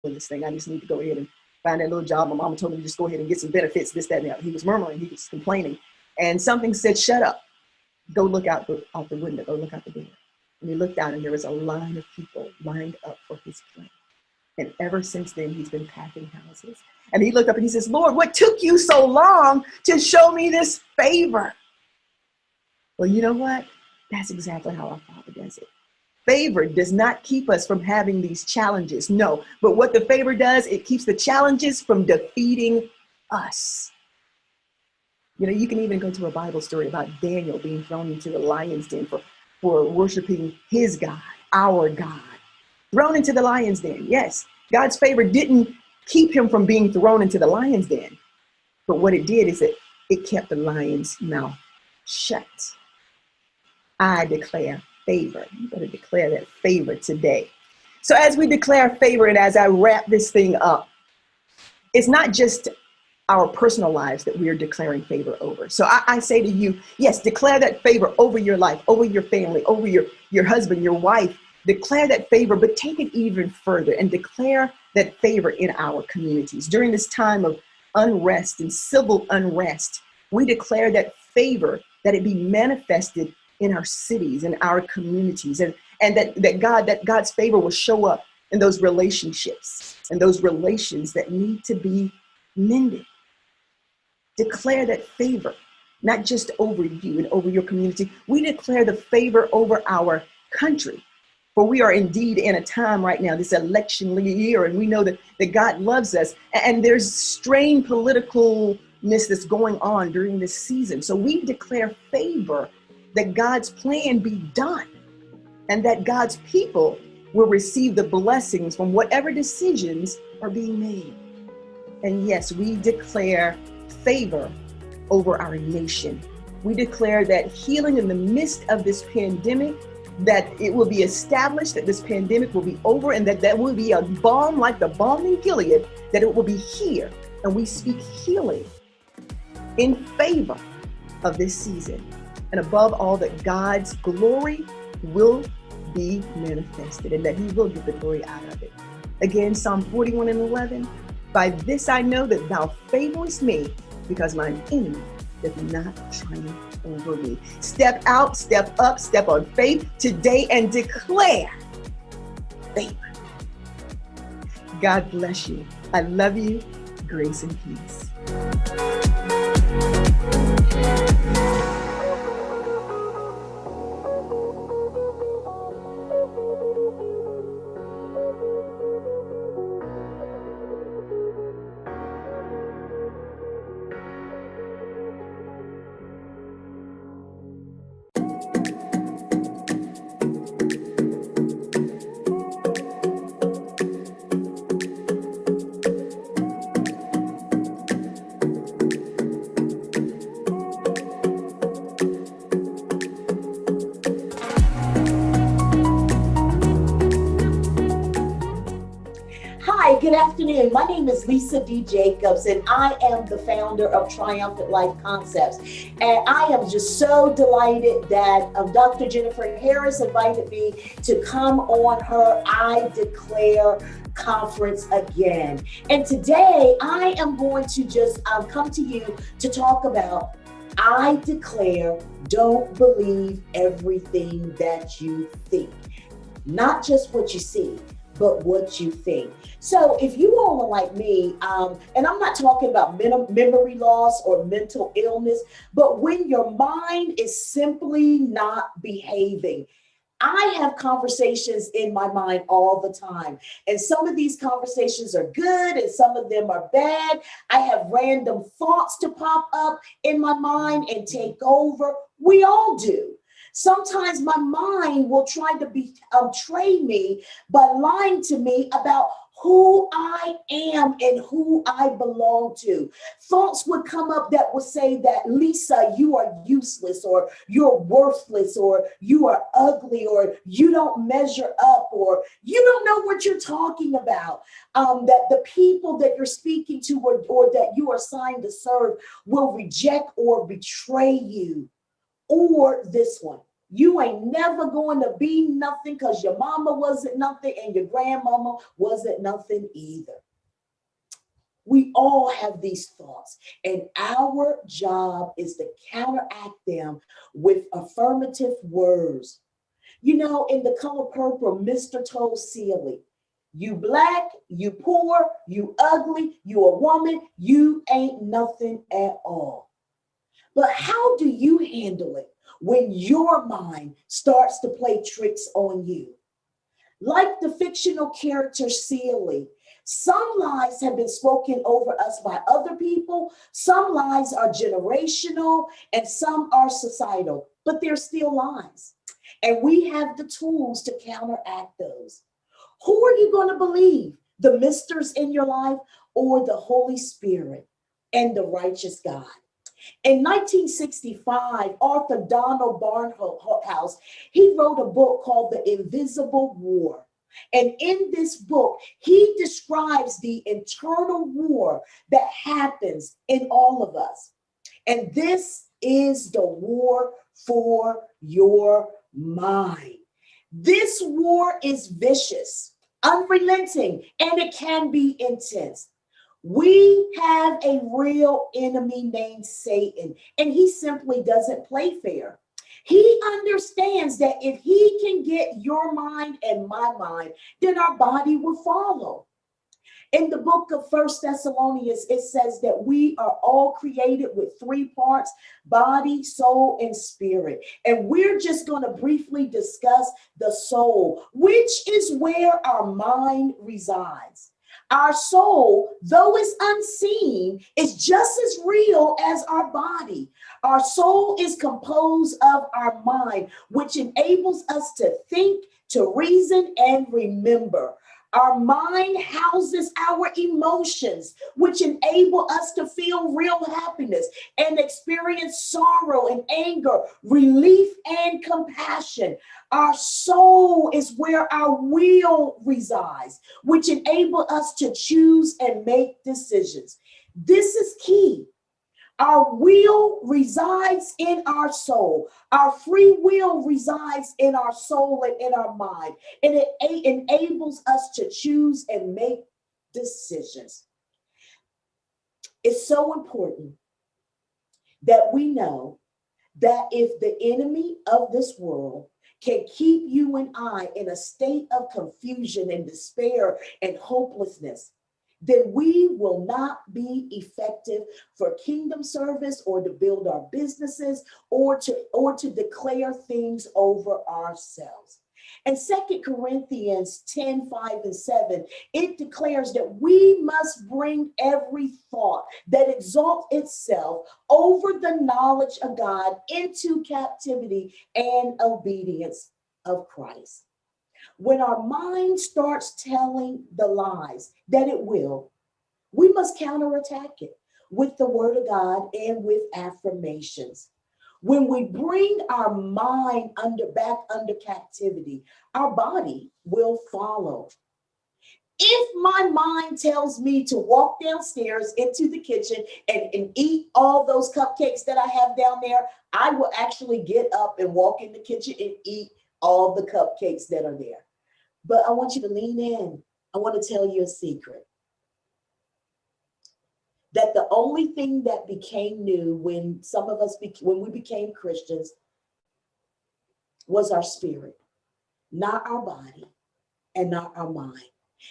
this thing. I just need to go ahead and find that little job. My mama told me to just go ahead and get some benefits, this, that, and the other. He was murmuring, he was complaining. And something said, shut up. Go look out the window, go look out the door. And he looked out and there was a line of people lined up for his plane. And ever since then, he's been packing houses. And he looked up and he says, Lord, what took you so long to show me this favor? Well, you know what? That's exactly how our Father does it. Favor does not keep us from having these challenges. No, but what the favor does, it keeps the challenges from defeating us. You know, you can even go to a Bible story about Daniel being thrown into the lion's den for worshiping his God, our God. Thrown into the lion's den. Yes, God's favor didn't keep him from being thrown into the lion's den. But what it did is it kept the lion's mouth shut. I declare favor. You better declare that favor today. So as we declare favor and as I wrap this thing up, it's not just our personal lives that we are declaring favor over. So I say to you, yes, declare that favor over your life, over your family, over your husband, your wife. Declare that favor, but take it even further and declare that favor in our communities. During this time of unrest and civil unrest, we declare that favor, that it be manifested in our cities and our communities, and that God's favor will show up in those relationships and those relations that need to be mended. Declare that favor, not just over you and over your community. We declare the favor over our country. For we are indeed in a time right now, this election year, and we know that God loves us. And there's strained politicalness that's going on during this season. So we declare favor that God's plan be done and that God's people will receive the blessings from whatever decisions are being made. And yes, we declare favor over our nation. We declare that healing in the midst of this pandemic, that it will be established, that this pandemic will be over, and that will be a balm like the balm in Gilead, that it will be here. And we speak healing in favor of this season. And above all, that God's glory will be manifested and that he will get the glory out of it. Again, Psalm 41:11, by this I know that thou favorest me, because mine enemy doth not triumph over me. Step out, step up, step on faith today and declare favor. God bless you. I love you. Grace and peace. Good afternoon. My name is Lisa D. Jacobs, and I am the founder of Triumphant Life Concepts. And I am just so delighted that Dr. Jennifer Harris invited me to come on her I Declare conference again. And today I am going to just come to you to talk about I declare, don't believe everything that you think. Not just what you see, but what you think. So if you all are like me, and I'm not talking about memory loss or mental illness, but when your mind is simply not behaving. I have conversations in my mind all the time, and some of these conversations are good and some of them are bad. I have random thoughts to pop up in my mind and take over. We all do. Sometimes my mind will try to betray me by lying to me about who I am and who I belong to. Thoughts would come up that would say that, Lisa, you are useless, or you're worthless, or you are ugly, or you don't measure up, or you don't know what you're talking about. That the people that you're speaking to or that you are assigned to serve will reject or betray you. Or this one, You ain't never going to be nothing because your mama wasn't nothing and your grandmama wasn't nothing either. We all have these thoughts, and our job is to counteract them with affirmative words. You know, in The Color Purple, Mr. told Celie, you black, you poor, you ugly, you a woman, you ain't nothing at all. But how do you handle it when your mind starts to play tricks on you? Like the fictional character Celie, some lies have been spoken over us by other people, some lies are generational, and some are societal, but they're still lies. And we have the tools to counteract those. Who are you going to believe? The misters in your life or the Holy Spirit and the righteous God? In 1965, Arthur Donald Barnhouse, he wrote a book called The Invisible War. And in this book, he describes the internal war that happens in all of us. And this is the war for your mind. This war is vicious, unrelenting, and it can be intense. We have a real enemy named Satan, and he simply doesn't play fair. He understands that if he can get your mind and my mind, then our body will follow. In the book of First Thessalonians, it says that we are all created with three parts: body, soul, and spirit. And we're just going to briefly discuss the soul, which is where our mind resides. Our soul, though it's unseen, is just as real as our body. Our soul is composed of our mind, which enables us to think, to reason, and remember. Our mind houses our emotions, which enable us to feel real happiness and experience sorrow and anger, relief and compassion. Our soul is where our will resides, which enable us to choose and make decisions. This is key. Our will resides in our soul. Our free will resides in our soul and in our mind. And it enables us to choose and make decisions. It's so important that we know that if the enemy of this world can keep you and I in a state of confusion and despair and hopelessness, then we will not be effective for kingdom service or to build our businesses or to declare things over ourselves. And 2 Corinthians 10:5-7, it declares that we must bring every thought that exalts itself over the knowledge of God into captivity and obedience of Christ. When our mind starts telling the lies that it will, we must counterattack it with the word of God and with affirmations. When we bring our mind back under captivity, our body will follow. If my mind tells me to walk downstairs into the kitchen and eat all those cupcakes that I have down there, I will actually get up and walk in the kitchen and eat all the cupcakes that are there. But I want you to lean in. I want to tell you a secret. That the only thing that became new when when we became Christians was our spirit, not our body and not our mind.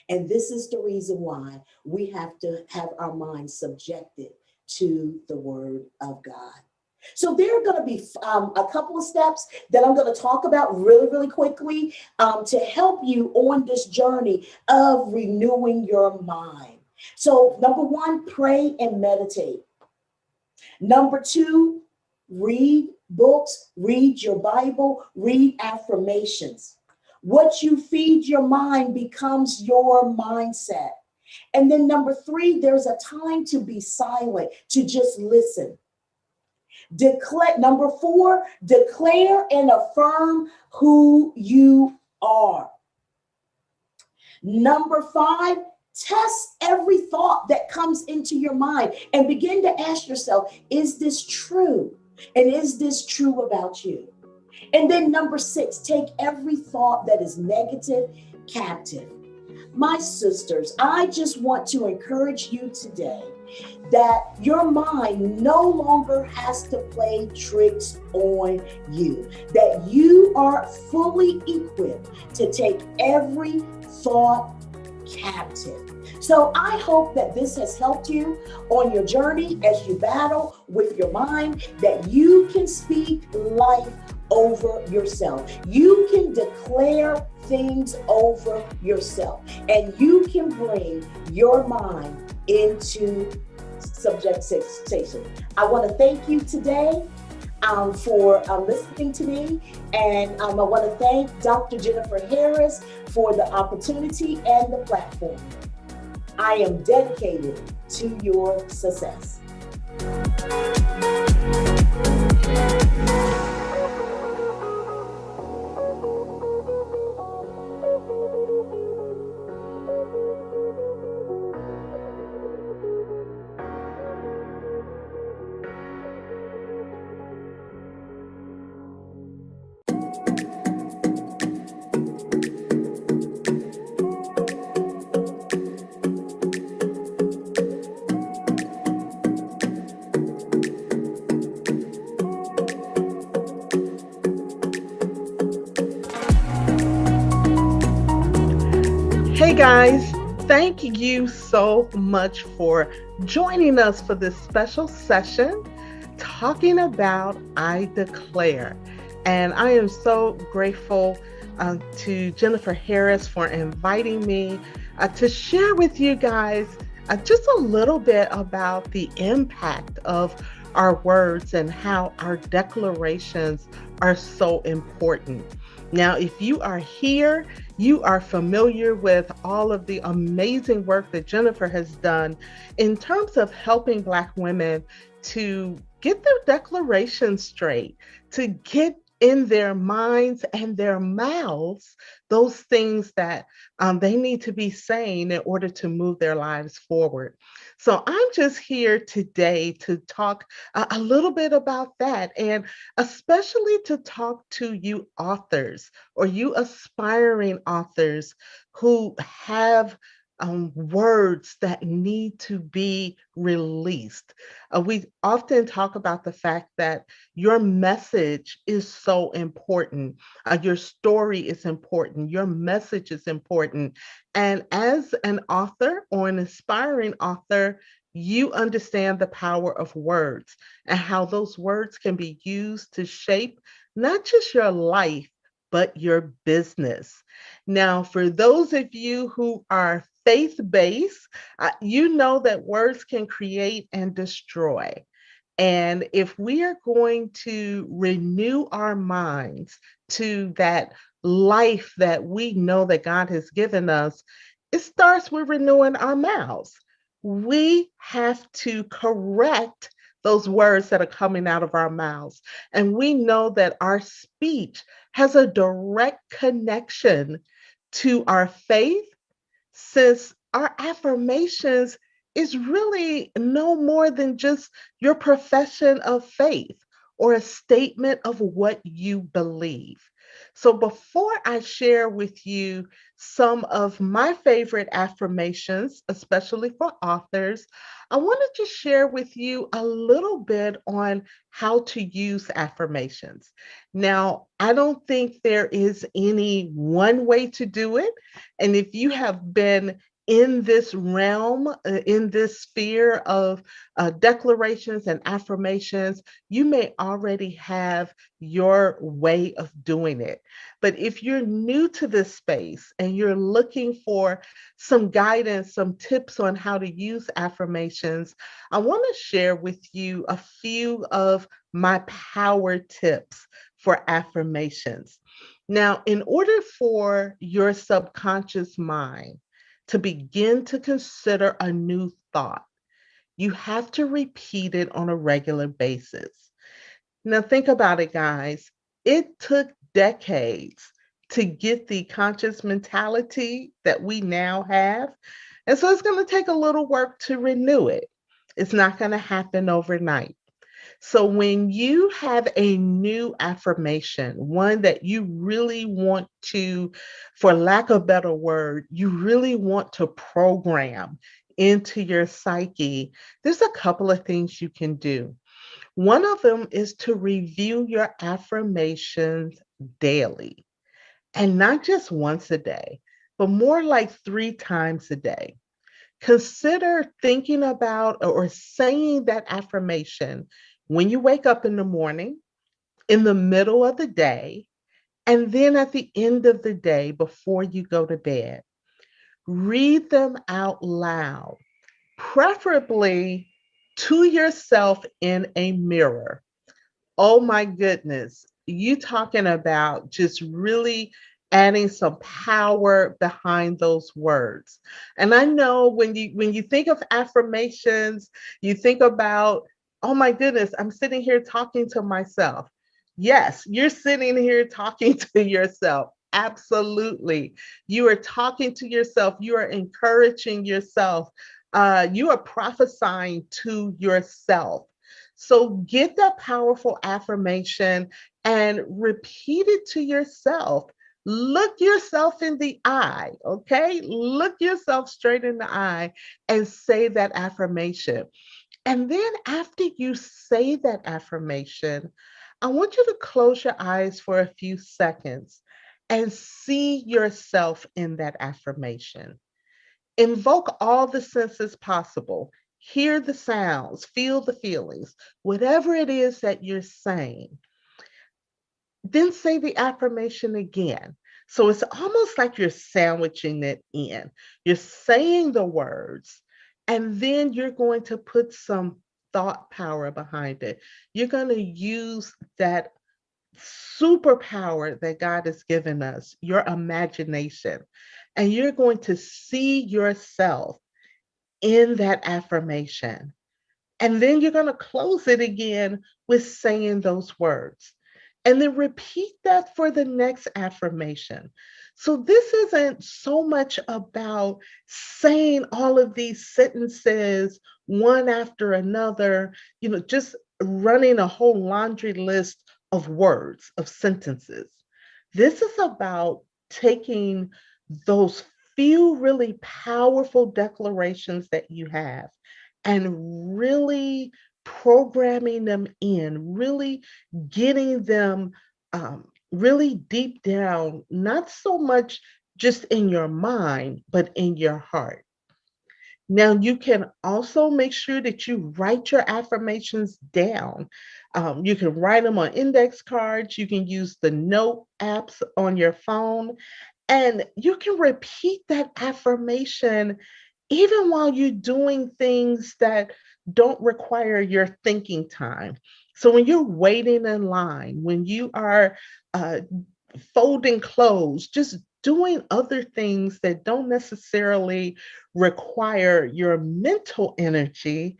And this is the reason why we have to have our minds subjected to the word of God. So there are going to be a couple of steps that I'm going to talk about really, really quickly to help you on this journey of renewing your mind. So number one, pray and meditate. Number two, read books, read your Bible, read affirmations. What you feed your mind becomes your mindset. And then number three, there's a time to be silent, to just listen. Number four, declare and affirm who you are. Number five, test every thought that comes into your mind and begin to ask yourself, is this true? And is this true about you? And then number 6, take every thought that is negative captive. My sisters, I just want to encourage you today that your mind no longer has to play tricks on you, that you are fully equipped to take every thought captive. So I hope that this has helped you on your journey as you battle with your mind, that you can speak life over yourself. You can declare things over yourself, and you can bring your mind into subjectation. I want to thank you today for listening to me. And I want to thank Dr. Jennifer Harris for the opportunity and the platform. I am dedicated to your success. Hey guys, thank you so much for joining us for this special session talking about I Declare. And I am so grateful to Jennifer Harris for inviting me to share with you guys just a little bit about the impact of our words and how our declarations are so important. Now, if you are here, you are familiar with all of the amazing work that Jennifer has done in terms of helping Black women to get their declarations straight, to get in their minds and their mouths those things that they need to be saying in order to move their lives forward. So I'm just here today to talk a little bit about that, and especially to talk to you authors or you aspiring authors who have words that need to be released. We often talk about the fact that your message is so important. Your story is important. Your message is important. And as an author or an aspiring author, you understand the power of words and how those words can be used to shape not just your life, but your business. Now, for those of you who are faith based, you know that words can create and destroy. And if we are going to renew our minds to that life that we know that God has given us, it starts with renewing our mouths. We have to correct those words that are coming out of our mouths. And we know that our speech has a direct connection to our faith, since our affirmations is really no more than just your profession of faith or a statement of what you believe. So before I share with you some of my favorite affirmations, especially for authors, I want to just share with you a little bit on how to use affirmations. Now, I don't think there is any one way to do it. And if you have been in this realm, in this sphere of declarations and affirmations, you may already have your way of doing it. But if you're new to this space and you're looking for some guidance, some tips on how to use affirmations, I want to share with you a few of my power tips for affirmations. Now, in order for your subconscious mind to begin to consider a new thought, you have to repeat it on a regular basis. Now, think about it, guys. It took decades to get the conscious mentality that we now have. And so it's going to take a little work to renew it. It's not going to happen overnight. So when you have a new affirmation, one that you really want to, for lack of a better word, you really want to program into your psyche, there's a couple of things you can do. One of them is to review your affirmations daily, and not just once a day, but more like 3 times a day. Consider thinking about or saying that affirmation when you wake up in the morning, in the middle of the day, and then at the end of the day before you go to bed. Read them out loud, preferably to yourself in a mirror. Oh my goodness. You talking about just really adding some power behind those words. And I know when you think of affirmations, you think about, oh my goodness, I'm sitting here talking to myself. Yes, you're sitting here talking to yourself. Absolutely. You are talking to yourself. You are encouraging yourself. You are prophesying to yourself. So get that powerful affirmation and repeat it to yourself. Look yourself in the eye, okay? Look yourself straight in the eye and say that affirmation. And then after you say that affirmation, I want you to close your eyes for a few seconds and see yourself in that affirmation. Invoke all the senses possible. Hear the sounds, feel the feelings, whatever it is that you're saying. Then say the affirmation again. So it's almost like you're sandwiching it in. You're saying the words, and then you're going to put some thought power behind it. You're going to use that superpower that God has given us, your imagination, and you're going to see yourself in that affirmation. And then you're going to close it again with saying those words. And then repeat that for the next affirmation. So this isn't so much about saying all of these sentences one after another, just running a whole laundry list of words, of sentences. This is about taking those few really powerful declarations that you have and really programming them in, really getting them really deep down, not so much just in your mind, but in your heart. Now, you can also make sure that you write your affirmations down. You can write them on index cards. You can use the note apps on your phone, and you can repeat that affirmation even while you're doing things that don't require your thinking time. So when you're waiting in line, when you are uh, folding clothes, just doing other things that don't necessarily require your mental energy,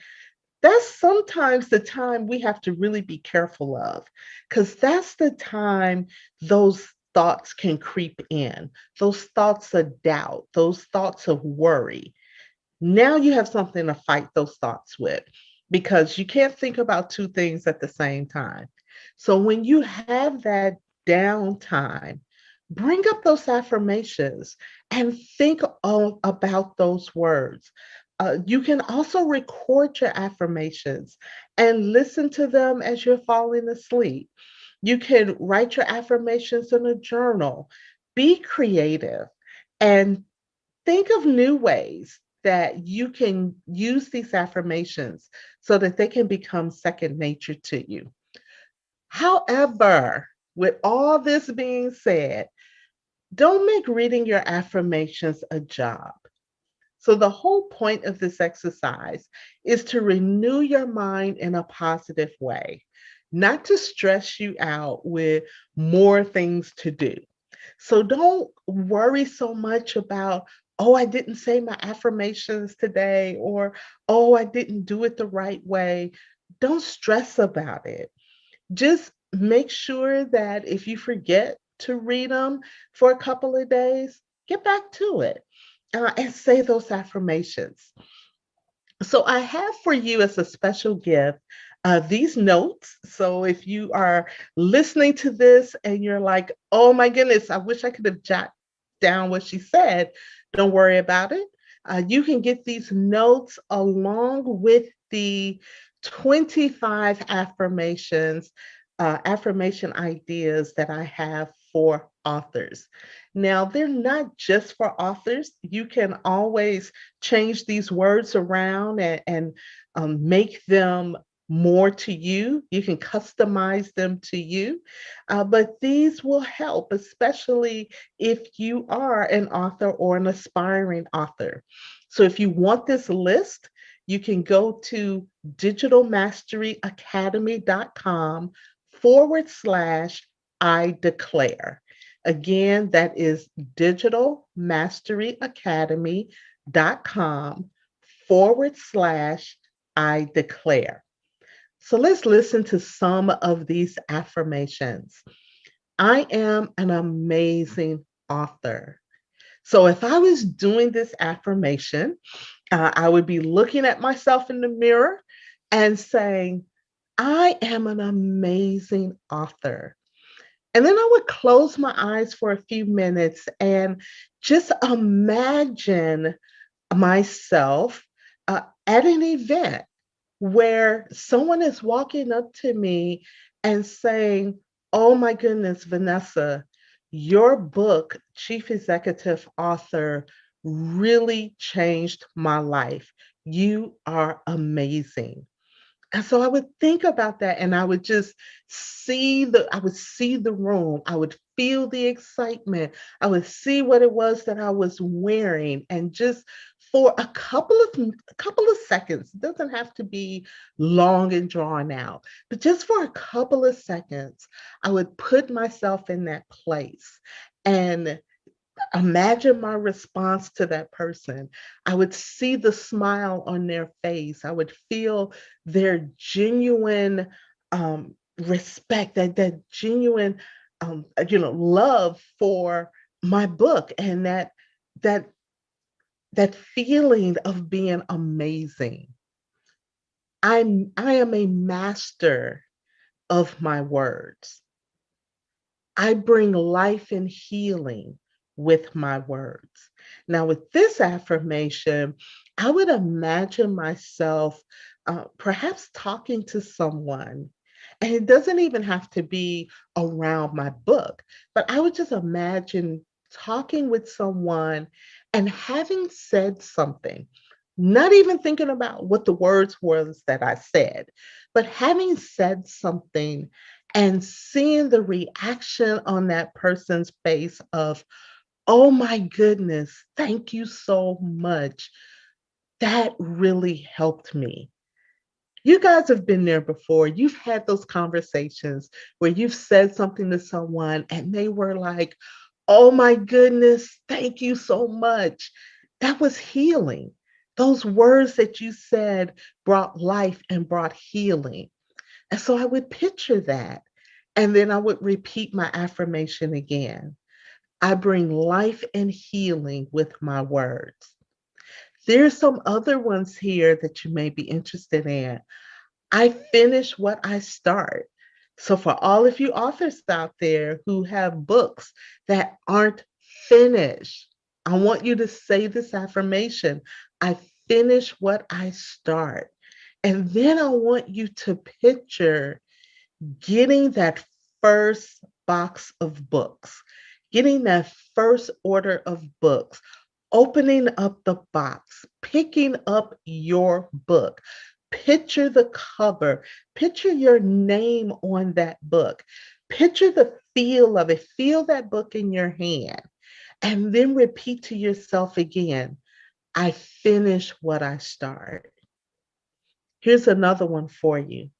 that's sometimes the time we have to really be careful of, because that's the time those thoughts can creep in, those thoughts of doubt, those thoughts of worry. Now you have something to fight those thoughts with, because you can't think about two things at the same time. So when you have that downtime, bring up those affirmations and think about those words. You can also record your affirmations and listen to them as you're falling asleep. You can write your affirmations in a journal. Be creative and think of new ways that you can use these affirmations so that they can become second nature to you. However, with all this being said, don't make reading your affirmations a job. So, the whole point of this exercise is to renew your mind in a positive way, not to stress you out with more things to do. So don't worry so much about, oh, I didn't say my affirmations today, or oh, I didn't do it the right way. Don't stress about it. Just make sure that if you forget to read them for a couple of days, get back to it and say those affirmations. So I have for you as a special gift these notes. So if you are listening to this and you're like, oh my goodness, I wish I could have jotted down what she said, don't worry about it. You can get these notes along with the 25 affirmation ideas that I have for authors. Now, they're not just for authors. You can always change these words around and make them more to you. You can customize them to you. But these will help, especially if you are an author or an aspiring author. So if you want this list, you can go to digitalmasteryacademy.com / I declare. Again, that is digitalmasteryacademy.com / I declare. So let's listen to some of these affirmations. I am an amazing author. So if I was doing this affirmation, I would be looking at myself in the mirror and saying, I am an amazing author. And then I would close my eyes for a few minutes and just imagine myself at an event where someone is walking up to me and saying, oh my goodness, Vanessa, your book, Chief Executive Author, really changed my life. You are amazing. And so I would think about that and I would just I would see the room. I would feel the excitement. I would see what it was that I was wearing. And just for a couple of seconds, it doesn't have to be long and drawn out, but just for a couple of seconds, I would put myself in that place and imagine my response to that person. I would see the smile on their face. I would feel their genuine respect, that genuine, love for my book, and that that feeling of being amazing. I am a master of my words. I bring life and healing with my words. Now, with this affirmation, I would imagine myself perhaps talking to someone. And it doesn't even have to be around my book, but I would just imagine talking with someone and having said something, not even thinking about what the words was that I said, but having said something and seeing the reaction on that person's face of, oh my goodness, thank you so much. That really helped me. You guys have been there before. You've had those conversations where you've said something to someone and they were like, oh my goodness, thank you so much. That was healing. Those words that you said brought life and brought healing. And so I would picture that. And then I would repeat my affirmation again. I bring life and healing with my words. There's some other ones here that you may be interested in. I finish what I start. So, for all of you authors out there who have books that aren't finished, I want you to say this affirmation: I finish what I start. And then I want you to picture getting that first box of books, getting that first order of books, opening up the box, picking up your book. Picture the cover, picture your name on that book, picture the feel of it, feel that book in your hand, and then repeat to yourself again, I finish what I start. Here's another one for you.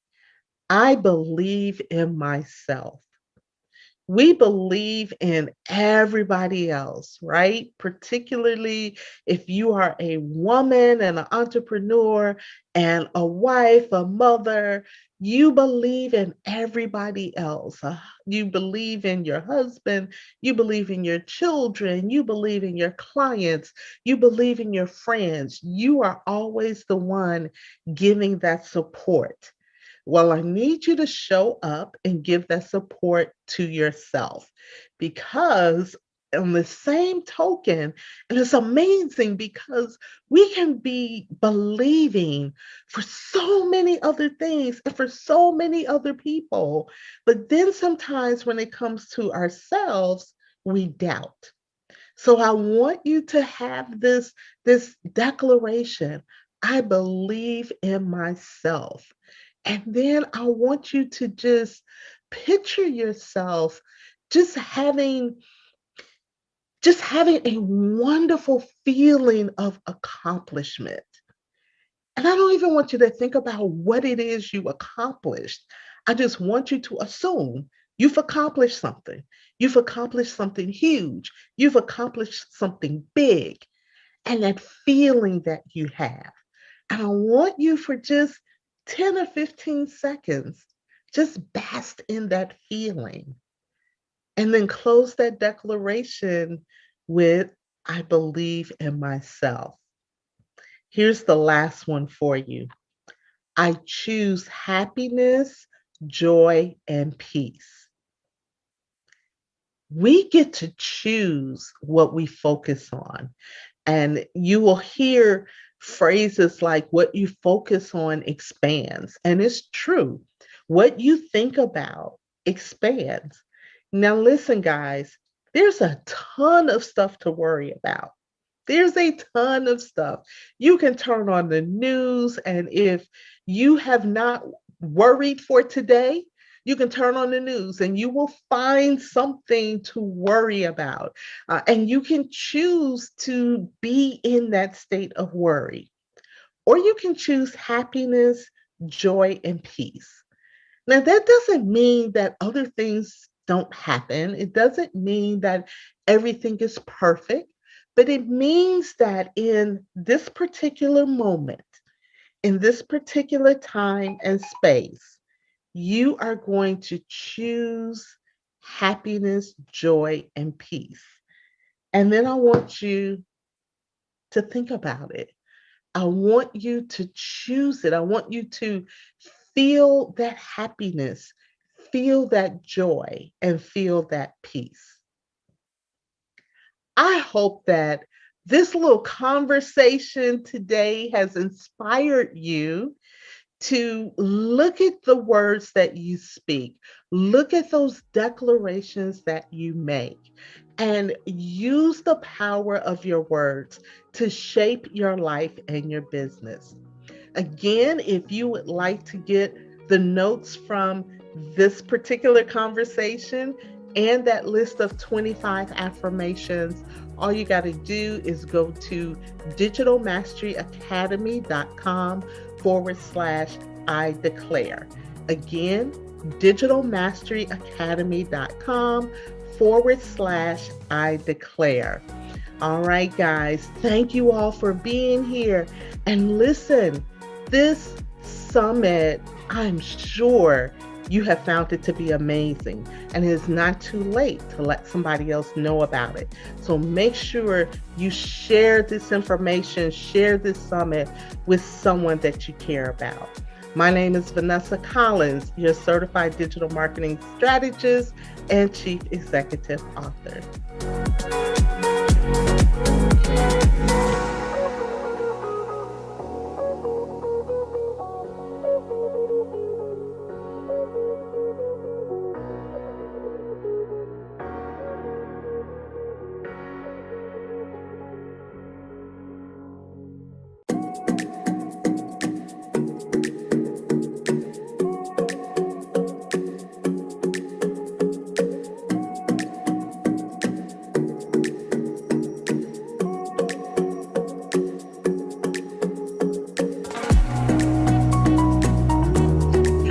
I believe in myself. We believe in everybody else, right? Particularly if you are a woman and an entrepreneur and a wife, a mother, you believe in everybody else. You believe in your husband, you believe in your children, you believe in your clients, you believe in your friends. You are always the one giving that support. Well, I need you to show up and give that support to yourself, because on the same token, and it's amazing because we can be believing for so many other things and for so many other people. But then sometimes when it comes to ourselves, we doubt. So I want you to have this declaration. I believe in myself. And then I want you to just picture yourself just having just having a wonderful feeling of accomplishment. And I don't even want you to think about what it is you accomplished. I just want you to assume you've accomplished something. You've accomplished something huge. You've accomplished something big. And that feeling that you have. And I want you for just 10 or 15 seconds, just bask in that feeling. And then close that declaration with, I believe in myself. Here's the last one for you. I choose happiness, joy, and peace. We get to choose what we focus on. And you will hear phrases like, what you focus on expands. And it's true. What you think about expands. Now, listen, guys, there's a ton of stuff to worry about. There's a ton of stuff. You can turn on the news, and if you have not worried for today, you can turn on the news and you will find something to worry about. And you can choose to be in that state of worry, or you can choose happiness, joy, and peace. Now, that doesn't mean that other things don't happen. It doesn't mean that everything is perfect, but it means that in this particular moment, in this particular time and space, you are going to choose happiness, joy, and peace. And then I want you to think about it. I want you to choose it. I want you to feel that happiness, feel that joy, and feel that peace. I hope that this little conversation today has inspired you to look at the words that you speak, look at those declarations that you make, and use the power of your words to shape your life and your business. Again, if you would like to get the notes from this particular conversation and that list of 25 affirmations, all you got to do is go to digitalmasteryacademy.com/I declare. Again, digitalmasteryacademy.com/I declare. All right, guys, thank you all for being here. And listen, this summit, I'm sure you have found it to be amazing, and it is not too late to let somebody else know about it. So make sure you share this information, share this summit with someone that you care about. My name is Vanessa Collins, your certified digital marketing strategist and chief executive author.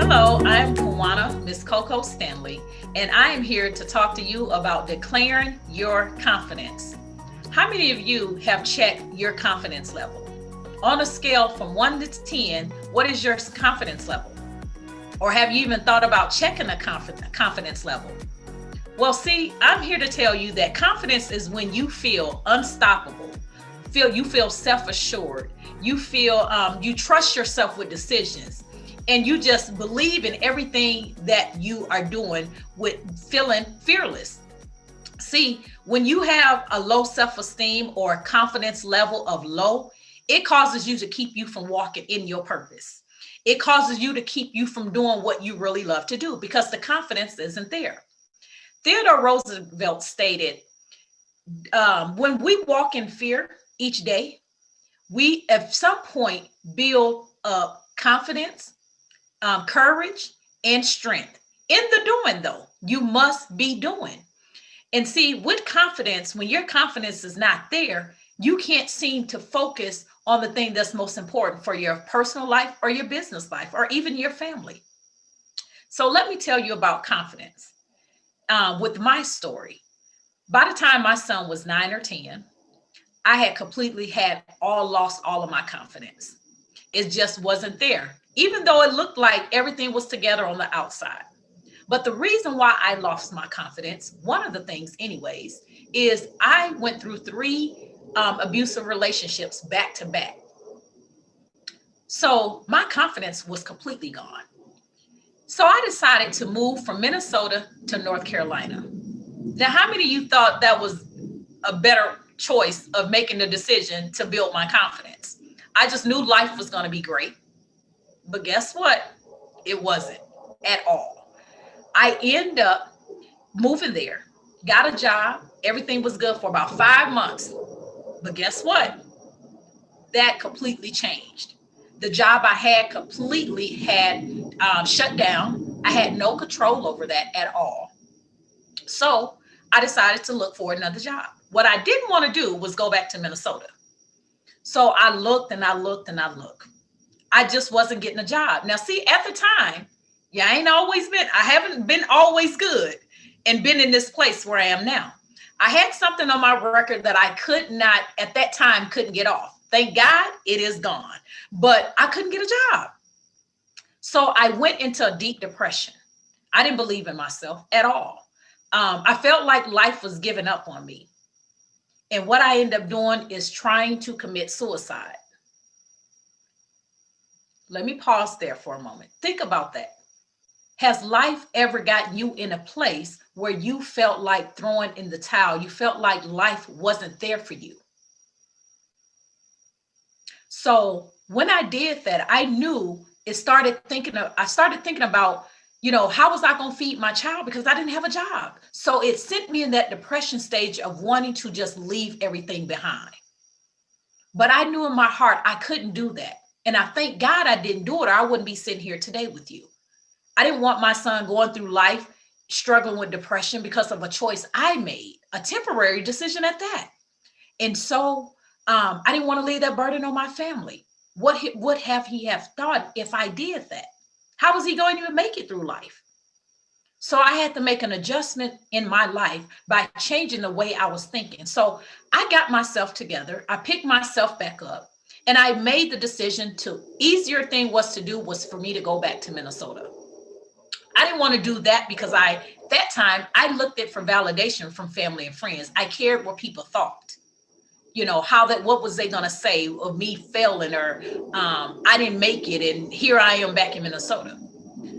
Hello, I'm Kawana, Miss Coco Stanley, and I am here to talk to you about declaring your confidence. How many of you have checked your confidence level? On a scale from 1 to 10, what is your confidence level? Or have you even thought about checking a confidence level? Well, see, I'm here to tell you that confidence is when you feel unstoppable, you feel self-assured, you feel you trust yourself with decisions, and you just believe in everything that you are doing with feeling fearless. See, when you have a low self-esteem or confidence level of low, it causes you to keep you from walking in your purpose. It causes you to keep you from doing what you really love to do because the confidence isn't there. Theodore Roosevelt stated, when we walk in fear each day, we at some point build up confidence, courage, and strength. In the doing, though, you must be doing. And see, with confidence, when your confidence is not there, you can't seem to focus on the thing that's most important for your personal life or your business life or even your family. So let me tell you about confidence. With my story, by the time my son was 9 or 10, I had completely lost all of my confidence. It just wasn't there, even though it looked like everything was together on the outside. But the reason why I lost my confidence, one of the things anyways, is I went through 3 abusive relationships back to back. So my confidence was completely gone. So I decided to move from Minnesota to North Carolina. Now, how many of you thought that was a better choice of making the decision to build my confidence? I just knew life was going to be great. But guess what? It wasn't at all. I ended up moving there, got a job. Everything was good for about 5 months. But guess what? That completely changed. The job I had completely had shut down. I had no control over that at all. So I decided to look for another job. What I didn't want to do was go back to Minnesota. So I looked and I looked and I looked. I just wasn't getting a job. Now, see, at the time, I haven't been always good and been in this place where I am now. I had something on my record that I could not, at that time, couldn't get off. Thank God it is gone, but I couldn't get a job. So I went into a deep depression. I didn't believe in myself at all. I felt like life was giving up on me. And what I ended up doing is trying to commit suicide. Let me pause there for a moment. Think about that. Has life ever gotten you in a place where you felt like throwing in the towel? You felt like life wasn't there for you. So when I did that, I knew I started thinking about, how was I going to feed my child because I didn't have a job? So it sent me in that depression stage of wanting to just leave everything behind. But I knew in my heart I couldn't do that. And I thank God I didn't do it, or I wouldn't be sitting here today with you. I didn't want my son going through life struggling with depression because of a choice I made, a temporary decision at that. And so I didn't want to leave that burden on my family. What have he have thought if I did that? How was he going to even make it through life? So I had to make an adjustment in my life by changing the way I was thinking. So I got myself together. I picked myself back up and I made the decision easier thing was for me to go back to Minnesota. I didn't want to do that because that time I looked at for validation from family and friends. I cared what people thought, what was they going to say of me failing or I didn't make it. And here I am back in Minnesota.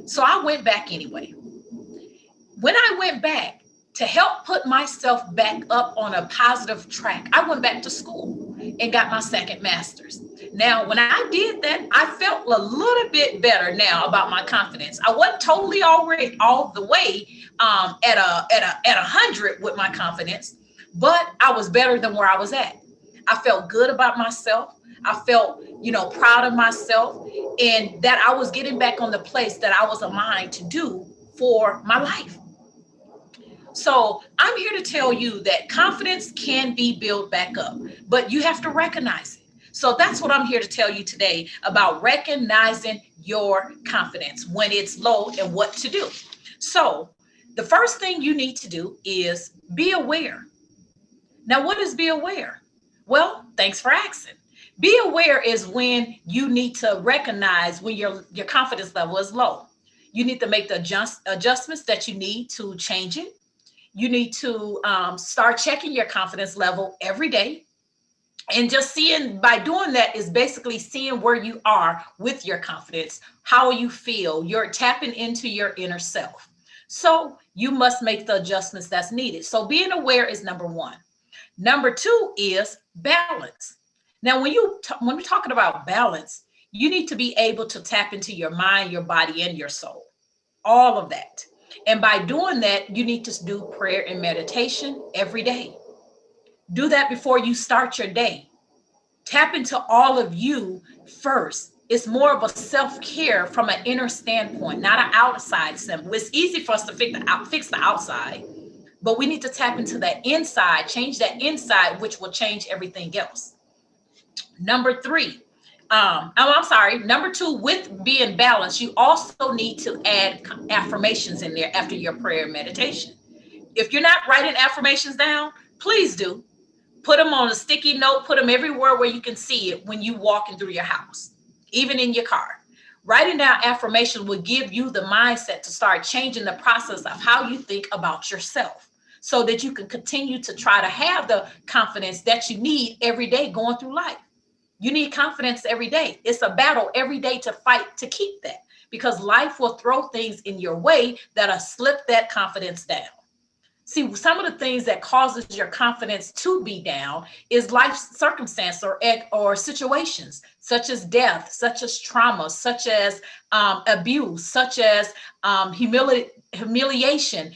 So I went back anyway. When I went back to help put myself back up on a positive track, I went back to school and got my second master's. Now, when I did that, I felt a little bit better now about my confidence. I wasn't totally already all the way at 100 with my confidence, but I was better than where I was at. I felt good about myself. I felt, proud of myself, and that I was getting back on the place that I was aligned to do for my life. So I'm here to tell you that confidence can be built back up, but you have to recognize it. So that's what I'm here to tell you today about recognizing your confidence when it's low and what to do. So the first thing you need to do is be aware. Now, what is be aware? Well, thanks for asking. Be aware is when you need to recognize when your confidence level is low. You need to make the adjustments that you need to change it. You need to start checking your confidence level every day And just seeing, by doing that, is basically seeing where you are with your confidence, how you feel. You're tapping into your inner self. So you must make the adjustments that's needed. So being aware is number one. Number two is balance. Now, when we're talking about balance, you need to be able to tap into your mind, your body, and your soul, all of that. And by doing that, you need to do prayer and meditation every day. Do that before you start your day. Tap into all of you first. It's more of a self-care from an inner standpoint, not an outside standpoint. It's easy for us to fix the outside, but we need to tap into that inside, change that inside, which will change everything else. Number three, number two, with being balanced, you also need to add affirmations in there after your prayer and meditation. If you're not writing affirmations down, please do. Put them on a sticky note, put them everywhere where you can see it when you walking through your house, even in your car. Writing down affirmations will give you the mindset to start changing the process of how you think about yourself, so that you can continue to try to have the confidence that you need every day going through life. You need confidence every day. It's a battle every day to fight to keep that, because life will throw things in your way that'll slip that confidence down. See, some of the things that causes your confidence to be down is life circumstance or situations, such as death, such as trauma, such as abuse, such as humiliation,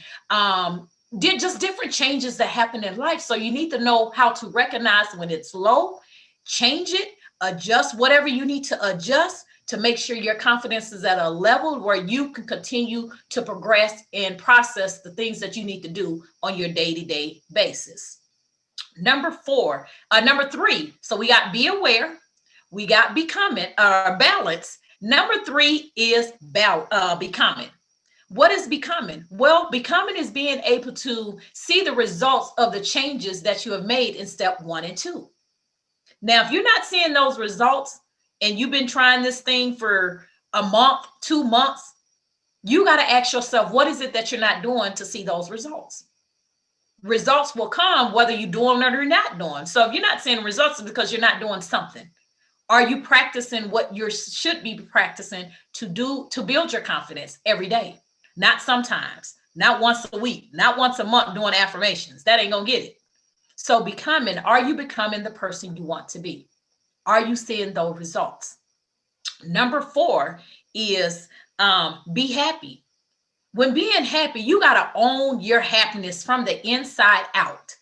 just different changes that happen in life. So you need to know how to recognize when it's low, change it, adjust whatever you need to adjust to make sure your confidence is at a level where you can continue to progress and process the things that you need to do on your day-to-day basis. Number three, so we got be aware, we got balance. Number three is becoming. What is becoming? Well, becoming is being able to see the results of the changes that you have made in step 1 and 2. Now, if you're not seeing those results, and you've been trying this thing for a month, 2 months, you got to ask yourself, what is it that you're not doing to see those results? Results will come whether you're doing it or not doing. So if you're not seeing results, it's because you're not doing something. Are you practicing what you should be practicing to build your confidence every day? Not sometimes, not once a week, not once a month doing affirmations. That ain't going to get it. So are you becoming the person you want to be? Are you seeing those results? Number 4 is be happy. When being happy, you got to own your happiness from the inside out.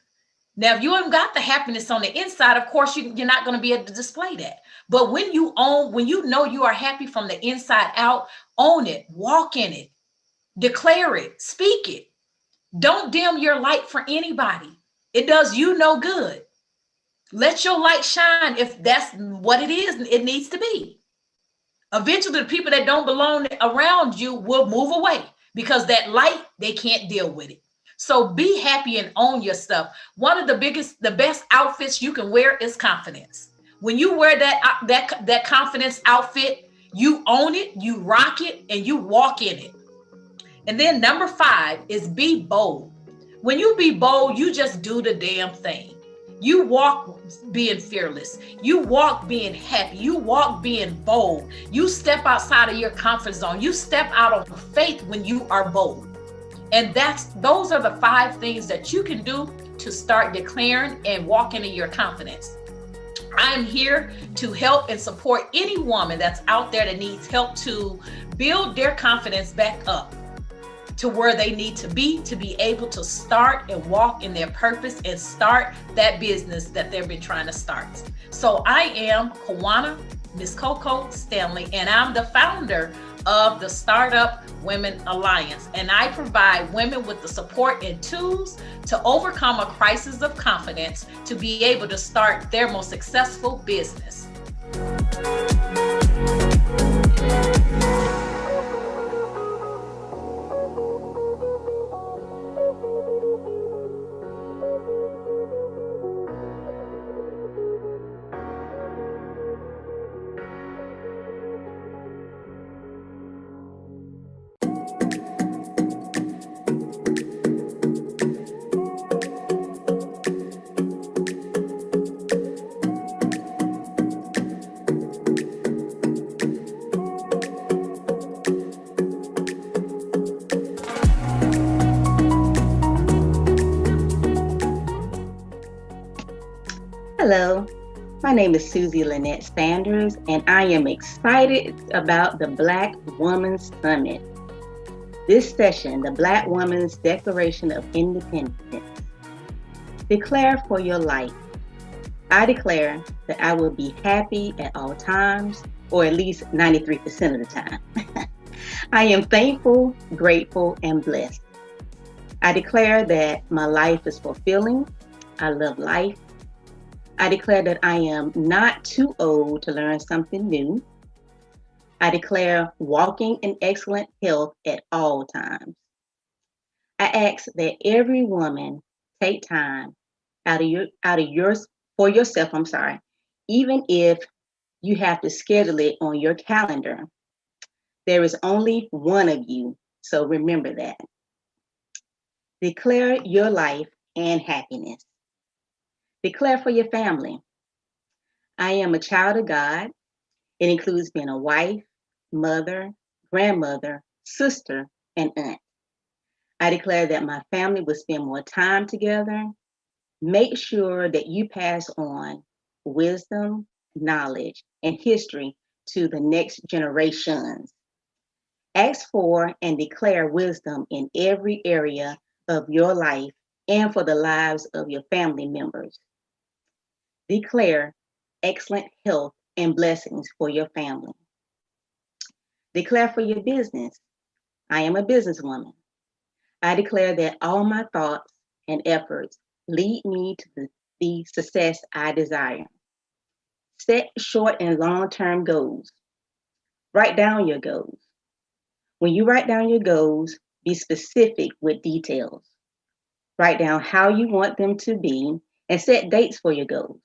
Now, if you haven't got the happiness on the inside, of course, you're not going to be able to display that. But when you know you are happy from the inside out, own it, walk in it, declare it, speak it. Don't dim your light for anybody. It does you no good. Let your light shine if that's what it is, it needs to be. Eventually, the people that don't belong around you will move away because that light, they can't deal with it. So be happy and own your stuff. One of the best outfits you can wear is confidence. When you wear that confidence outfit, you own it, you rock it, and you walk in it. And then number 5 is be bold. When you be bold, you just do the damn thing. You walk being fearless. You walk being happy. You walk being bold. You step outside of your comfort zone. You step out on faith when you are bold. And those are the 5 things that you can do to start declaring and walking in your confidence. I'm here to help and support any woman that's out there that needs help to build their confidence back up to where they need to be able to start and walk in their purpose and start that business that they've been trying to start. So I am Kawana, Miss Coco Stanley, and I'm the founder of the Startup Women Alliance. And I provide women with the support and tools to overcome a crisis of confidence to be able to start their most successful business. Hello, my name is Susie Lynette Sanders, and I am excited about the Black Women's Summit. This session, the Black Women's Declaration of Independence. Declare for your life. I declare that I will be happy at all times, or at least 93% of the time. I am thankful, grateful, and blessed. I declare that my life is fulfilling. I love life. I declare that I am not too old to learn something new. I declare walking in excellent health at all times. I ask that every woman take time for yourself, even if you have to schedule it on your calendar. There is only one of you, so remember that. Declare your life and happiness. Declare for your family. I am a child of God. It includes being a wife, mother, grandmother, sister, and aunt. I declare that my family will spend more time together. Make sure that you pass on wisdom, knowledge, and history to the next generations. Ask for and declare wisdom in every area of your life and for the lives of your family members. Declare excellent health and blessings for your family. Declare for your business. I am a businesswoman. I declare that all my thoughts and efforts lead me to the success I desire. Set short and long-term goals. Write down your goals. When you write down your goals, be specific with details. Write down how you want them to be and set dates for your goals.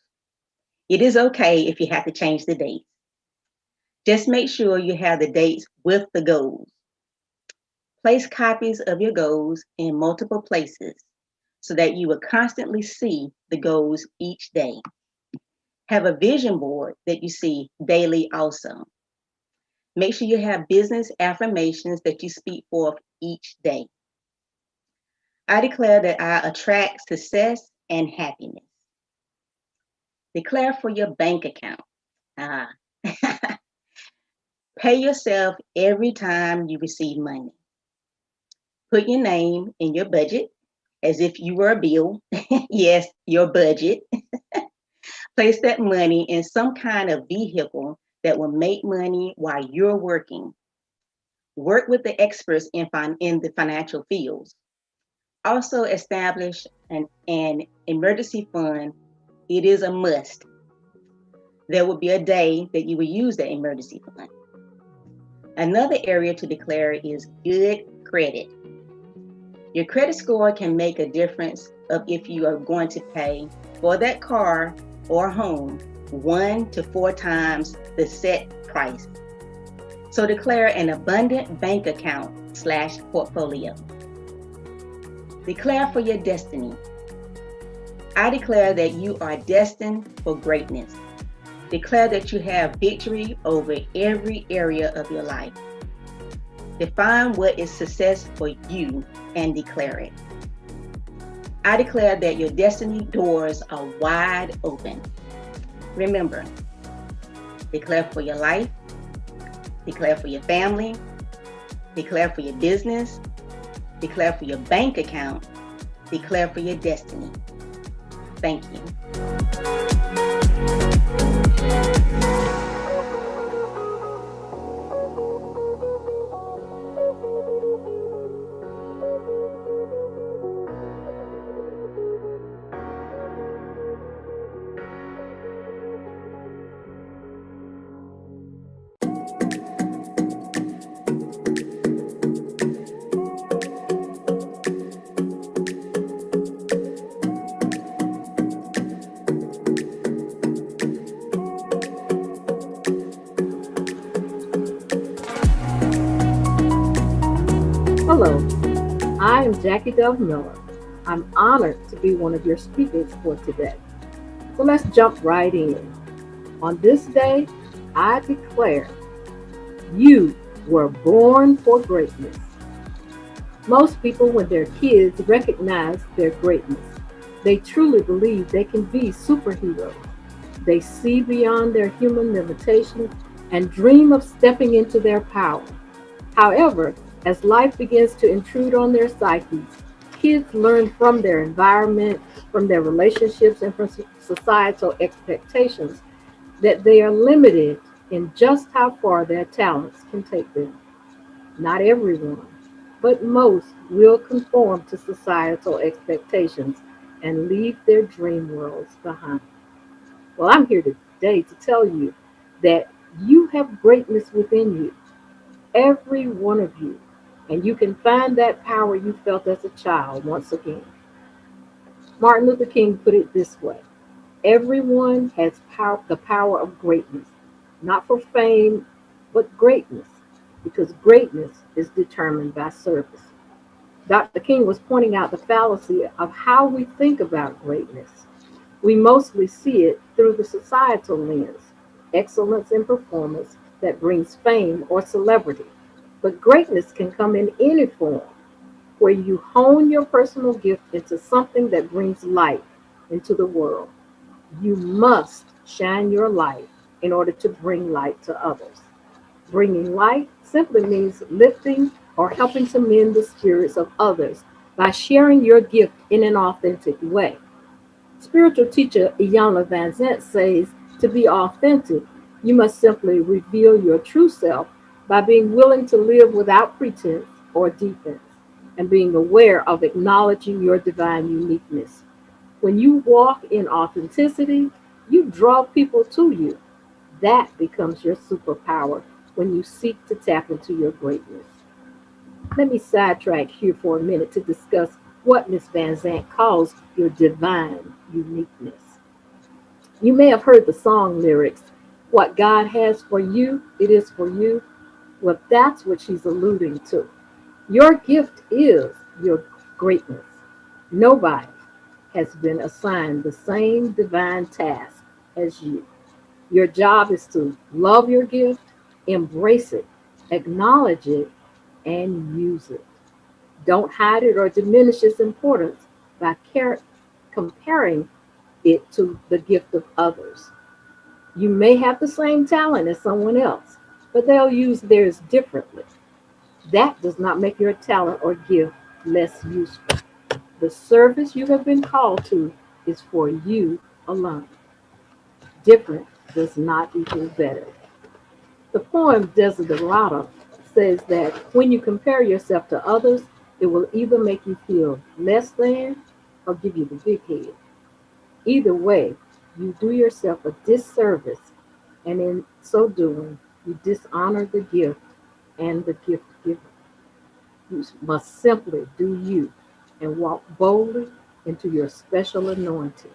It is okay if you have to change the dates. Just make sure you have the dates with the goals. Place copies of your goals in multiple places so that you will constantly see the goals each day. Have a vision board that you see daily also. Make sure you have business affirmations that you speak forth each day. I declare that I attract success and happiness. Declare for your bank account. Pay yourself every time you receive money. Put your name in your budget as if you were a bill. Yes, your budget. Place that money in some kind of vehicle that will make money while you're working. Work with the experts in the financial fields. Also establish an emergency fund. It is a must. There will be a day that you will use that emergency fund. Another area to declare is good credit. Your credit score can make a difference of if you are going to pay for that car or home 1 to 4 times the set price. So declare an abundant bank account / portfolio. Declare for your destiny. I declare that you are destined for greatness. Declare that you have victory over every area of your life. Define what is success for you and declare it. I declare that your destiny doors are wide open. Remember, declare for your life, declare for your family, declare for your business, declare for your bank account, declare for your destiny. Thank you. Hello, I am Jackie Dove Miller. I'm honored to be one of your speakers for today. So let's jump right in. On this day, I declare you were born for greatness. Most people, when they're kids, recognize their greatness. They truly believe they can be superheroes. They see beyond their human limitations and dream of stepping into their power. However, as life begins to intrude on their psyches, kids learn from their environment, from their relationships, and from societal expectations that they are limited in just how far their talents can take them. Not everyone, but most will conform to societal expectations and leave their dream worlds behind. Well, I'm here today to tell you that you have greatness within you, every one of you, and you can find that power you felt as a child once again. Martin Luther King put it this way: everyone has the power of greatness, not for fame, but greatness, because greatness is determined by service. Dr. King was pointing out the fallacy of how we think about greatness. We mostly see it through the societal lens, excellence in performance that brings fame or celebrity. But greatness can come in any form, where you hone your personal gift into something that brings light into the world. You must shine your light in order to bring light to others. Bringing light simply means lifting or helping to mend the spirits of others by sharing your gift in an authentic way. Spiritual teacher Iyanla Van Zant says to be authentic, you must simply reveal your true self by being willing to live without pretense or defense and being aware of acknowledging your divine uniqueness. When you walk in authenticity, you draw people to you. That becomes your superpower when you seek to tap into your greatness. Let me sidetrack here for a minute to discuss what Miss Van Zant calls your divine uniqueness. You may have heard the song lyrics, "What God has for you, it is for you." Well, that's what she's alluding to. Your gift is your greatness. Nobody has been assigned the same divine task as you. Your job is to love your gift, embrace it, acknowledge it, and use it. Don't hide it or diminish its importance by comparing it to the gift of others. You may have the same talent as someone else, but they'll use theirs differently. That does not make your talent or gift less useful. The service you have been called to is for you alone. Different does not equal better. The poem Desiderata says that when you compare yourself to others, it will either make you feel less than or give you the big head. Either way, you do yourself a disservice, and in so doing, you dishonor the gift and the gift giver. You must simply do you and walk boldly into your special anointing.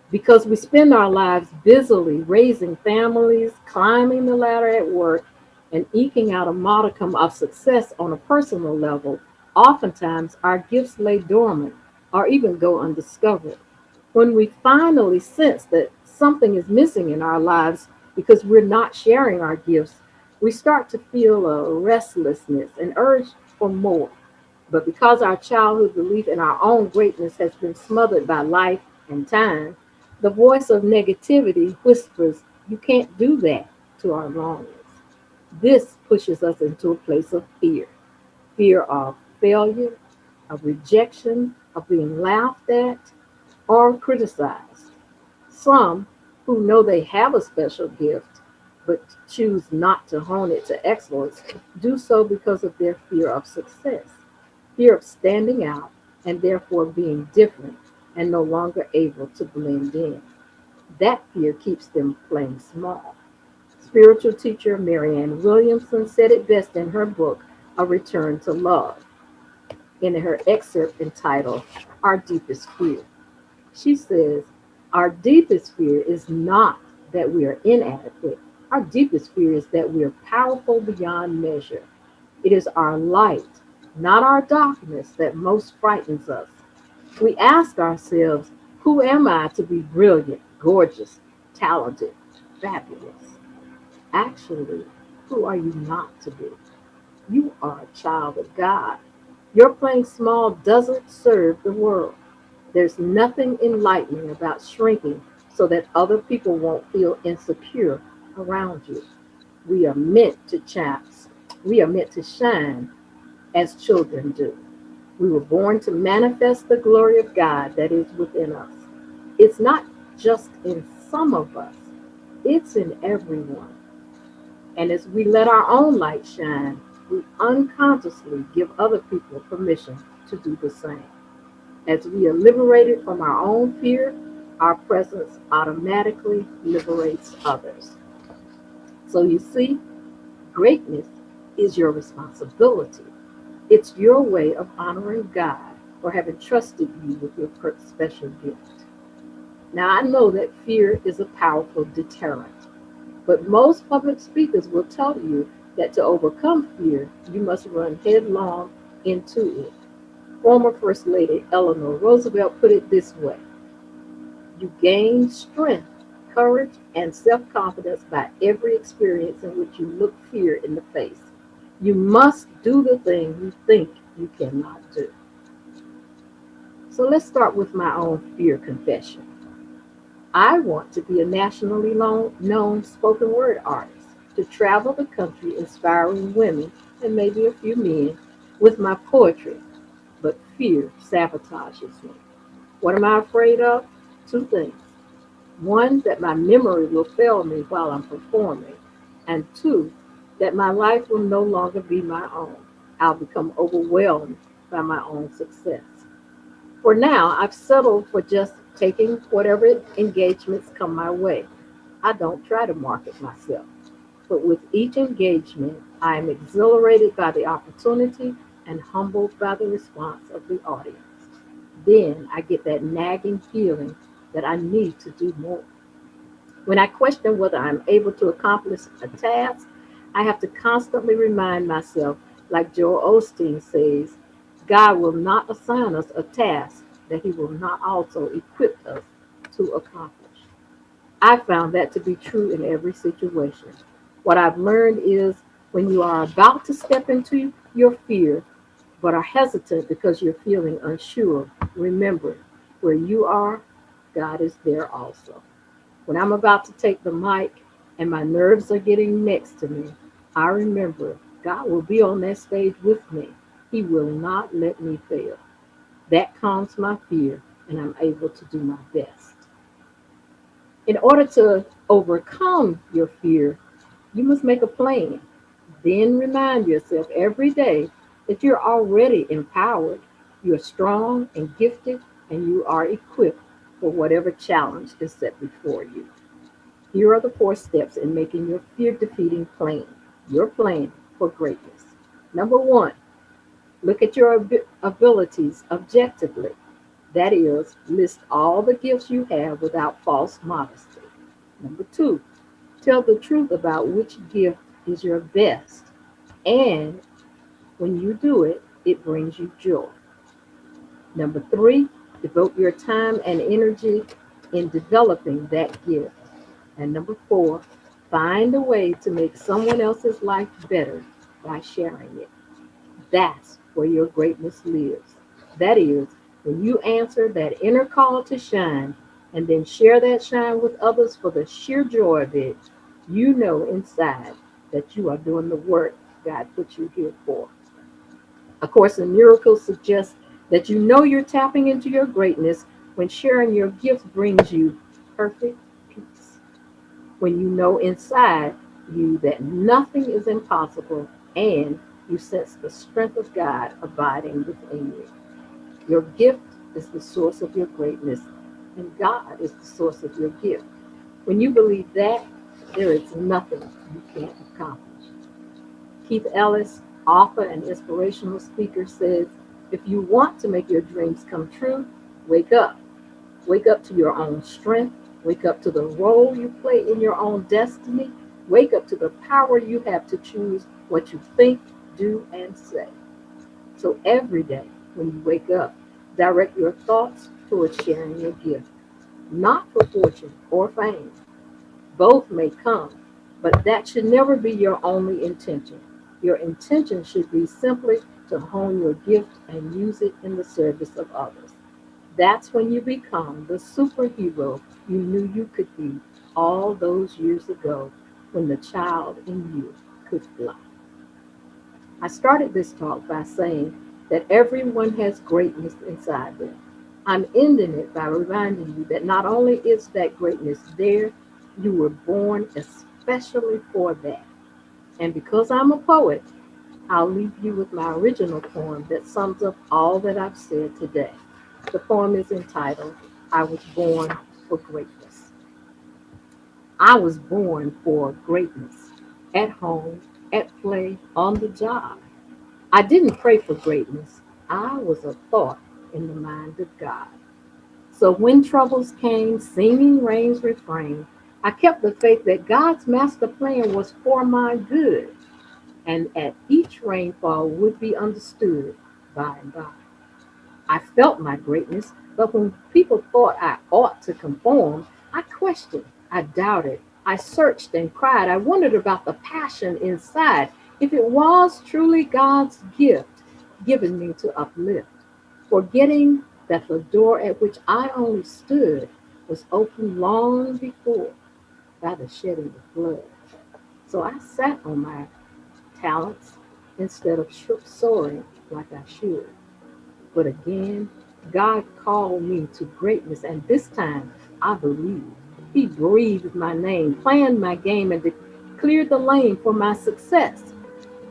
Because we spend our lives busily raising families, climbing the ladder at work, and eking out a modicum of success on a personal level, oftentimes our gifts lay dormant or even go undiscovered. When we finally sense that something is missing in our lives because we're not sharing our gifts, we start to feel a restlessness and urge for more. But because our childhood belief in our own greatness has been smothered by life and time, the voice of negativity whispers, "You can't do that," to our longings. This pushes us into a place of fear of failure, of rejection, of being laughed at or criticized. Some who know they have a special gift but choose not to hone it to excellence do so because of their fear of success, fear of standing out, and therefore being different and no longer able to blend in. That fear keeps them playing small. Spiritual teacher Marianne Williamson said it best in her book, A Return to Love, in her excerpt entitled Our Deepest Fear. She says, "Our deepest fear is not that we are inadequate. Our deepest fear is that we are powerful beyond measure. It is our light, not our darkness, that most frightens us. We ask ourselves, who am I to be brilliant, gorgeous, talented, fabulous? Actually, who are you not to be? You are a child of God. Your playing small doesn't serve the world. There's nothing enlightening about shrinking so that other people won't feel insecure around you. We are meant to chance. We are meant to shine as children do. We were born to manifest the glory of God that is within us. It's not just in some of us, it's in everyone. And as we let our own light shine, we unconsciously give other people permission to do the same. As we are liberated from our own fear, our presence automatically liberates others. So you see, greatness is your responsibility. It's your way of honoring God for having trusted you with your special gift. Now, I know that fear is a powerful deterrent, but most public speakers will tell you that to overcome fear, you must run headlong into it. Former First Lady Eleanor Roosevelt put it this way: you gain strength, courage, and self confidence by every experience in which you look fear in the face. You must do the thing you think you cannot do. So let's start with my own fear confession. I want to be a nationally known spoken word artist, to travel the country inspiring women and maybe a few men with my poetry, but fear sabotages me. What am I afraid of? Two things. One, that my memory will fail me while I'm performing, and two, that my life will no longer be my own. I'll become overwhelmed by my own success. For now, I've settled for just taking whatever engagements come my way. I don't try to market myself, but with each engagement, I am exhilarated by the opportunity and humbled by the response of the audience. Then I get that nagging feeling that I need to do more. When I question whether I'm able to accomplish a task, I have to constantly remind myself, like Joel Osteen says, God will not assign us a task that he will not also equip us to accomplish. I found that to be true in every situation. What I've learned is when you are about to step into your fear, but are hesitant because you're feeling unsure, remember, where you are, God is there also. When I'm about to take the mic and my nerves are getting next to me, I remember God will be on that stage with me. He will not let me fail. That calms my fear, and I'm able to do my best. In order to overcome your fear, you must make a plan. Then remind yourself every day that you're already empowered, you're strong and gifted, and you are equipped for whatever challenge is set before you. Here are the four steps in making your fear defeating plan, your plan for greatness. Number one, look at your abilities objectively. That is, list all the gifts you have without false modesty. Number two, tell the truth about which gift is your best. And when you do it, it brings you joy. Number three, devote your time and energy in developing that gift. And number four, find a way to make someone else's life better by sharing it. That's where your greatness lives. That is, when you answer that inner call to shine and then share that shine with others for the sheer joy of it, you know inside that you are doing the work God put you here for. A Course in Miracles suggests that you know you're tapping into your greatness when sharing your gifts brings you perfect peace. When you know inside you that nothing is impossible and you sense the strength of God abiding within you. Your gift is the source of your greatness, and God is the source of your gift. When you believe that, there is nothing you can't accomplish. Keith Ellis, author and inspirational speaker, says, if you want to make your dreams come true, wake up. Wake up to your own strength. Wake up to the role you play in your own destiny. Wake up to the power you have to choose what you think, do, and say. So every day when you wake up, direct your thoughts towards sharing your gift, not for fortune or fame. Both may come, but that should never be your only intention. Your intention should be simply to hone your gift and use it in the service of others. That's when you become the superhero you knew you could be all those years ago when the child in you could fly. I started this talk by saying that everyone has greatness inside them. I'm ending it by reminding you that not only is that greatness there, you were born especially for that. And because I'm a poet, I'll leave you with my original poem that sums up all that I've said today. The poem is entitled, I Was Born for Greatness. I was born for greatness. At home, at play, on the job. I didn't pray for greatness. I was a thought in the mind of God. So when troubles came, singing rains refrain, I kept the faith that God's master plan was for my good, and at each rainfall would be understood by and by. I felt my greatness, but when people thought I ought to conform, I questioned, I doubted, I searched and cried. I wondered about the passion inside, if it was truly God's gift given me to uplift, forgetting that the door at which I only stood was open long before by the shedding of blood. So I sat on my talents instead of soaring like I should. But again, God called me to greatness, and this time I believe. He breathed my name, planned my game, and cleared the lane for my success.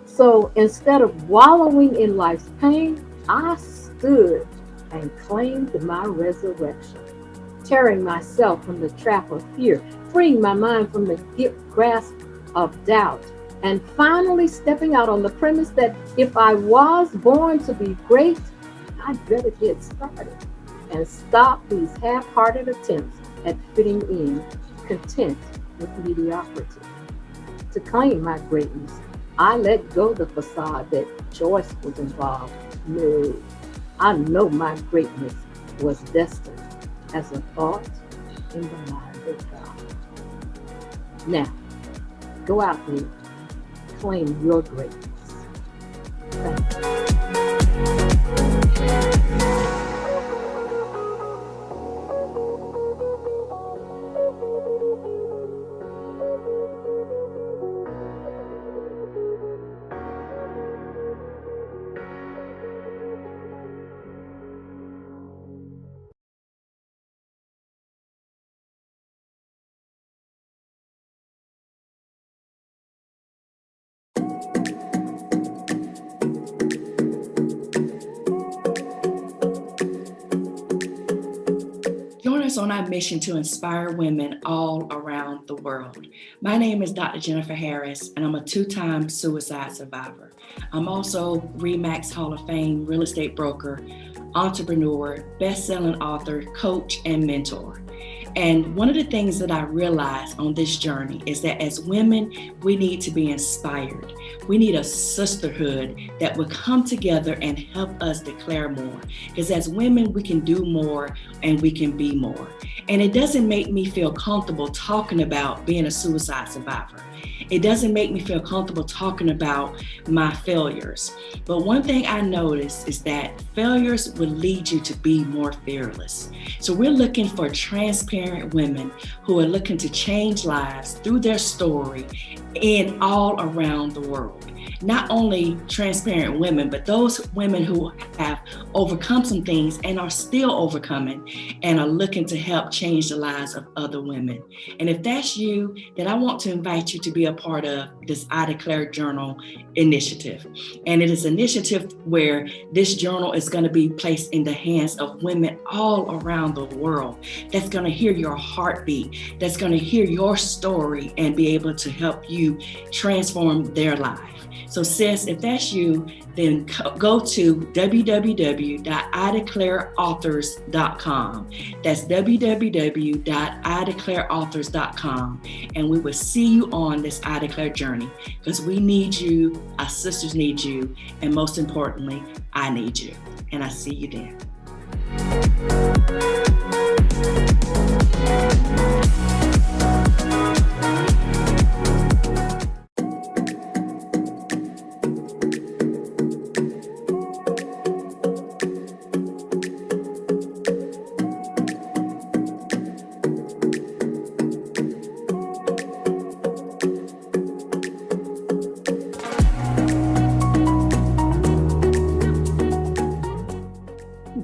So instead of wallowing in life's pain, I stood and claimed my resurrection, tearing myself from the trap of fear, freeing my mind from the grasp of doubt, and finally stepping out on the premise that if I was born to be great, I'd better get started and stop these half-hearted attempts at fitting in, content with mediocrity. To claim my greatness, I let go the facade that choice was involved. No, I know my greatness was destined as a thought in the mind of God. Now, go out there, claim your greatness. Thank you. Join us on our mission to inspire women all around the world. My name is Dr. Jennifer Harris, and I'm a two-time suicide survivor. I'm also RE/MAX Hall of Fame real estate broker, entrepreneur, best-selling author, coach, and mentor. And one of the things that I realized on this journey is that as women, we need to be inspired. We need a sisterhood that will come together and help us declare more. Because as women, we can do more and we can be more. And it doesn't make me feel comfortable talking about being a suicide survivor. It doesn't make me feel comfortable talking about my failures. But one thing I noticed is that failures will lead you to be more fearless. So we're looking for transparent women who are looking to change lives through their story and all around the world. Not only transparent women, but those women who have overcome some things and are still overcoming and are looking to help change the lives of other women. And if that's you, then I want to invite you to be a part of this I Declare Journal initiative. And it is an initiative where this journal is going to be placed in the hands of women all around the world that's going to hear your heartbeat, that's going to hear your story and be able to help you transform their life. So sis, if that's you, then go to www.ideclareauthors.com. That's www.ideclareauthors.com. And we will see you on this I Declare journey because we need you, our sisters need you, and most importantly, I need you. And I see you there.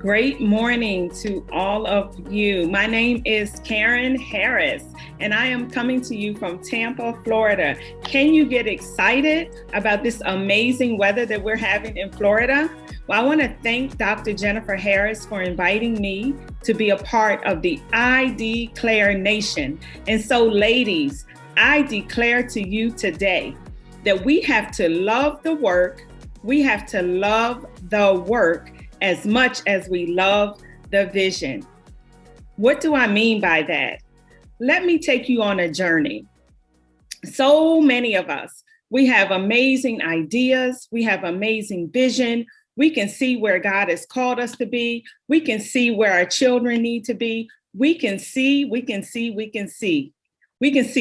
Great morning to all of you. My name is Karen Harris, and I am coming to you from Tampa, Florida. Can you get excited about this amazing weather that we're having in Florida? Well, I want to thank Dr. Jennifer Harris for inviting me to be a part of the I Declare Nation. And so, ladies, I declare to you today that we have to love the work. We have to love the work as much as we love the vision. What do I mean by that? Let me take you on a journey. So many of us, we have amazing ideas, we have amazing vision, we can see where God has called us to be, we can see where our children need to be, we can see. We can see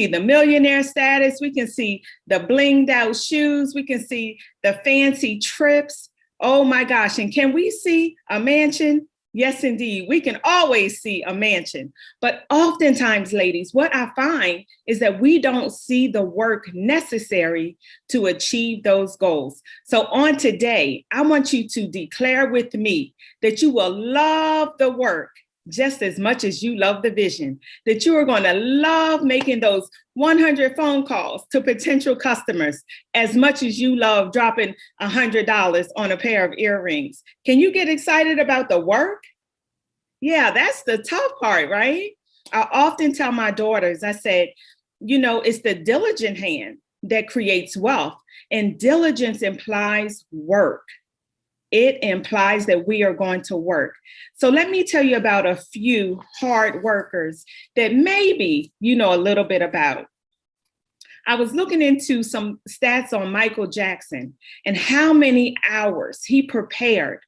the millionaire status, we can see the blinged out shoes, we can see the fancy trips. Oh my gosh, and can we see a mansion? Yes, indeed. We can always see a mansion. But oftentimes, ladies, what I find is that we don't see the work necessary to achieve those goals. So on today, I want you to declare with me that you will love the work just as much as you love the vision, that you are going to love making those 100 phone calls to potential customers as much as you love dropping $100 on a pair of earrings. Can you get excited about the work? Yeah, that's the tough part, right? I often tell my daughters, I said, it's the diligent hand that creates wealth, and diligence implies work. It implies that we are going to work. So let me tell you about a few hard workers that maybe you know a little bit about. I was looking into some stats on Michael Jackson and how many hours he prepared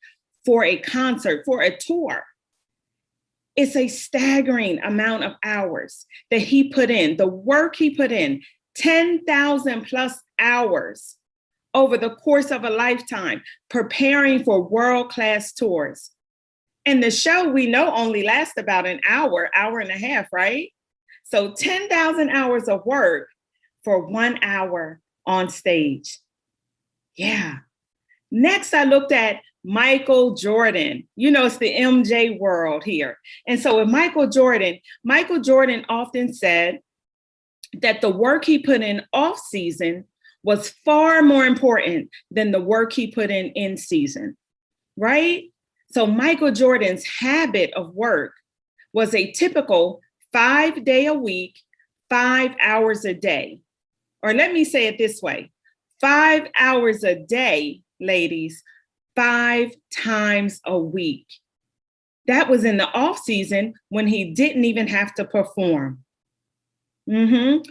for a concert, for a tour. It's a staggering amount of hours that he put in, the work he put in, 10,000 plus hours over the course of a lifetime, preparing for world-class tours. And the show we know only lasts about an hour and a half, right? So 10,000 hours of work for 1 hour on stage. Yeah. Next, I looked at Michael Jordan. It's the MJ world here. And so with Michael Jordan often said that the work he put in off season was far more important than the work he put in season, right? So Michael Jordan's habit of work was a typical 5-day a week, 5 hours a day. Or let me say it this way, 5 hours a day, ladies, 5 times a week. That was in the off season when he didn't even have to perform.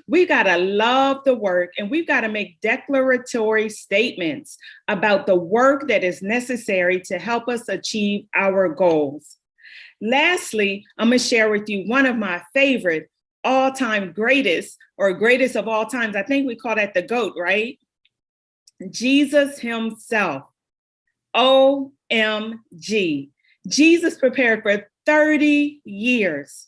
We got to love the work, and we've got to make declaratory statements about the work that is necessary to help us achieve our goals. Lastly, I'm going to share with you one of my favorite all-time greatest of all times. I think we call that the GOAT, right? Jesus himself. OMG. Jesus prepared for 30 years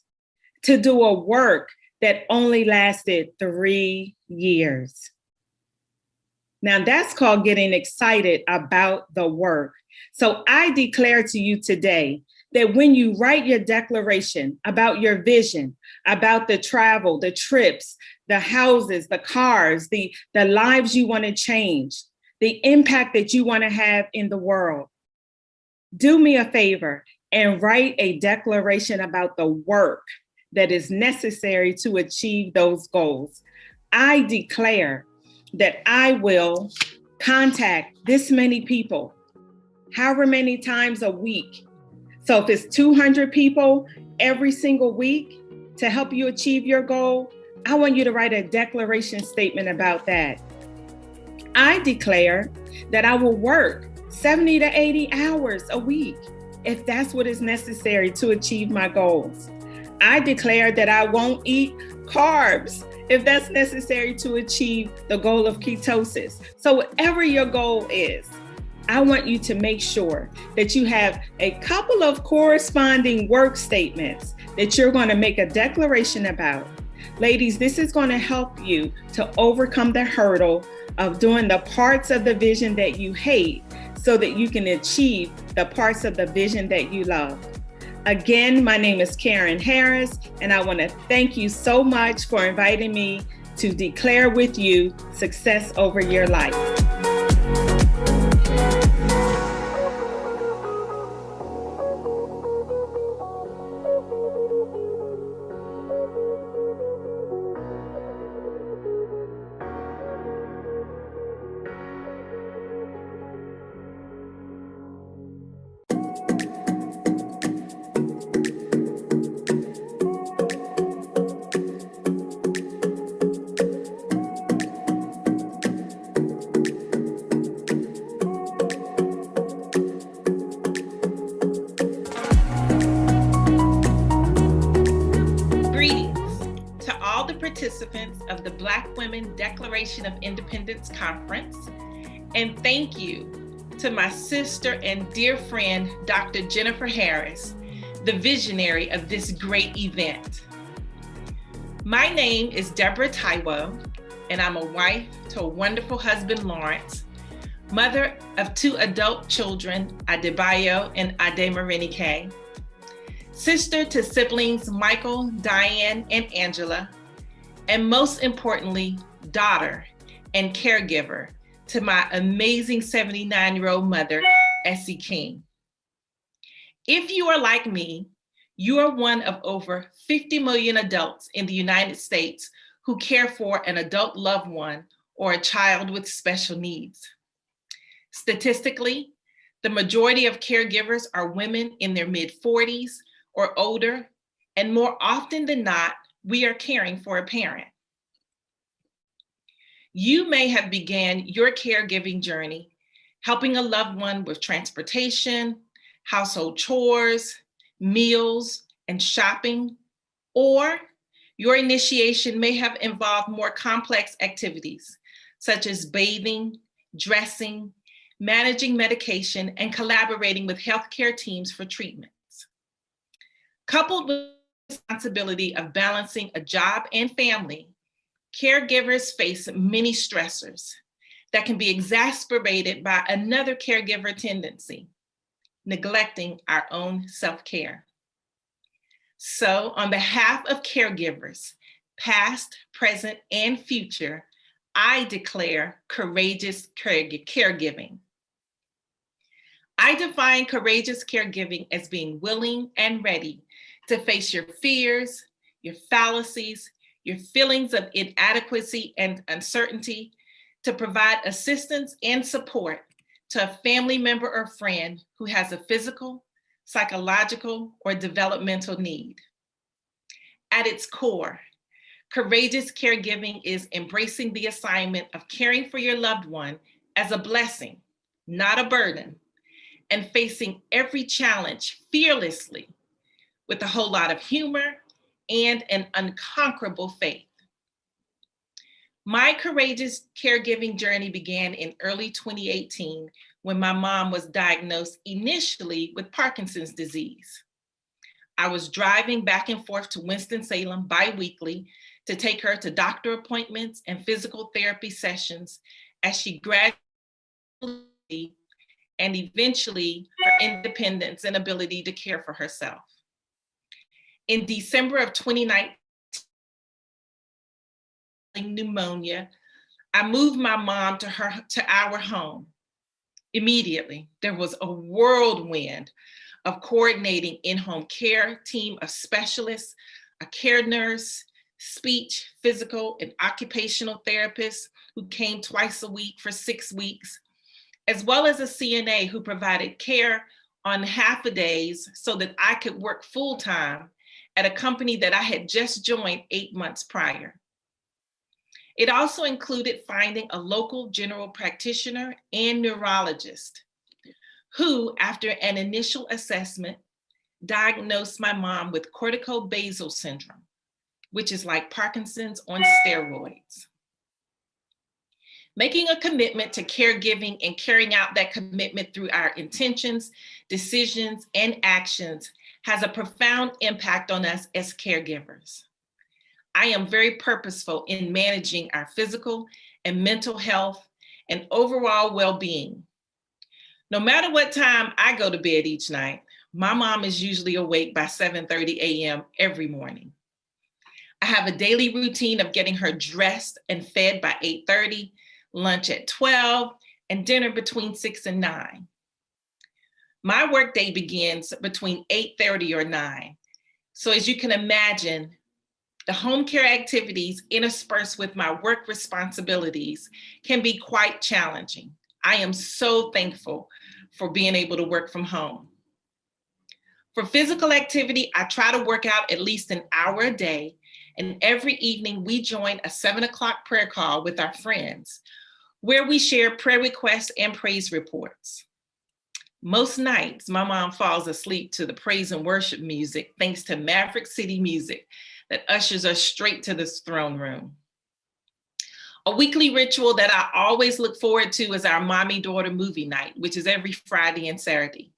to do a work that only lasted 3 years. Now that's called getting excited about the work. So I declare to you today that when you write your declaration about your vision, about the travel, the trips, the houses, the cars, the lives you want to change, the impact that you want to have in the world, do me a favor and write a declaration about the work that is necessary to achieve those goals. I declare that I will contact this many people, however many times a week. So if it's 200 people every single week to help you achieve your goal, I want you to write a declaration statement about that. I declare that I will work 70 to 80 hours a week if that's what is necessary to achieve my goals. I declare that I won't eat carbs if that's necessary to achieve the goal of ketosis. So whatever your goal is, I want you to make sure that you have a couple of corresponding work statements that you're going to make a declaration about. Ladies, this is going to help you to overcome the hurdle of doing the parts of the vision that you hate so that you can achieve the parts of the vision that you love. Again, my name is Karen Harris, and I want to thank you so much for inviting me to declare with you success over your life. Participants of the Black Women Declaration of Independence Conference, and thank you to my sister and dear friend, Dr. Jennifer Harris, the visionary of this great event. My name is Deborah Taiwo, and I'm a wife to a wonderful husband, Lawrence, mother of 2 adult children, Adebayo and Ademarinike, sister to siblings Michael, Diane, and Angela, and most importantly, daughter and caregiver to my amazing 79-year-old mother, Essie King. If you are like me, you are one of over 50 million adults in the United States who care for an adult loved one or a child with special needs. Statistically, the majority of caregivers are women in their mid-40s or older, and more often than not, we are caring for a parent. You may have began your caregiving journey helping a loved one with transportation, household chores, meals, and shopping, or your initiation may have involved more complex activities such as bathing, dressing, managing medication, and collaborating with healthcare teams for treatments. Coupled with the responsibility of balancing a job and family, caregivers face many stressors that can be exacerbated by another caregiver tendency, neglecting our own self-care. So on behalf of caregivers, past, present, and future, I declare courageous caregiving. I define courageous caregiving as being willing and ready to face your fears, your fallacies, your feelings of inadequacy and uncertainty, to provide assistance and support to a family member or friend who has a physical, psychological, or developmental need. At its core, courageous caregiving is embracing the assignment of caring for your loved one as a blessing, not a burden, and facing every challenge fearlessly with a whole lot of humor and an unconquerable faith. My courageous caregiving journey began in early 2018 when my mom was diagnosed initially with Parkinson's disease. I was driving back and forth to Winston-Salem bi-weekly to take her to doctor appointments and physical therapy sessions as she gradually and eventually her independence and ability to care for herself. In December of 2019, pneumonia, I moved my mom to our home. Immediately, there was a whirlwind of coordinating in-home care team of specialists, a care nurse, speech, physical, and occupational therapists who came twice a week for 6 weeks, as well as a CNA who provided care on half a days so that I could work full-time at a company that I had just joined 8 months prior. It also included finding a local general practitioner and neurologist who, after an initial assessment, diagnosed my mom with corticobasal syndrome, which is like Parkinson's on steroids. Making a commitment to caregiving and carrying out that commitment through our intentions, decisions, and actions has a profound impact on us as caregivers. I am very purposeful in managing our physical and mental health and overall well-being. No matter what time I go to bed each night, my mom is usually awake by 7:30 a.m. every morning. I have a daily routine of getting her dressed and fed by 8:30, lunch at 12, and dinner between 6 and 9. My workday begins between 8:30 or 9. So as you can imagine, the home care activities interspersed with my work responsibilities can be quite challenging. I am so thankful for being able to work from home. For physical activity, I try to work out at least an hour a day, and every evening we join a 7 o'clock prayer call with our friends, where we share prayer requests and praise reports. Most nights, my mom falls asleep to the praise and worship music, thanks to Maverick City Music that ushers us straight to this throne room. A weekly ritual that I always look forward to is our mommy-daughter movie night, which is every Friday and Saturday.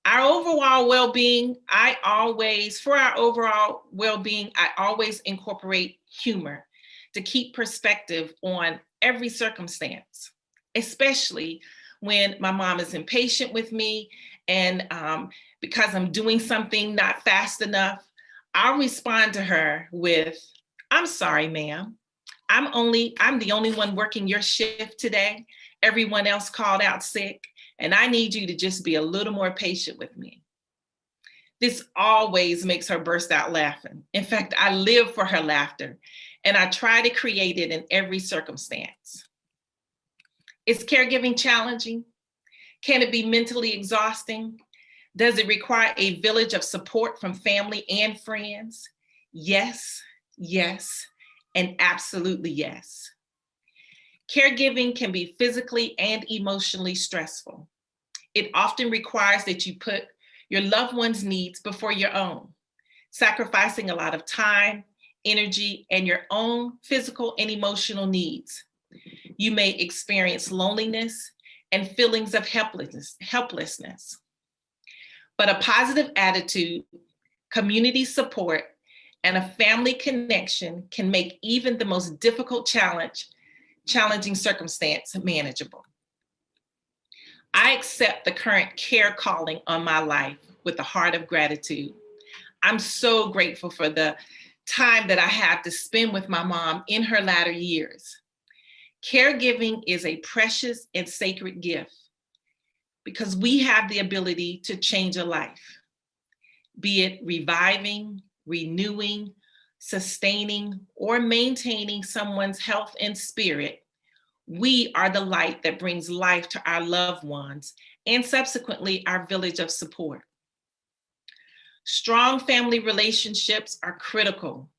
Our overall well-being, I always incorporate humor to keep perspective on every circumstance, especially when my mom is impatient with me and because I'm doing something not fast enough, I'll respond to her with, "I'm sorry, ma'am. I'm the only one working your shift today. Everyone else called out sick, and I need you to just be a little more patient with me." This always makes her burst out laughing. In fact, I live for her laughter, and I try to create it in every circumstance. Is caregiving challenging? Can it be mentally exhausting? Does it require a village of support from family and friends? Yes, yes, and absolutely yes. Caregiving can be physically and emotionally stressful. It often requires that you put your loved one's needs before your own, sacrificing a lot of time, energy, and your own physical and emotional needs. You may experience loneliness and feelings of helplessness. But a positive attitude, community support, and a family connection can make even the most difficult challenging circumstance manageable. I accept the current care calling on my life with a heart of gratitude. I'm so grateful for the time that I have to spend with my mom in her latter years. Caregiving is a precious and sacred gift because we have the ability to change a life, be it reviving, renewing, sustaining, or maintaining someone's health and spirit. We are the light that brings life to our loved ones and subsequently our village of support. Strong family relationships are critical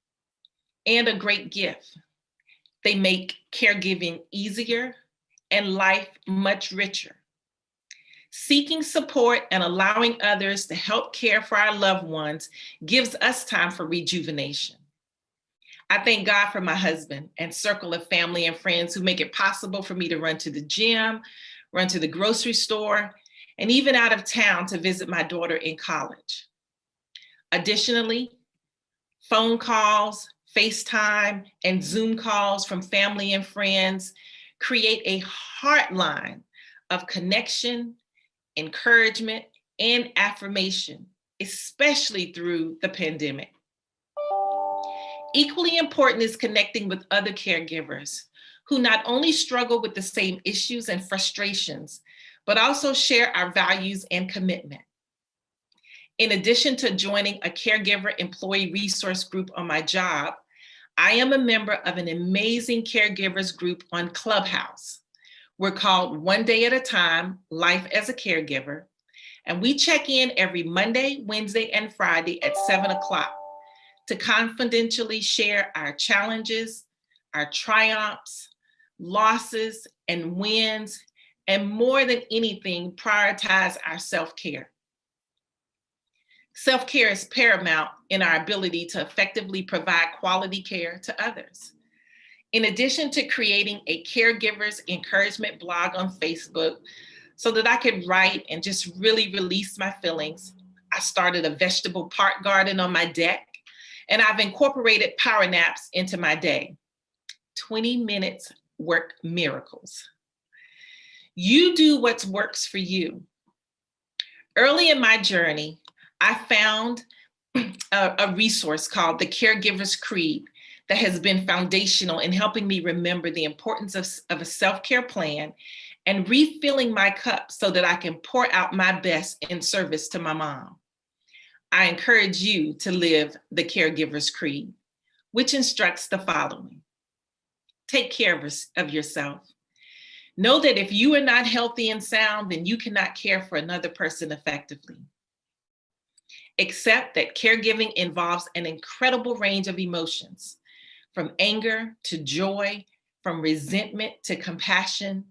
and a great gift. They make caregiving easier and life much richer. Seeking support and allowing others to help care for our loved ones gives us time for rejuvenation. I thank God for my husband and circle of family and friends who make it possible for me to run to the gym, run to the grocery store, and even out of town to visit my daughter in college. Additionally, phone calls, FaceTime, and Zoom calls from family and friends create a heartline of connection, encouragement, and affirmation, especially through the pandemic. Equally important is connecting with other caregivers who not only struggle with the same issues and frustrations, but also share our values and commitment. In addition to joining a caregiver employee resource group on my job, I am a member of an amazing caregivers group on Clubhouse. We're called One Day at a Time, Life as a Caregiver, and we check in every Monday, Wednesday, and Friday at 7 o'clock to confidentially share our challenges, our triumphs, losses, and wins, and more than anything, prioritize our self-care. Self-care is paramount in our ability to effectively provide quality care to others. In addition to creating a caregiver's encouragement blog on Facebook so that I could write and just really release my feelings, I started a vegetable park garden on my deck, and I've incorporated power naps into my day. 20 minutes work miracles. You do what works for you. Early in my journey, I found a resource called the Caregiver's Creed that has been foundational in helping me remember the importance of a self-care plan and refilling my cup so that I can pour out my best in service to my mom. I encourage you to live the Caregiver's Creed, which instructs the following. Take care of yourself. Know that if you are not healthy and sound, then you cannot care for another person effectively. Accept that caregiving involves an incredible range of emotions, from anger to joy, from resentment to compassion.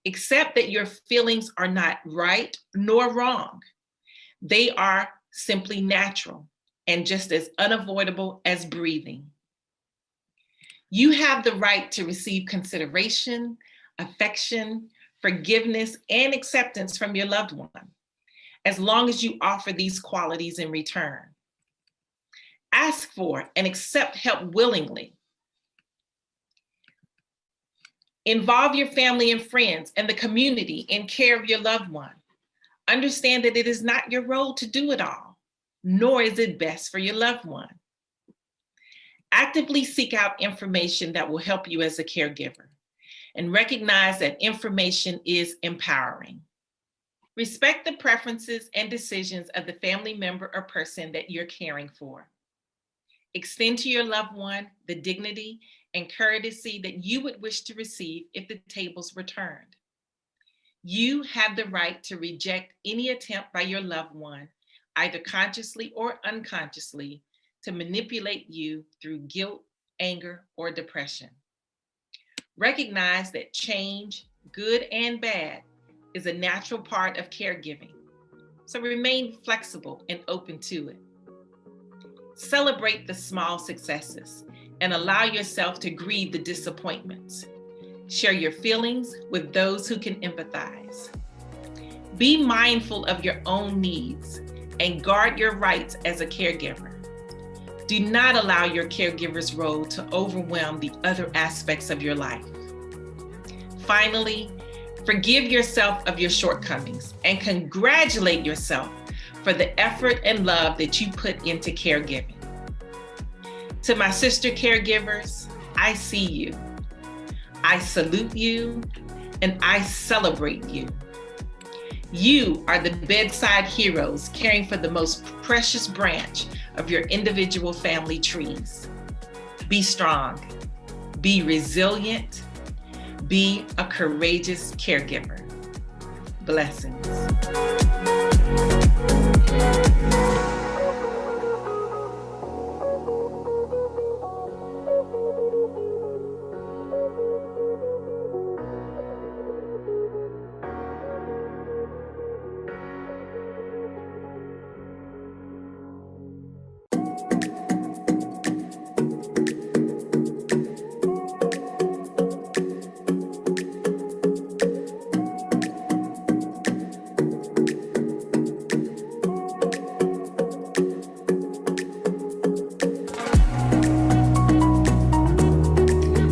Accept that your feelings are not right nor wrong. They are simply natural and just as unavoidable as breathing. You have the right to receive consideration, affection, forgiveness, and acceptance from your loved one, as long as you offer these qualities in return. Ask for and accept help willingly. Involve your family and friends and the community in care of your loved one. Understand that it is not your role to do it all, nor is it best for your loved one. Actively seek out information that will help you as a caregiver, and recognize that information is empowering. Respect the preferences and decisions of the family member or person that you're caring for. Extend to your loved one the dignity and courtesy that you would wish to receive if the tables were turned. You have the right to reject any attempt by your loved one, either consciously or unconsciously, to manipulate you through guilt, anger, or depression. Recognize that change, good and bad, is a natural part of caregiving, so remain flexible and open to it. Celebrate the small successes and allow yourself to grieve the disappointments. Share your feelings with those who can empathize. Be mindful of your own needs and guard your rights as a caregiver. Do not allow your caregiver's role to overwhelm the other aspects of your life. Finally, forgive yourself of your shortcomings and congratulate yourself for the effort and love that you put into caregiving. To my sister caregivers, I see you. I salute you and I celebrate you. You are the bedside heroes caring for the most precious branch of your individual family trees. Be strong, be resilient, be a courageous caregiver. Blessings.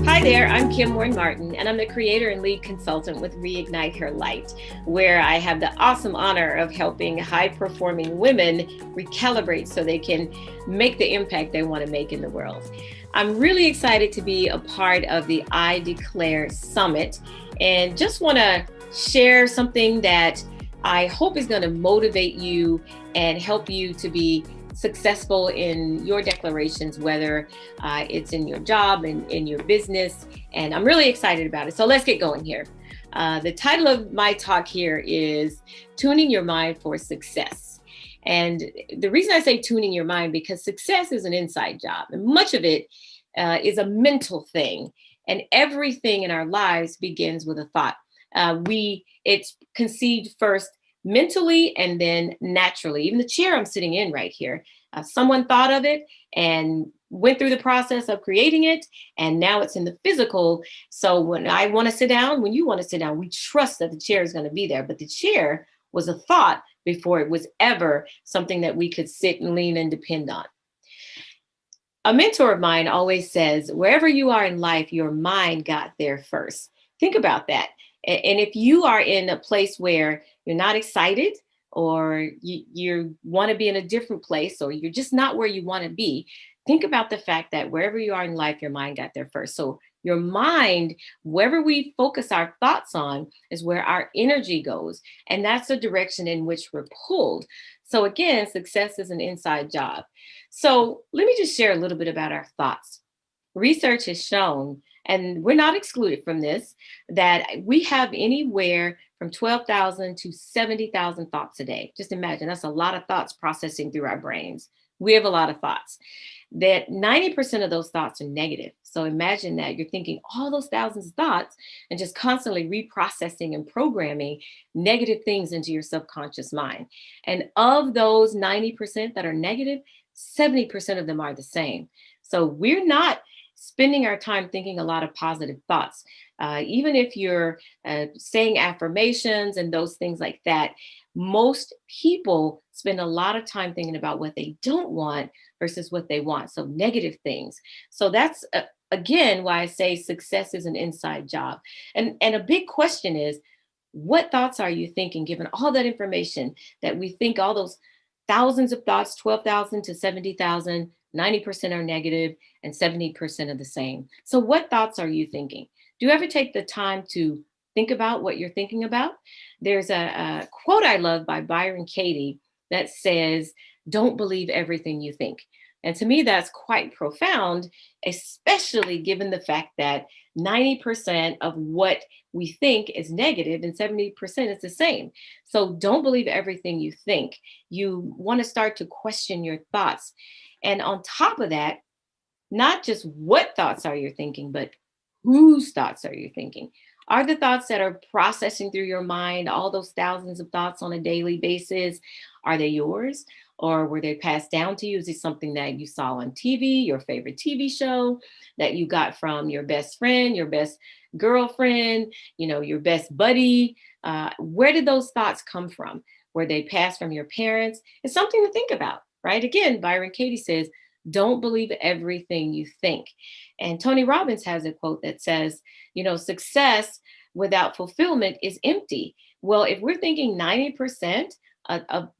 Hi there, I'm Kim Warren Martin, and I'm the creator and lead consultant with Reignite Her Light, where I have the awesome honor of helping high-performing women recalibrate so they can make the impact they want to make in the world. I'm really excited to be a part of the I Declare Summit, and just want to share something that I hope is going to motivate you and help you to be successful in your declarations, whether it's in your job and in your business. And I'm really excited about it. So let's get going here. The title of my talk here is Tuning Your Mind for Success. And the reason I say tuning your mind, because success is an inside job, and much of it is a mental thing. And everything in our lives begins with a thought. It's conceived first mentally and then naturally. Even the chair I'm sitting in right here, someone thought of it and went through the process of creating it, and now it's in the physical. So when I want to sit down, when you want to sit down, we trust that the chair is going to be there. But the chair was a thought before it was ever something that we could sit and lean and depend on. A mentor of mine always says, wherever you are in life, your mind got there first. Think about that. And if you are in a place where you're not excited, or you want to be in a different place, or you're just not where you want to be, think about the fact that wherever you are in life, your mind got there first. So your mind, wherever we focus our thoughts on, is where our energy goes. And that's the direction in which we're pulled. So again, success is an inside job. So let me just share a little bit about our thoughts. Research has shown, and we're not excluded from this, that we have anywhere from 12,000 to 70,000 thoughts a day. Just imagine, that's a lot of thoughts processing through our brains. We have a lot of thoughts. That 90% of those thoughts are negative. So imagine that you're thinking all those thousands of thoughts and just constantly reprocessing and programming negative things into your subconscious mind. And of those 90% that are negative, 70% of them are the same. So we're not spending our time thinking a lot of positive thoughts. Even if you're saying affirmations and those things like that, most people spend a lot of time thinking about what they don't want versus what they want. So negative things. So that's, again, why I say success is an inside job. And a big question is, what thoughts are you thinking, given all that information that we think, all those thousands of thoughts, 12,000 to 70,000, 90% are negative and 70% are the same. So what thoughts are you thinking? Do you ever take the time to think about what you're thinking about? There's a quote I love by Byron Katie that says, "Don't believe everything you think." And to me, that's quite profound, especially given the fact that 90% of what we think is negative and 70% is the same. So don't believe everything you think. You want to start to question your thoughts. And on top of that, not just what thoughts are you thinking, but whose thoughts are you thinking? Are the thoughts that are processing through your mind, all those thousands of thoughts on a daily basis, are they yours? Or were they passed down to you? Is it something that you saw on TV, your favorite TV show, that you got from your best friend, your best girlfriend, your best buddy? Where did those thoughts come from? Were they passed from your parents? It's something to think about, right? Again, Byron Katie says, don't believe everything you think. And Tony Robbins has a quote that says, success without fulfillment is empty. Well, if we're thinking 90% of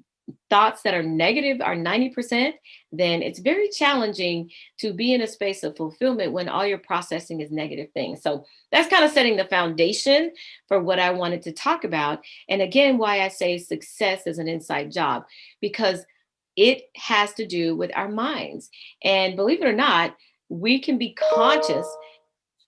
thoughts that are negative are 90%, then it's very challenging to be in a space of fulfillment when all you're processing is negative things. So that's kind of setting the foundation for what I wanted to talk about. And again, why I say success is an inside job, because it has to do with our minds. And believe it or not, we can be conscious.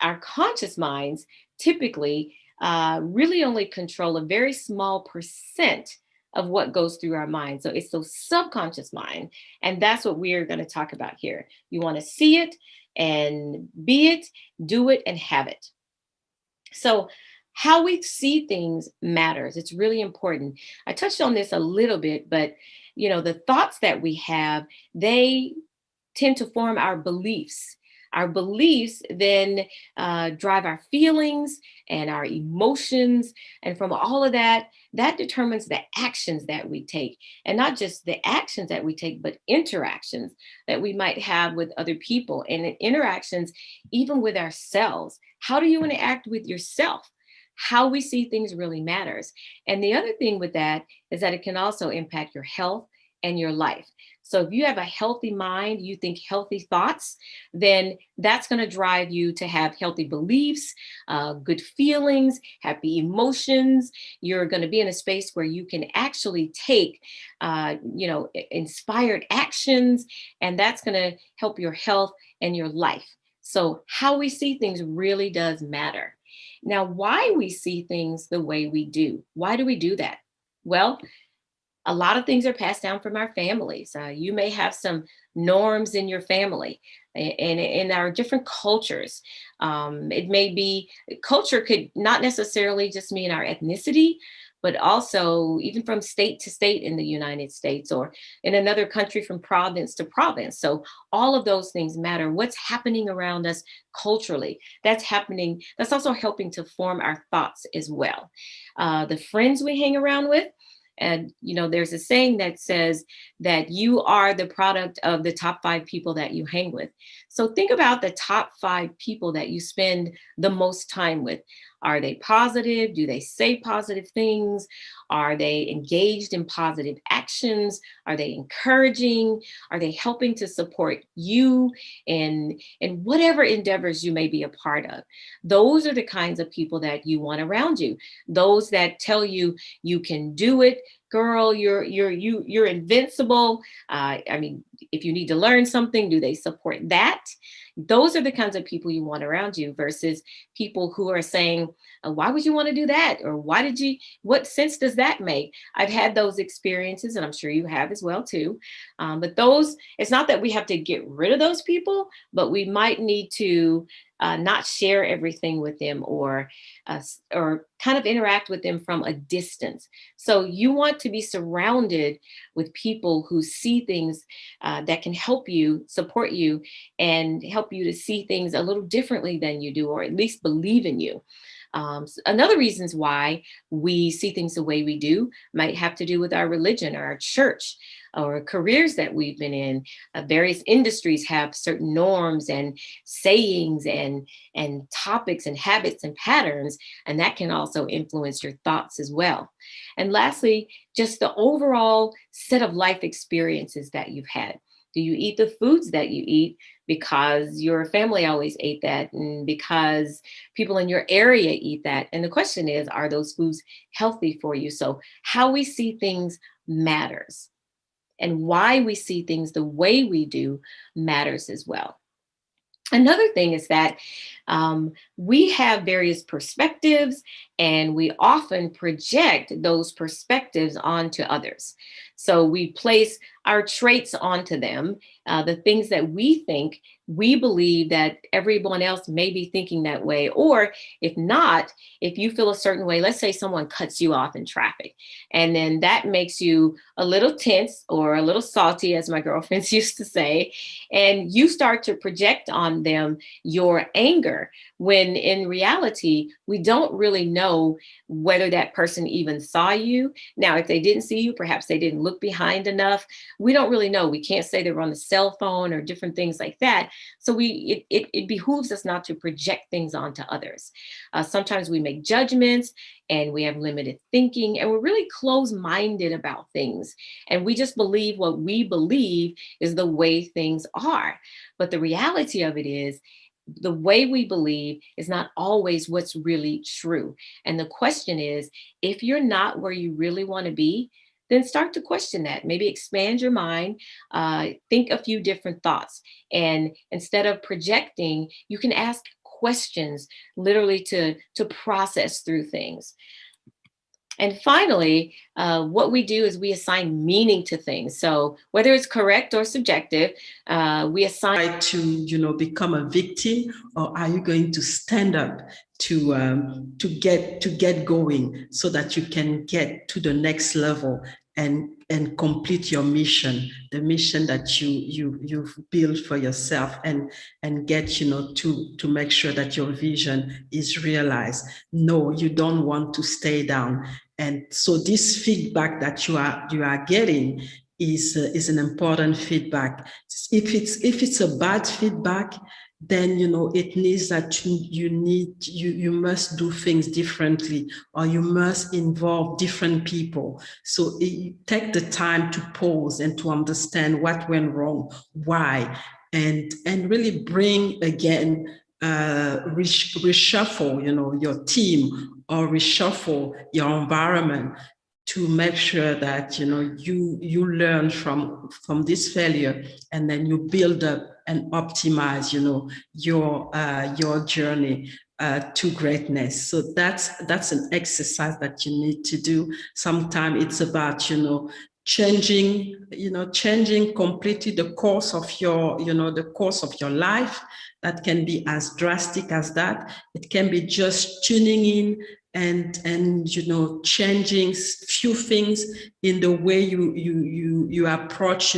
Our conscious minds typically really only control a very small percent of what goes through our mind. So it's the subconscious mind. And that's what we're going to talk about here. You want to see it and be it, do it, and have it. So how we see things matters. It's really important. I touched on this a little bit, but the thoughts that we have, they tend to form our beliefs. Our beliefs then drive our feelings and our emotions. And from all of that, that determines the actions that we take. And not just the actions that we take, but interactions that we might have with other people, and interactions even with ourselves. How do you interact with yourself? How we see things really matters. And the other thing with that is that it can also impact your health and your life. So if you have a healthy mind, you think healthy thoughts, then that's going to drive you to have healthy beliefs, good feelings, happy emotions. You're going to be in a space where you can actually take, inspired actions, and that's going to help your health and your life. So how we see things really does matter. Now, why we see things the way we do. Why do we do that? Well, a lot of things are passed down from our families. You may have some norms in your family and in our different cultures. It may be, culture could not necessarily just mean our ethnicity, but also even from state to state in the United States, or in another country from province to province. So all of those things matter. What's happening around us culturally, that's happening. That's also helping to form our thoughts as well. The friends we hang around with, and, there's a saying that says that you are the product of the top 5 people that you hang with. So think about the top 5 people that you spend the most time with. Are they positive? Do they say positive things? Are they engaged in positive actions? Are they encouraging? Are they helping to support you in whatever endeavors you may be a part of? Those are the kinds of people that you want around you. Those that tell you you can do it, girl, you're invincible. I mean, if you need to learn something, do they support that? Those are the kinds of people you want around you versus people who are saying, why would you want to do that? Or what sense does that make? I've had those experiences, and I'm sure you have as well too. But it's not that we have to get rid of those people, but we might need to not share everything with them or kind of interact with them from a distance. So you want to be surrounded with people who see things that can help you, support you, and help you to see things a little differently than you do, or at least believe in you. Another reasons why we see things the way we do might have to do with our religion or our church or careers that we've been in. Various industries have certain norms and sayings and topics and habits and patterns, and that can also influence your thoughts as well. And lastly, just the overall set of life experiences that you've had. Do you eat the foods that you eat because your family always ate that and because people in your area eat that? And the question is, are those foods healthy for you? So how we see things matters, and why we see things the way we do matters as well. Another thing is that we have various perspectives, and we often project those perspectives onto others. So we place our traits onto them, the things that we think, we believe that everyone else may be thinking that way. Or if not, if you feel a certain way, let's say someone cuts you off in traffic, and then that makes you a little tense or a little salty, as my girlfriends used to say, and you start to project on them your anger, when in reality, we don't really know whether that person even saw you. Now, if they didn't see you, perhaps they didn't look behind enough. We don't really know. We can't say they were on the cell phone or different things like that. So it behooves us not to project things onto others. Sometimes we make judgments and we have limited thinking, and we're really closed-minded about things. And we just believe what we believe is the way things are. But the reality of it is, the way we believe is not always what's really true. And the question is, if you're not where you really want to be, then start to question that. Maybe expand your mind, think a few different thoughts. And instead of projecting, you can ask questions, literally to process through things. And finally, what we do is we assign meaning to things. So whether it's correct or subjective, we assign to become a victim, or are you going to stand up to get going so that you can get to the next level and complete your mission, the mission that you've built for yourself, and get to make sure that your vision is realized. No, you don't want to stay down. And so this feedback that you are getting is an important feedback. If it's a bad feedback, then it means that you must do things differently, or you must involve different people. So take the time to pause and to understand what went wrong, why, and really bring again, reshuffle your team, or reshuffle your environment, to make sure that you learn from this failure, and then you build up and optimize your journey to greatness. So that's an exercise that you need to do. Sometimes it's about changing completely the course of your life. That can be as drastic as that. It can be just tuning in and changing few things in the way you approach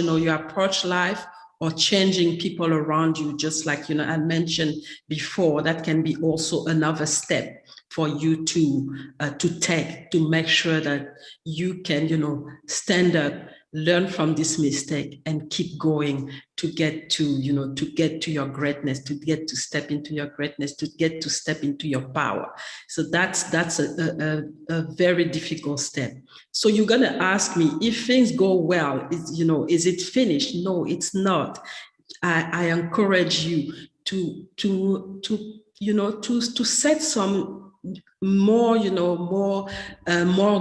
life, or changing people around you. Just like I mentioned before, that can be also another step for you to take, to make sure that you can stand up learn from this mistake and keep going to get to, to get to your greatness, to get to step into your greatness, to get to step into your power. So that's a very difficult step. So you're going to ask me, if things go well, is it finished? No, it's not. I encourage you to set some more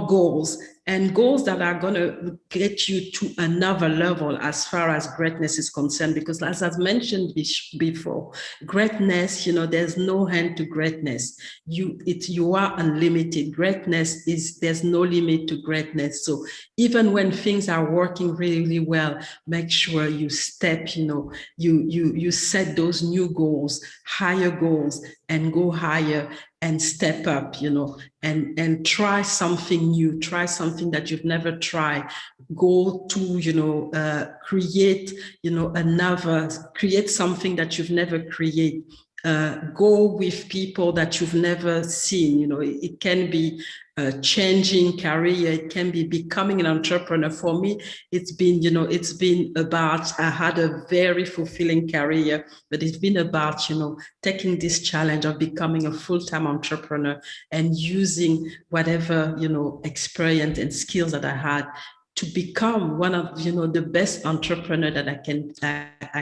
goals, and goals that are going to get you to another level as far as greatness is concerned. Because as I've mentioned before, greatness, there's no end to greatness. You are unlimited. Greatness there's no limit to greatness. So even when things are working really, really well, make sure you step, you set those new goals, higher goals, and go higher and step up, and try something new, try something that you've never tried. Go to, create, create something that you've never created. Go with people that you've never seen. It can be changing career, it can be becoming an entrepreneur. For me, it's been about, I had a very fulfilling career, but it's been about, taking this challenge of becoming a full-time entrepreneur and using whatever, experience and skills that I had to become one of the best entrepreneur that I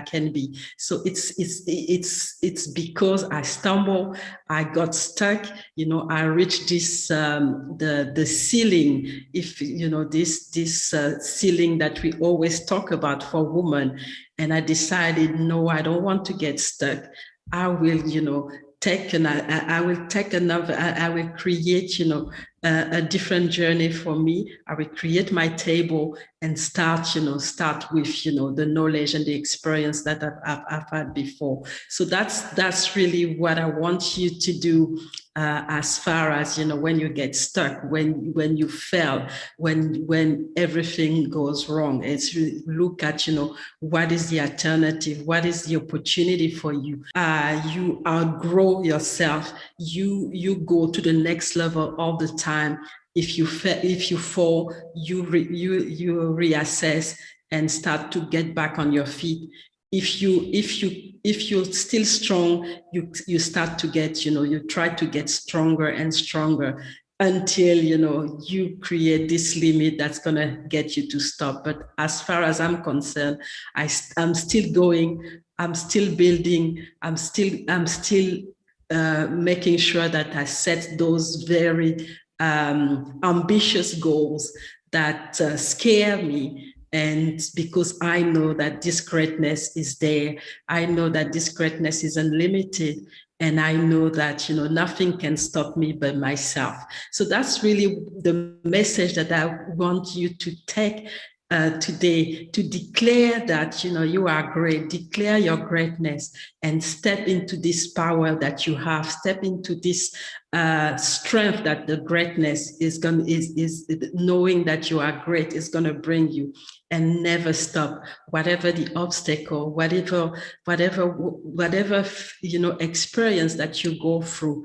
can be. So it's because I stumbled, I got stuck, I reached this the ceiling, if this ceiling that we always talk about for women, and I decided, no, I don't want to get stuck. I will I will create, a different journey for me. I will create my table and start with, the knowledge and the experience that I've had before. So that's really what I want you to do, as far as, when you get stuck, when you fail, when everything goes wrong. It's really look at, what is the alternative? What is the opportunity for you? You outgrow yourself. You go to the next level all the time. If you fall, you reassess and start to get back on your feet. If you're still strong, you start to get, you try to get stronger and stronger until, you create this limit that's going to get you to stop. But as far as I'm concerned, I'm still going, I'm still building, I'm still making sure that I set those very ambitious goals that scare me. And because I know that this greatness is there, I know that this greatness is unlimited, and I know that, nothing can stop me but myself. So that's really the message that I want you to take today, to declare that, you are great, declare your greatness, and step into this power that you have, step into this strength that the greatness is knowing that you are great is going to bring you, and never stop. Whatever the obstacle, whatever experience that you go through,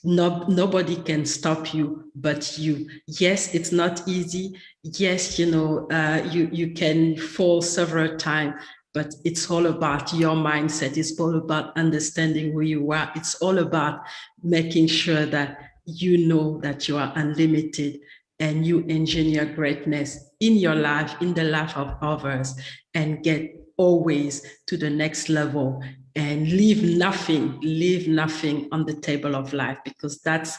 nobody can stop you but you. Yes, it's not easy. Yes, you can fall several times, but it's all about your mindset. It's all about understanding who you are. It's all about making sure that you know that you are unlimited, and you engineer greatness in your life, in the life of others, and get always to the next level, and leave nothing on the table of life, because that's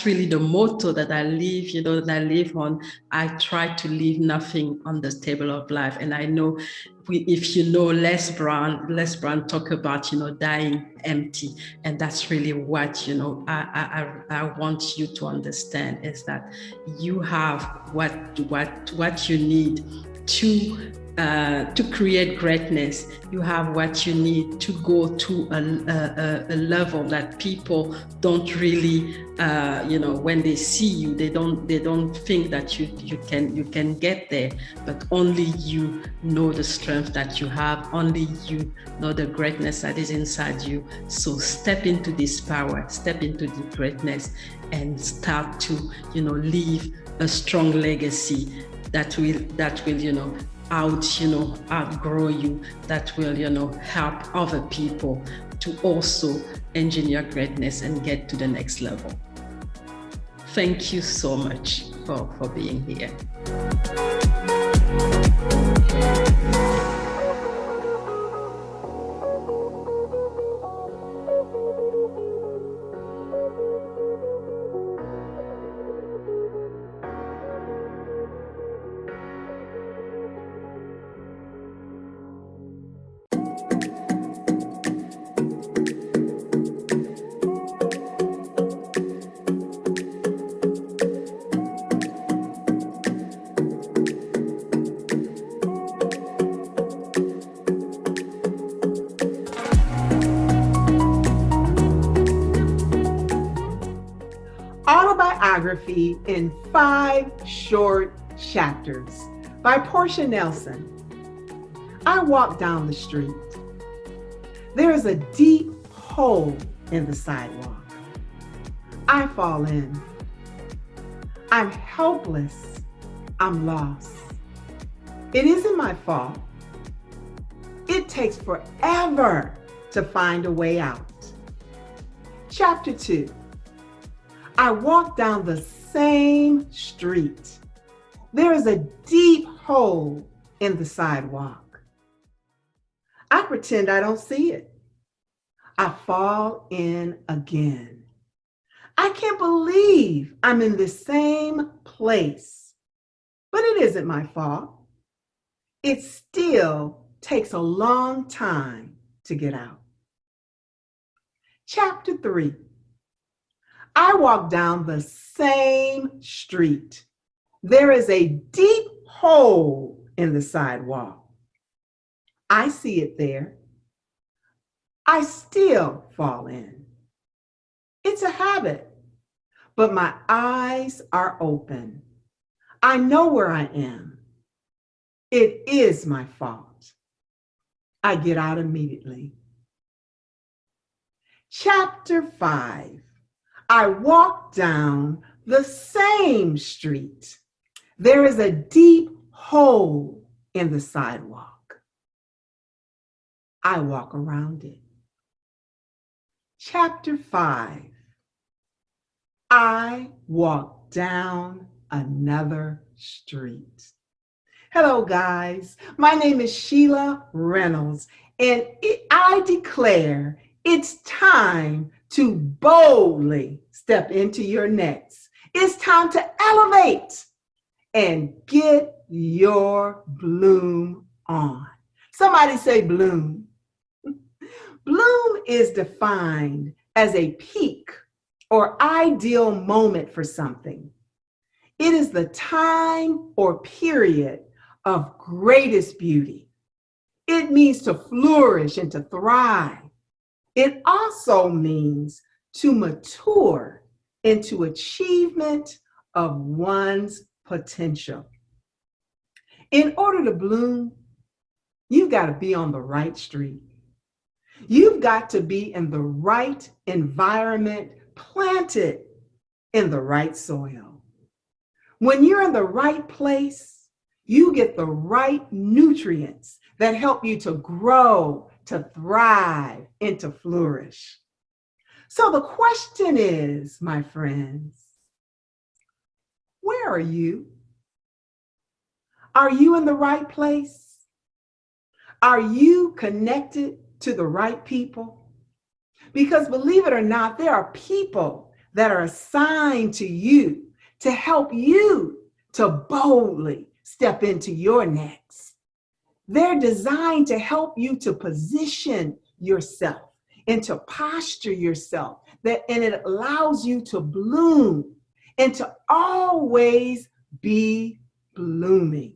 really the motto that I live, that I live on. I try to leave nothing on the table of life. And I know, if you know Les Brown talk about, dying empty. And that's really what, I want you to understand, is that you have what you need to create greatness. You have what you need to go to a level that people don't really, when they see you, they don't think that you can get there. But only you know the strength that you have. Only you know the greatness that is inside you. So step into this power, step into the greatness, and start to, leave a strong legacy that will outgrow you, that will help other people to also engineer greatness and get to the next level. Thank you so much for being here. Autobiography in 5 Short Chapters by Portia Nelson. I walk down the street. There is a deep hole in the sidewalk. I fall in. I'm helpless. I'm lost. It isn't my fault. It takes forever to find a way out. Chapter 2. I walk down the same street. There is a deep hole in the sidewalk. I pretend I don't see it. I fall in again. I can't believe I'm in the same place, but it isn't my fault. It still takes a long time to get out. Chapter 3. I walk down the same street. There is a deep hole in the sidewalk. I see it there. I still fall in. It's a habit, but my eyes are open. I know where I am. It is my fault. I get out immediately. Chapter 5. I walk down the same street. There is a deep hole in the sidewalk. I walk around it. Chapter 5. I walk down another street. Hello, guys. My name is Sheila Reynolds, and I declare it's time to boldly step into your next. It's time to elevate and get your bloom on. Somebody say bloom. Bloom is defined as a peak or ideal moment for something. It is the time or period of greatest beauty. It means to flourish and to thrive. It also means to mature into achievement of one's potential. In order to bloom, you've got to be on the right street. You've got to be in the right environment, planted in the right soil. When you're in the right place, you get the right nutrients that help you to grow, to thrive, and to flourish. So the question is, my friends, where are you? Are you in the right place? Are you connected to the right people? Because believe it or not, there are people that are assigned to you to help you to boldly step into your next. They're designed to help you to position yourself and to posture yourself, and it allows you to bloom and to always be blooming.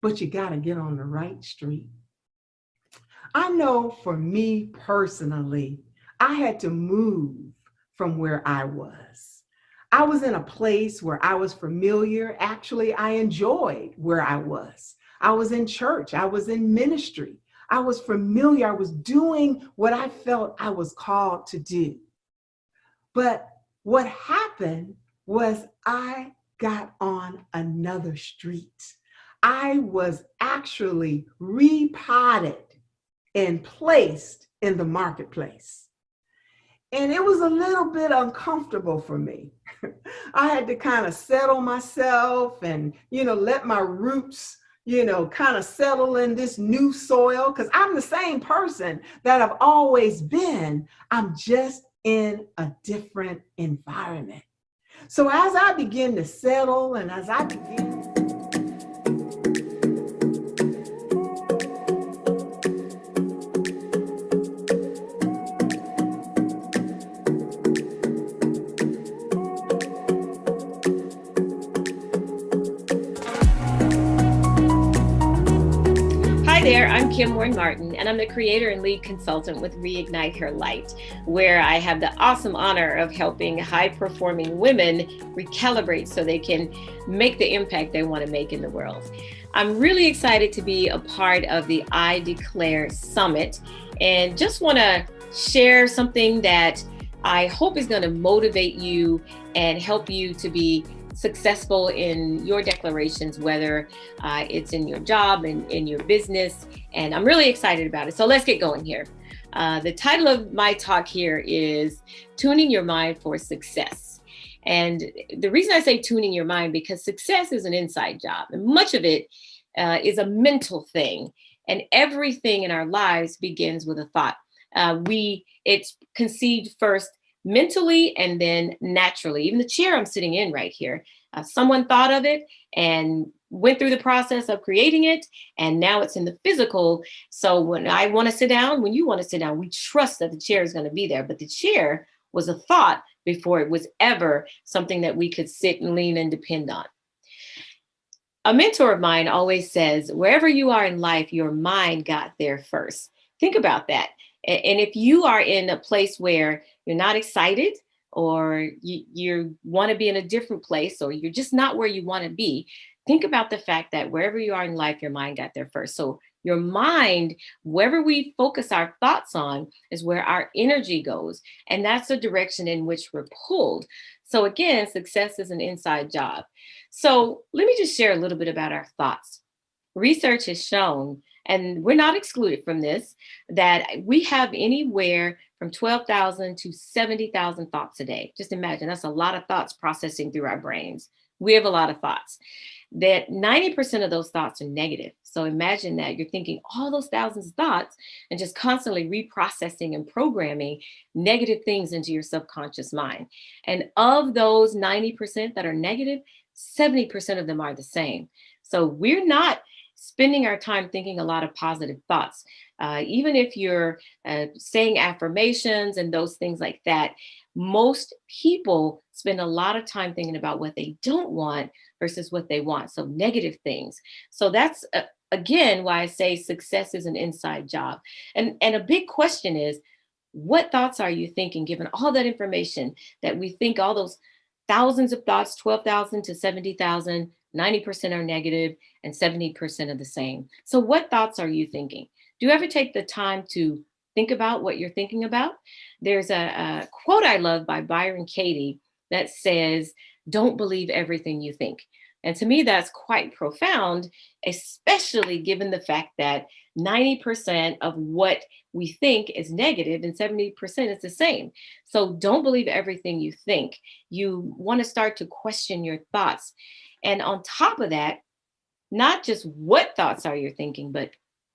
But you got to get on the right street. I know for me personally, I had to move from where I was. I was in a place where I was familiar. Actually, I enjoyed where I was. I was in church. I was in ministry. I was familiar. I was doing what I felt I was called to do. But what happened was I got on another street. I was actually repotted and placed in the marketplace. And it was a little bit uncomfortable for me. I had to kind of settle myself and, let my roots, kind of settle in this new soil, because I'm the same person that I've always been. I'm just in a different environment. So as I begin to settle and as I begin Hi there, I'm Kim Warren-Martin, and I'm the creator and lead consultant with Reignite Her Light, where I have the awesome honor of helping high-performing women recalibrate so they can make the impact they want to make in the world. I'm really excited to be a part of the I Declare Summit, and just want to share something that I hope is going to motivate you and help you to be successful in your declarations, whether it's in your job and in your business. And I'm really excited about it. So let's get going here. The title of my talk here is Tuning Your Mind for Success. And the reason I say tuning your mind, because success is an inside job, and much of it is a mental thing. And everything in our lives begins with a thought. It's conceived first mentally and then naturally. Even the chair I'm sitting in right here, someone thought of it and went through the process of creating it, and now it's in the physical. So when I want to sit down, when you want to sit down, we trust that the chair is going to be there. But the chair was a thought before it was ever something that we could sit and lean and depend on. A mentor of mine always says, wherever you are in life, your mind got there first. Think about that. And if you are in a place where you're not excited, or you want to be in a different place, or you're just not where you want to be, think about the fact that wherever you are in life, your mind got there first. So your mind, wherever we focus our thoughts on, is where our energy goes. And that's the direction in which we're pulled. So again, success is an inside job. So let me just share a little bit about our thoughts. Research has shown, and we're not excluded from this, that we have anywhere from 12,000 to 70,000 thoughts a day. Just imagine, that's a lot of thoughts processing through our brains. We have a lot of thoughts. That 90% of those thoughts are negative. So imagine that you're thinking all those thousands of thoughts and just constantly reprocessing and programming negative things into your subconscious mind. And of those 90% that are negative, 70% of them are the same. So we're not spending our time thinking a lot of positive thoughts. Even if you're saying affirmations and those things like that, most people spend a lot of time thinking about what they don't want versus what they want. So negative things. So that's, again, why I say success is an inside job. And a big question is, what thoughts are you thinking, given all that information that we think, all those thousands of thoughts, 12,000 to 70,000, 90% are negative and 70% are the same. So what thoughts are you thinking? Do you ever take the time to think about what you're thinking about? There's a quote I love by Byron Katie that says, "Don't believe everything you think." And to me, that's quite profound, especially given the fact that 90% of what we think is negative and 70% is the same. So don't believe everything you think. You want to start to question your thoughts. And on top of that, not just what thoughts are you thinking, but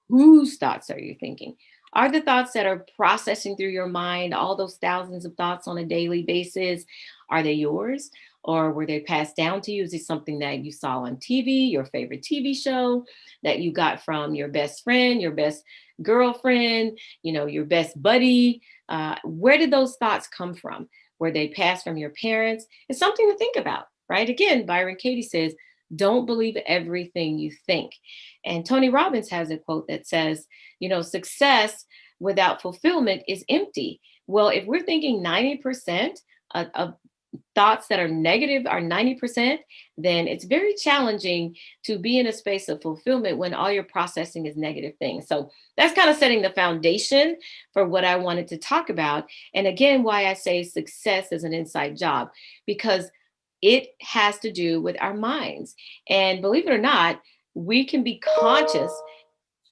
whose thoughts are you thinking? Are the thoughts that are processing through your mind, all those thousands of thoughts on a daily basis, are they yours? Or were they passed down to you? Is it something that you saw on TV, your favorite TV show, that you got from your best friend, your best girlfriend, your best buddy? Where did those thoughts come from? Were they passed from your parents? It's something to think about, right? Again, Byron Katie says, don't believe everything you think. And Tony Robbins has a quote that says, success without fulfillment is empty. Well, if we're thinking 90% of thoughts that are negative are 90%, then it's very challenging to be in a space of fulfillment when all you're processing is negative things. So that's kind of setting the foundation for what I wanted to talk about. And again, why I say success is an inside job, because It has to do with our minds. And believe it or not, we can be conscious.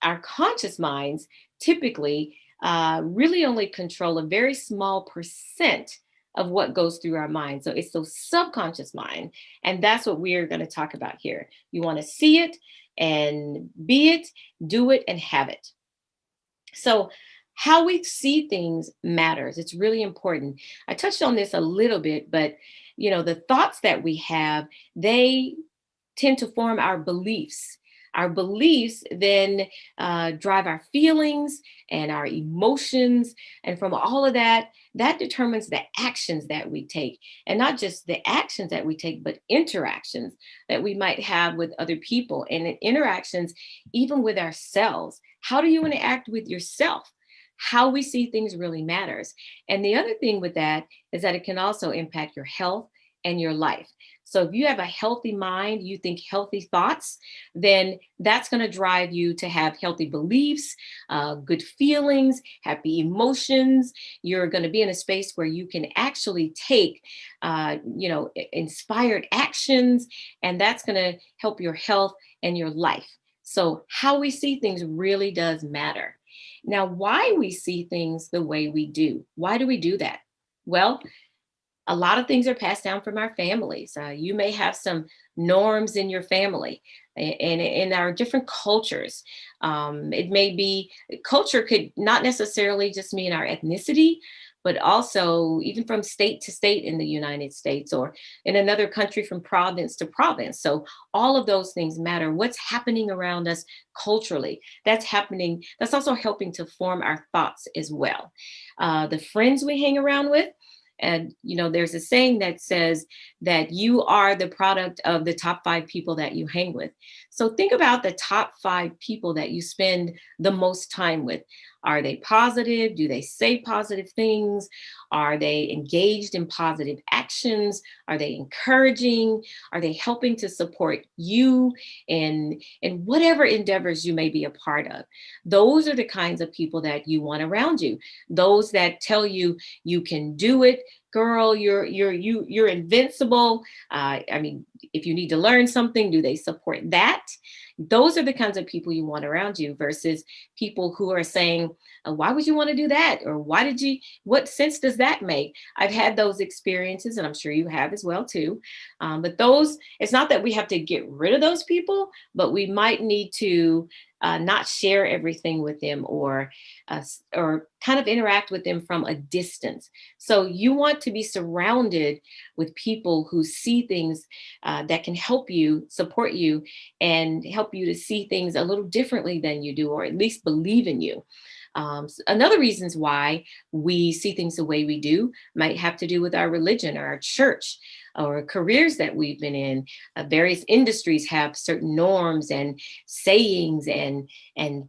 Our conscious minds typically really only control a very small percent of what goes through our mind. So it's the subconscious mind. And that's what we're going to talk about here. You want to see it and be it, do it, and have it. So, how we see things matters. It's really important. I touched on this a little bit, but the thoughts that we have, they tend to form our beliefs. Our beliefs then drive our feelings and our emotions. And from all of that, that determines the actions that we take. And not just the actions that we take, but interactions that we might have with other people and interactions even with ourselves. How do you interact with yourself? How we see things really matters. And the other thing with that is that it can also impact your health and your life. So if you have a healthy mind, you think healthy thoughts, then that's going to drive you to have healthy beliefs, good feelings, happy emotions. You're going to be in a space where you can actually take, inspired actions, and that's going to help your health and your life. So how we see things really does matter. Now, why we see things the way we do? Why do we do that? Well, a lot of things are passed down from our families. You may have some norms in your family and in our different cultures. It may be culture could not necessarily just mean our ethnicity, but also even from state to state in the United States or in another country from province to province. So all of those things matter. What's happening around us culturally, that's happening. That's also helping to form our thoughts as well. The friends we hang around with, and, there's a saying that says that you are the product of the top 5 people that you hang with. So think about the top 5 people that you spend the most time with. Are they positive? Do they say positive things? Are they engaged in positive actions? Are they encouraging? Are they helping to support you in whatever endeavors you may be a part of? Those are the kinds of people that you want around you. Those that tell you you can do it. Girl, you're invincible. If you need to learn something, do they support that? Those are the kinds of people you want around you versus people who are saying, why would you want to do that? Or what sense does that make? I've had those experiences, and I'm sure you have as well too. But it's not that we have to get rid of those people, but we might need to not share everything with them or kind of interact with them from a distance. So you want to be surrounded with people who see things that can help you, support you, and help you to see things a little differently than you do, or at least believe in you. Another reasons why we see things the way we do might have to do with our religion or our church or careers that we've been in. Various industries have certain norms and sayings and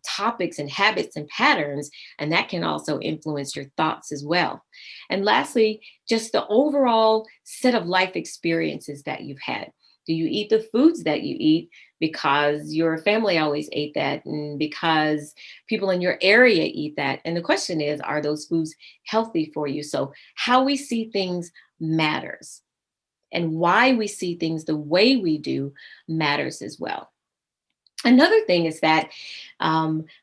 topics and habits and patterns, and that can also influence your thoughts as well. And lastly, just the overall set of life experiences that you've had. Do you eat the foods that you eat because your family always ate that and because people in your area eat that? And the question is, are those foods healthy for you? So how we see things matters, and why we see things the way we do matters as well. Another thing is that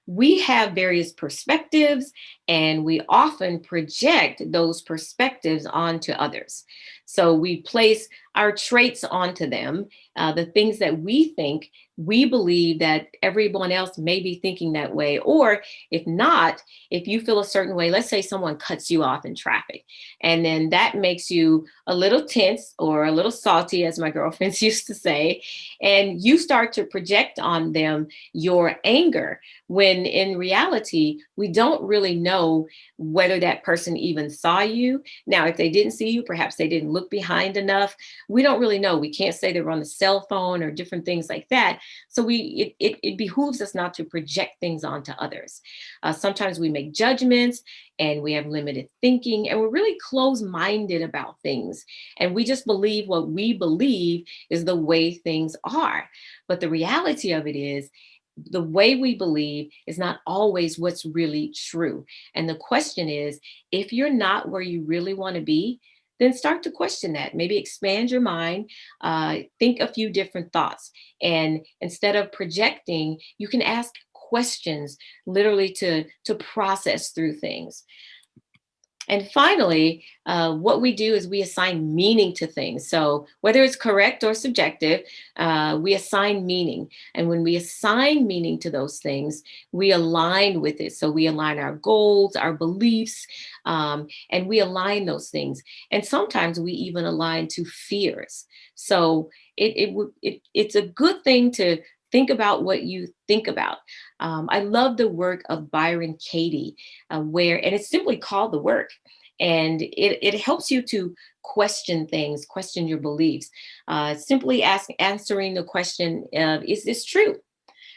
we have various perspectives, and we often project those perspectives onto others. So we place our traits onto them, the things that we think, we believe that everyone else may be thinking that way. Or if not, if you feel a certain way, let's say someone cuts you off in traffic, and then that makes you a little tense or a little salty, as my girlfriends used to say, and you start to project on them your anger, when in reality, we don't really know whether that person even saw you. Now, if they didn't see you, perhaps they didn't look behind enough. We don't really know. We can't say they were on the cell phone or different things like that. So it behooves us not to project things onto others. Sometimes we make judgments and we have limited thinking, and we're really closed-minded about things. And we just believe what we believe is the way things are. But the reality of it is, the way we believe is not always what's really true. And the question is, if you're not where you really want to be, then start to question that. Maybe expand your mind, think a few different thoughts. And instead of projecting, you can ask questions literally to process through things. And finally, what we do is we assign meaning to things. So whether it's correct or subjective, we assign meaning. And when we assign meaning to those things, we align with it. So we align our goals, our beliefs, and we align those things. And sometimes we even align to fears. So it's a good thing to think about what you think about. I love the work of Byron Katie, and it's simply called The Work. And it helps you to question things, question your beliefs. Simply answering the question of, is this true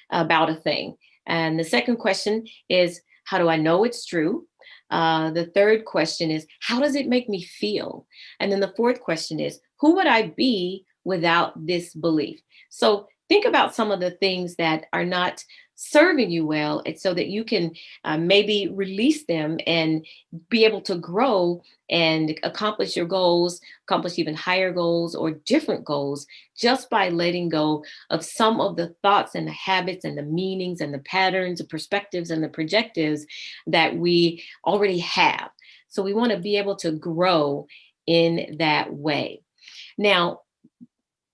about a thing? And the second question is, how do I know it's true? The third question is, how does it make me feel? And then the fourth question is, who would I be without this belief? So think about some of the things that are not serving you well, and so that you can maybe release them and be able to grow and accomplish your goals, accomplish even higher goals or different goals, just by letting go of some of the thoughts and the habits and the meanings and the patterns, the perspectives and the projectives that we already have. So we want to be able to grow in that way. Now,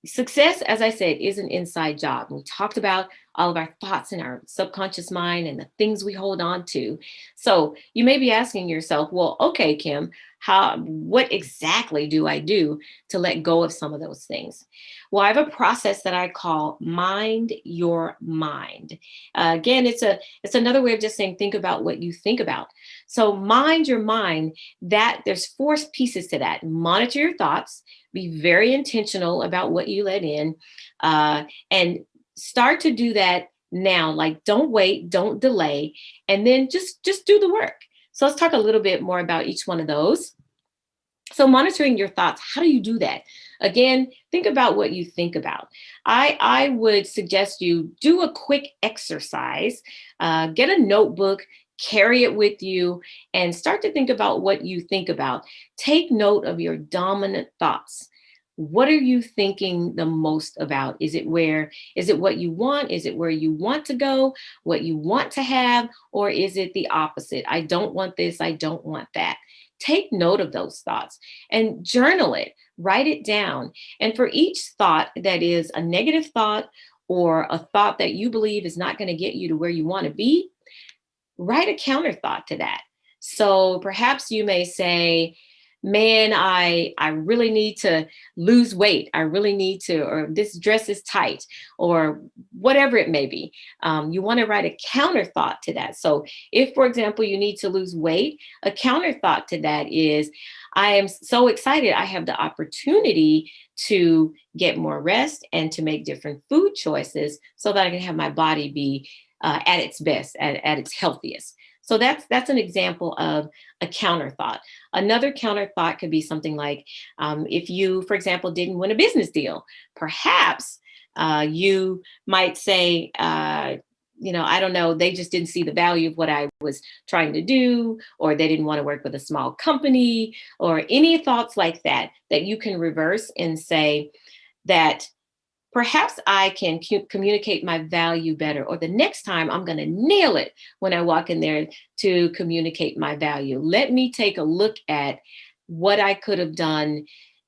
success, as I said, is an inside job. We talked about all of our thoughts in our subconscious mind and the things we hold on to. So you may be asking yourself, well, okay, Kim, what exactly do I do to let go of some of those things? Well, I have a process that I call Mind Your Mind. Again, it's another way of just saying, think about what you think about. So mind your mind, that there's 4 pieces to that. Monitor your thoughts, be very intentional about what you let in, and start to do that now. Like, don't wait, don't delay, and then just do the work. So let's talk a little bit more about each one of those. So monitoring your thoughts, how do you do that? Again, think about what you think about. I would suggest you do a quick exercise, get a notebook, carry it with you, and start to think about what you think about. Take note of your dominant thoughts. What are you thinking the most about? Is it what you want? Is it where you want to go, what you want to have? Or is it the opposite? I don't want this, I don't want that. Take note of those thoughts and journal it, write it down. And for each thought that is a negative thought or a thought that you believe is not going to get you to where you want to be, write a counter thought to that. So perhaps you may say, man, I really need to lose weight. I really need to, or this dress is tight, or whatever it may be. You want to write a counter thought to that. So if, for example, you need to lose weight, a counter thought to that is, I am so excited. I have the opportunity to get more rest and to make different food choices so that I can have my body be at its best, at its healthiest. So that's an example of a counter thought. Another counter thought could be something like, if you, for example, didn't win a business deal, perhaps you might say, I don't know, they just didn't see the value of what I was trying to do, or they didn't want to work with a small company, or any thoughts like that you can reverse and say that perhaps I can communicate my value better, or the next time I'm going to nail it when I walk in there to communicate my value. Let me take a look at what I could have done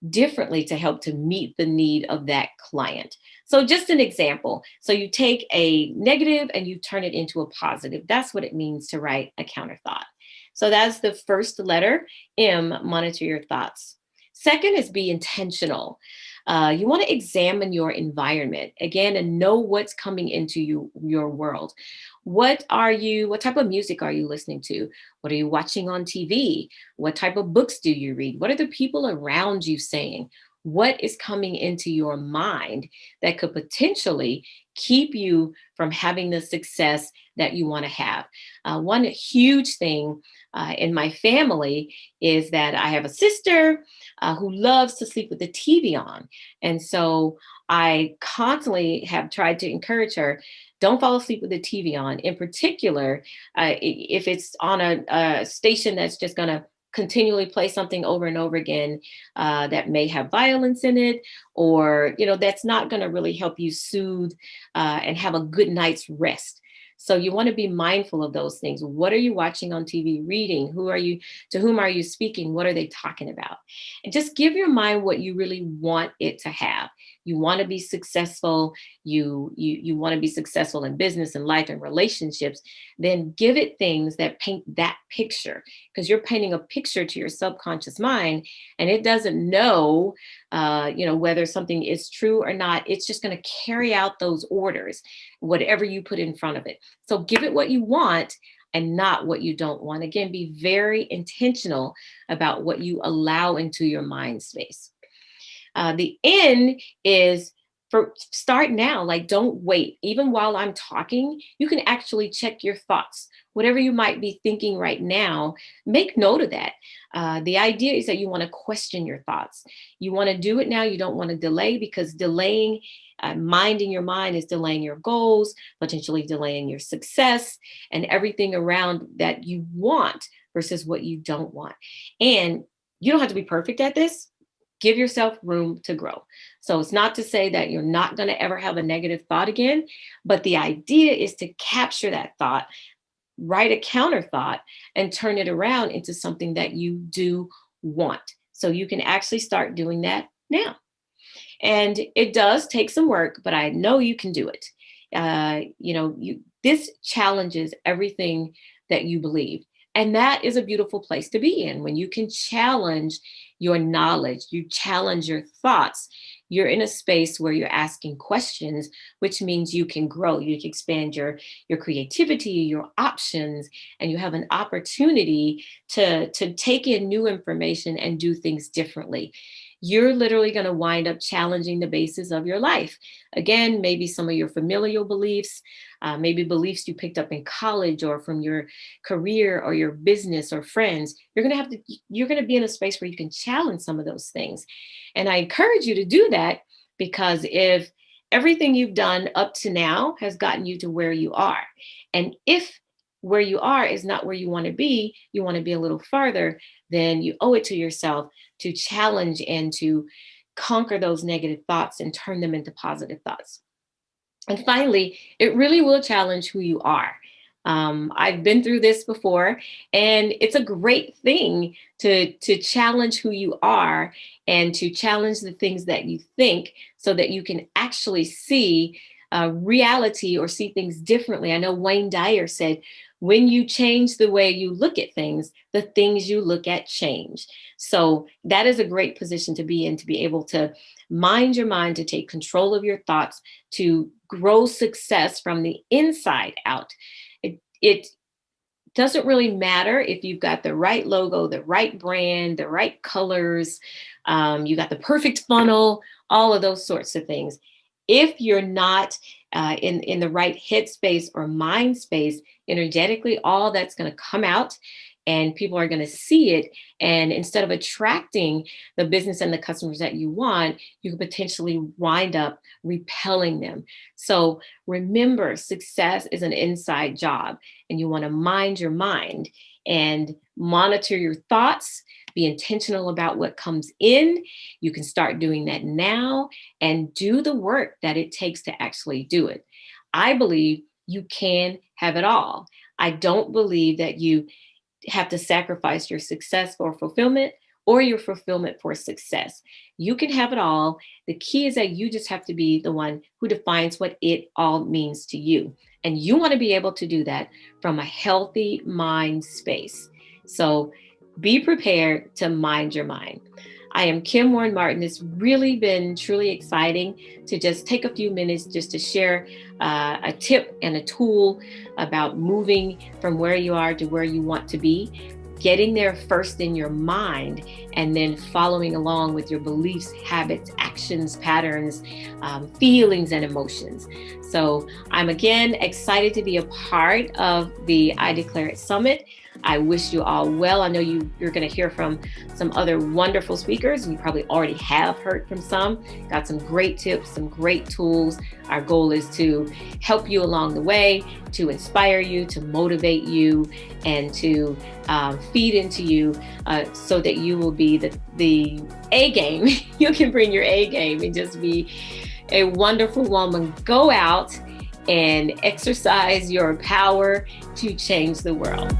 differently to help to meet the need of that client. So just an example. So you take a negative and you turn it into a positive. That's what it means to write a counter thought. So that's the first letter, M, monitor your thoughts. Second is be intentional. You want to examine your environment again and know what's coming into your world. What type of music are you listening to? What are you watching on TV? What type of books do you read? What are the people around you saying? What is coming into your mind that could potentially keep you from having the success that you want to have? One huge thing in my family is that I have a sister who loves to sleep with the TV on. And so I constantly have tried to encourage her, don't fall asleep with the TV on. In particular, if it's on a station that's just going to continually play something over and over again that may have violence in it, or, that's not going to really help you soothe and have a good night's rest. So you want to be mindful of those things. What are you watching on TV, reading? To whom are you speaking? What are they talking about? And just give your mind what you really want it to have. You want to be successful. You want to be successful in business and life and relationships. Then give it things that paint that picture, because you're painting a picture to your subconscious mind, and it doesn't know, whether something is true or not. It's just going to carry out those orders, whatever you put in front of it. So give it what you want and not what you don't want. Again, be very intentional about what you allow into your mind space. The end is start now. Like, don't wait. Even while I'm talking, you can actually check your thoughts. Whatever you might be thinking right now, make note of that. The idea is that you want to question your thoughts. You want to do it now. You don't want to delay, because delaying, minding your mind is delaying your goals, potentially delaying your success and everything around that you want versus what you don't want. And you don't have to be perfect at this. Give yourself room to grow. So it's not to say that you're not going to ever have a negative thought again, but the idea is to capture that thought, write a counter thought, and turn it around into something that you do want. So you can actually start doing that now. And it does take some work, but I know you can do it. This challenges everything that you believe. And that is a beautiful place to be in. When you can challenge your knowledge, you challenge your thoughts, you're in a space where you're asking questions, which means you can grow, you can expand your creativity, your options, and you have an opportunity to take in new information and do things differently. You're literally going to wind up challenging the basis of your life. Again, maybe some of your familial beliefs, maybe beliefs you picked up in college or from your career or your business or friends. You're going to be in a space where you can challenge some of those things. And I encourage you to do that, because if everything you've done up to now has gotten you to where you are, and if where you are is not where you want to be a little farther, then you owe it to yourself to challenge and to conquer those negative thoughts and turn them into positive thoughts. And finally, it really will challenge who you are. I've been through this before, and it's a great thing to challenge who you are and to challenge the things that you think, so that you can actually see reality or see things differently. I know Wayne Dyer said, when you change the way you look at things, the things you look at change. So that is a great position to be in, to be able to mind your mind, to take control of your thoughts, to grow success from the inside out. It doesn't really matter if you've got the right logo, the right brand, the right colors, you got the perfect funnel, all of those sorts of things. If you're not in the right headspace or mind space, energetically, all that's going to come out and people are going to see it. And instead of attracting the business and the customers that you want, you could potentially wind up repelling them. So remember, success is an inside job, and you want to mind your mind and monitor your thoughts. Be intentional about what comes in. You can start doing that now and do the work that it takes to actually do it. I believe you can have it all. I don't believe that you have to sacrifice your success for fulfillment or your fulfillment for success. You can have it all. The key is that you just have to be the one who defines what it all means to you. And you want to be able to do that from a healthy mind space. So be prepared to mind your mind. I am Kim Warren Martin. It's really been truly exciting to just take a few minutes just to share a tip and a tool about moving from where you are to where you want to be, getting there first in your mind, and then following along with your beliefs, habits, actions, patterns, feelings, and emotions. So I'm again excited to be a part of the I Declare It Summit. I wish you all well. I know you're going to hear from some other wonderful speakers. You probably already have heard from some. Got some great tips, some great tools. Our goal is to help you along the way, to inspire you, to motivate you, and to feed into you so that you will be the A game. You can bring your A game and just be a wonderful woman. Go out and exercise your power to change the world.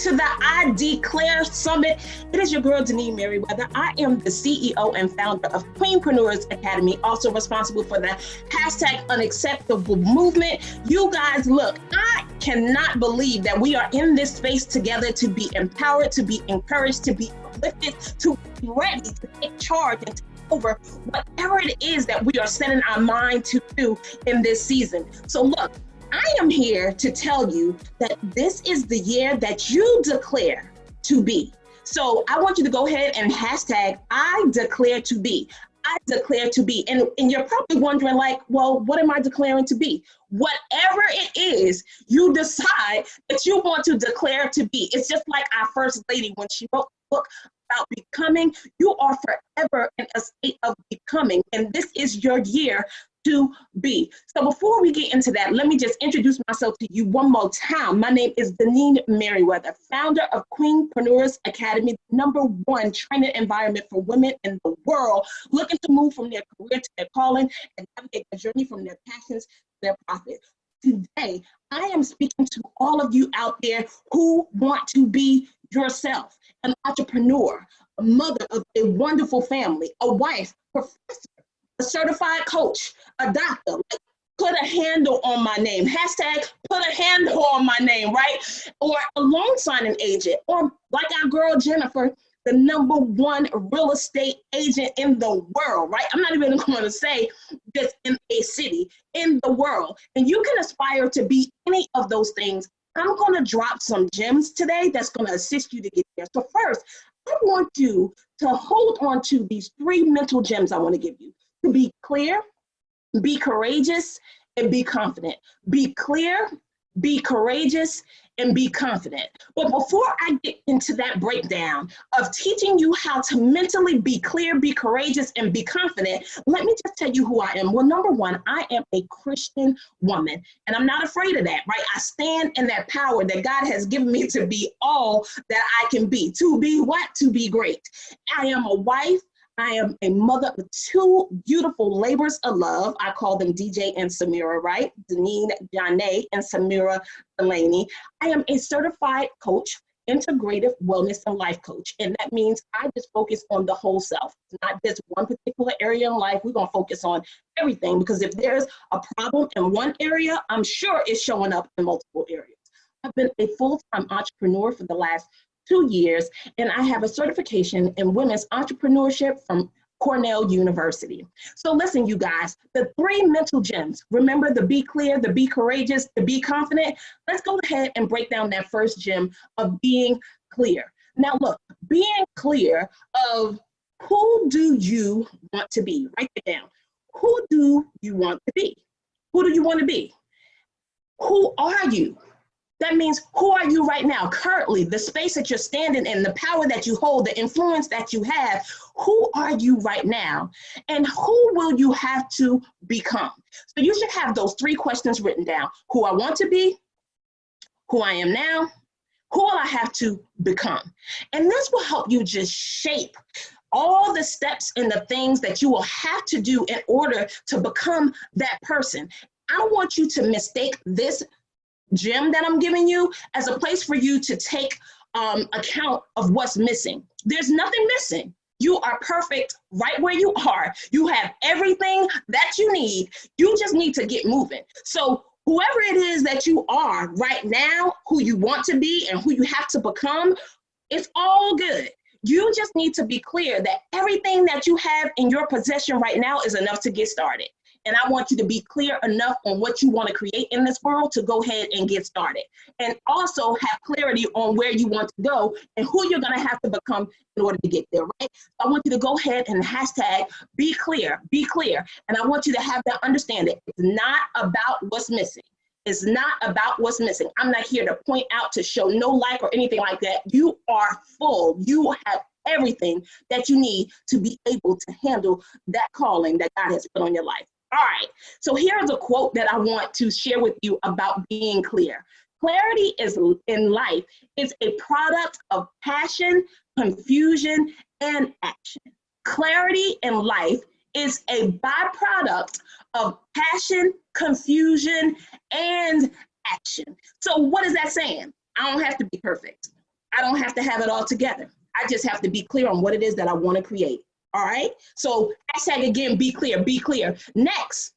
to the I Declare Summit. It is your girl, Denise Merriweather. I am the CEO and founder of Queenpreneurs Academy, also responsible for the hashtag Unacceptable movement. You guys, look, I cannot believe that we are in this space together to be empowered, to be encouraged, to be uplifted, to be ready to take charge and take over whatever it is that we are setting our mind to do in this season. So look, I am here to tell you that this is the year that you declare to be. So I want you to go ahead and hashtag I declare to be. I declare to be. And you're probably wondering, like, well, what am I declaring to be? Whatever it is, you decide that you want to declare to be. It's just like our first lady when she wrote the book about becoming. You are forever in a state of becoming, and this is your year to be. So before we get into that, let me just introduce myself to you one more time. My name is Denise Merriweather, founder of Queenpreneurs Academy, #1 training environment for women in the world looking to move from their career to their calling and navigate a journey from their passions to their profit. Today, I am speaking to all of you out there who want to be yourself, an entrepreneur, a mother of a wonderful family, a wife, professor, a certified coach, a doctor. Put a handle on my name. Hashtag put a handle on my name, right? Or a loan signing agent, or like our girl Jennifer, the #1 real estate agent in the world, right? I'm not even going to say just in a city, in the world. And you can aspire to be any of those things. I'm going to drop some gems today that's going to assist you to get there. So first, I want you to hold on to these 3 mental gems I want to give you. To be clear, be courageous, and be confident. Be clear, be courageous, and be confident. But before I get into that breakdown of teaching you how to mentally be clear, be courageous, and be confident, let me just tell you who I am. Well, #1, I am a Christian woman, and I'm not afraid of that, right? I stand in that power that God has given me to be all that I can be. To be what? To be great. I am a wife. I am a mother of 2 beautiful labors of love. I call them DJ and Samira, right? Deneen Janae and Samira Delaney. I am a certified coach, integrative wellness and life coach. And that means I just focus on the whole self, not just one particular area in life. We're going to focus on everything, because if there's a problem in one area, I'm sure it's showing up in multiple areas. I've been a full-time entrepreneur for the last 2 years, and I have a certification in women's entrepreneurship from Cornell University. So listen, you guys, the 3 mental gems. Remember the be clear, the be courageous, the be confident. Let's go ahead and break down that first gem of being clear. Now look, being clear of who do you want to be? Write it down. Who do you want to be? Who do you want to be? Who are you? That means, who are you right now, currently, the space that you're standing in, the power that you hold, the influence that you have. Who are you right now? And who will you have to become? So you should have those 3 questions written down. Who I want to be, who I am now, who will I have to become? And this will help you just shape all the steps and the things that you will have to do in order to become that person. I don't want you to mistake this gem that I'm giving you as a place for you to take account of what's missing. There's nothing missing. You are perfect right where you are. You have everything that you need. You just need to get moving. So whoever it is that you are right now, who you want to be and who you have to become, it's all good. You just need to be clear that everything that you have in your possession right now is enough to get started. And I want you to be clear enough on what you want to create in this world to go ahead and get started. And also have clarity on where you want to go and who you're going to have to become in order to get there, right? I want you to go ahead and hashtag be clear, be clear. And I want you to have that understanding. It's not about what's missing. It's not about what's missing. I'm not here to point out, to show no like or anything like that. You are full. You have everything that you need to be able to handle that calling that God has put on your life. All right, so here's a quote that I want to share with you about being clear. Clarity is in life is a product of passion, confusion, and action. Clarity in life is a byproduct of passion, confusion, and action. So what is that saying? I don't have to be perfect. I don't have to have it all together. I just have to be clear on what it is that I want to create. All right. So hashtag again, be clear, be clear. Next,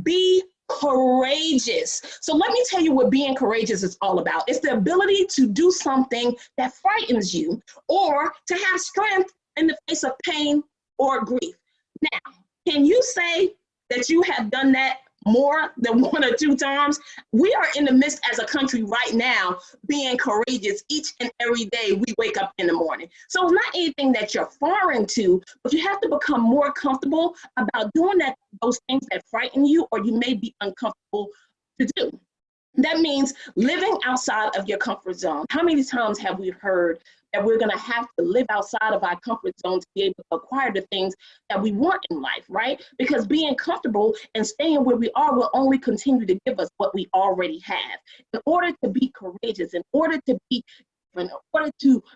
be courageous. So let me tell you what being courageous is all about. It's the ability to do something that frightens you or to have strength in the face of pain or grief. Now, can you say that you have done that more than 1 or 2 times? We are in the midst as a country right now being courageous each and every day we wake up in the morning. So it's not anything that you're foreign to, but you have to become more comfortable about doing those things that frighten you or you may be uncomfortable to do. That means living outside of your comfort zone. How many times have we heard that we're going to have to live outside of our comfort zone to be able to acquire the things that we want in life, right? Because being comfortable and staying where we are will only continue to give us what we already have. In order to be courageous, in order to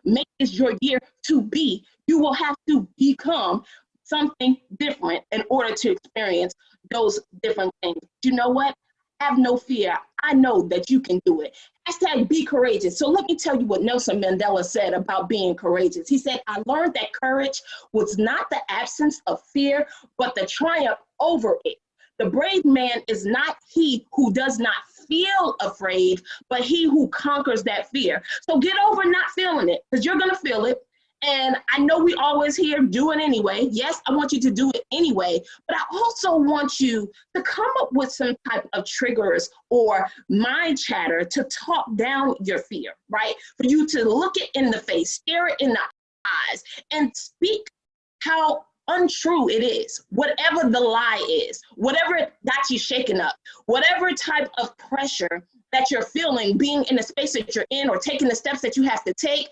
make this your year to be, you will have to become something different in order to experience those different things. You know what? Have no fear. I know that you can do it. Hashtag be courageous. So let me tell you what Nelson Mandela said about being courageous. He said, I learned that courage was not the absence of fear, but the triumph over it. The brave man is not he who does not feel afraid, but he who conquers that fear. So get over not feeling it, because you're going to feel it. And I know we always hear do it anyway. Yes, I want you to do it anyway, but I also want you to come up with some type of triggers or mind chatter to talk down your fear, right? For you to look it in the face, stare it in the eyes, and speak how untrue it is, whatever the lie is, whatever got you shaken up, whatever type of pressure that you're feeling being in the space that you're in or taking the steps that you have to take.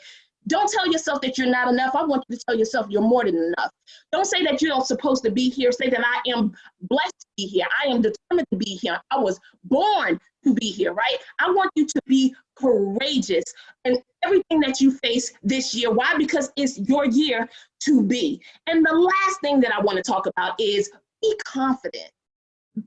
Don't tell yourself that you're not enough. I want you to tell yourself you're more than enough. Don't say that you're not supposed to be here. Say that I am blessed to be here. I am determined to be here. I was born to be here, right? I want you to be courageous in everything that you face this year. Why? Because it's your year to be. And the last thing that I want to talk about is be confident.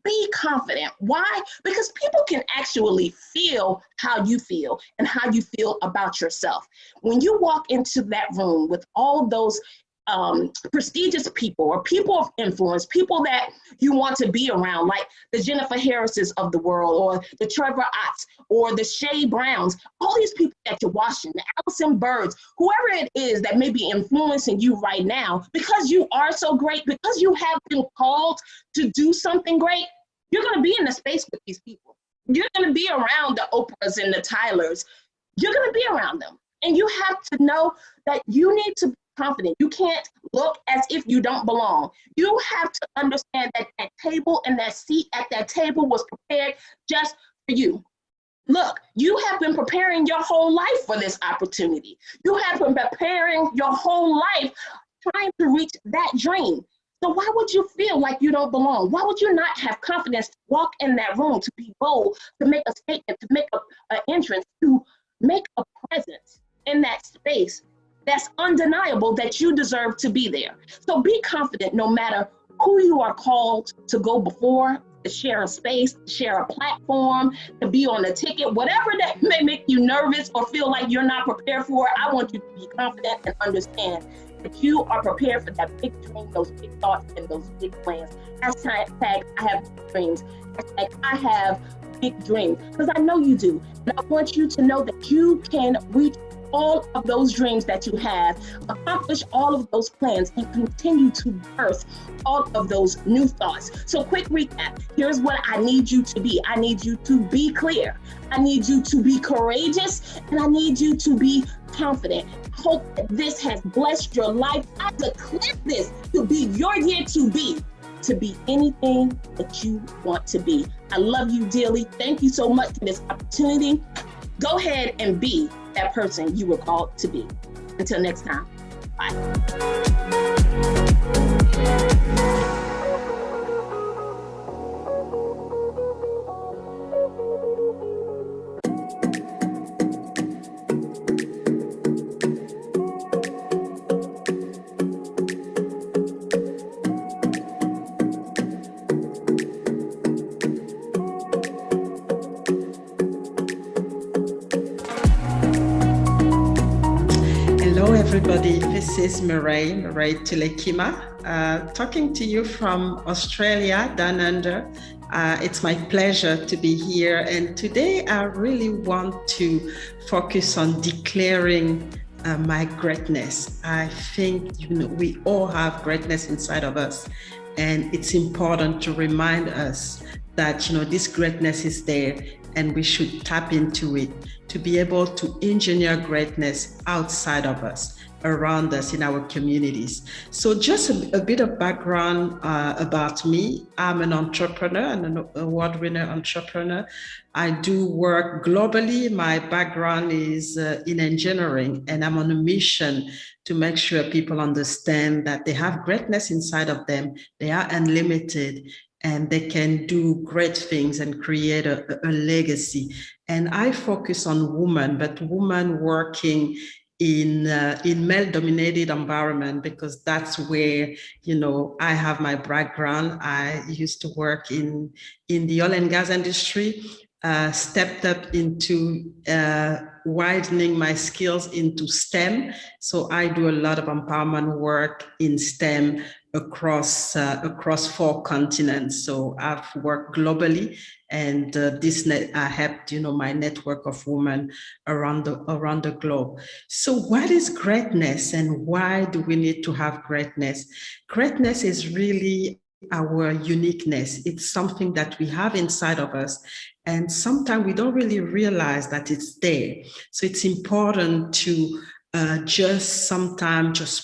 Be confident. Why? Because people can actually feel how you feel and how you feel about yourself. When you walk into that room with all those prestigious people or people of influence, people that you want to be around, like the Jennifer Harrises of the world, or the Trevor Otts, or the Shay Browns, all these people that you're watching, the Allison Birds, whoever it is that may be influencing you right now, because you are so great, because you have been called to do something great, you're going to be in the space with these people. You're going to be around the Oprahs and the Tylers. You're going to be around them. And you have to know that you need to be confident. You can't look as if you don't belong. You have to understand that that table and that seat at that table was prepared just for you. Look, you have been preparing your whole life for this opportunity. You have been preparing your whole life trying to reach that dream. So why would you feel like you don't belong? Why would you not have confidence to walk in that room, to be bold, to make a statement, to make an entrance, to make a presence in that space that's undeniable that you deserve to be there? So be confident no matter who you are called to go before, to share a space, to share a platform, to be on a ticket, whatever that may make you nervous or feel like you're not prepared for. I want you to be confident and understand that you are prepared for that big dream, those big thoughts, and those big plans. Hashtag I have big dreams. Hashtag I have big dreams, because I know you do. And I want you to know that you can reach all of those dreams that you have, accomplish all of those plans, and continue to birth all of those new thoughts. So quick recap, here's what I need you to be. I need you to be clear. I need you to be courageous, and I need you to be confident. I hope that this has blessed your life. I declare this to be your year to be anything that you want to be. I love you dearly. Thank you so much for this opportunity. Go ahead and be that person you were called to be. Until next time, bye. everybody. This is Murray Tulekima, talking to you from Australia, down under. It's my pleasure to be here. And today I really want to focus on declaring my greatness. I think we all have greatness inside of us. And it's important to remind us that this greatness is there and we should tap into it to be able to engineer greatness outside of us, around us, in our communities. So just a bit of background about me. I'm an entrepreneur and an award-winner entrepreneur. I do work globally. My background is in engineering, and I'm on a mission to make sure people understand that they have greatness inside of them. They are unlimited, and they can do great things and create a legacy. And I focus on women, but women working in male-dominated environment, because that's where I have my background. I used to work in the oil and gas industry, stepped up into widening my skills into STEM. So I do a lot of empowerment work in STEM across 4 continents. So I've worked globally, and I helped my network of women around the globe. So what is greatness, and why do we need to have greatness? Greatness is really our uniqueness. It's something that we have inside of us, and sometimes we don't really realize that it's there. So it's important to just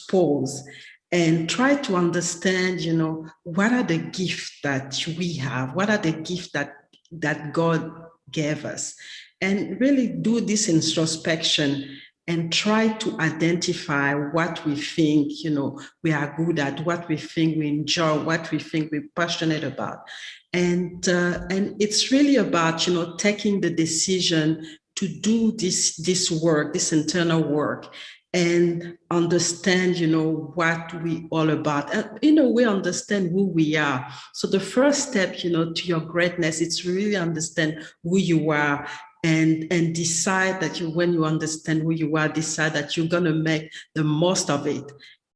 pause and try to understand, what are the gifts that we have? What are the gifts that God gave us? And really do this introspection and try to identify what we think, we are good at, what we think we enjoy, what we think we're passionate about. And it's really about, taking the decision to do this work, this internal work, and understand, what we all about. And in a way, understand who we are. So the first step, to your greatness, it's really understand who you are, and decide that when you understand who you are, decide that you're going to make the most of it,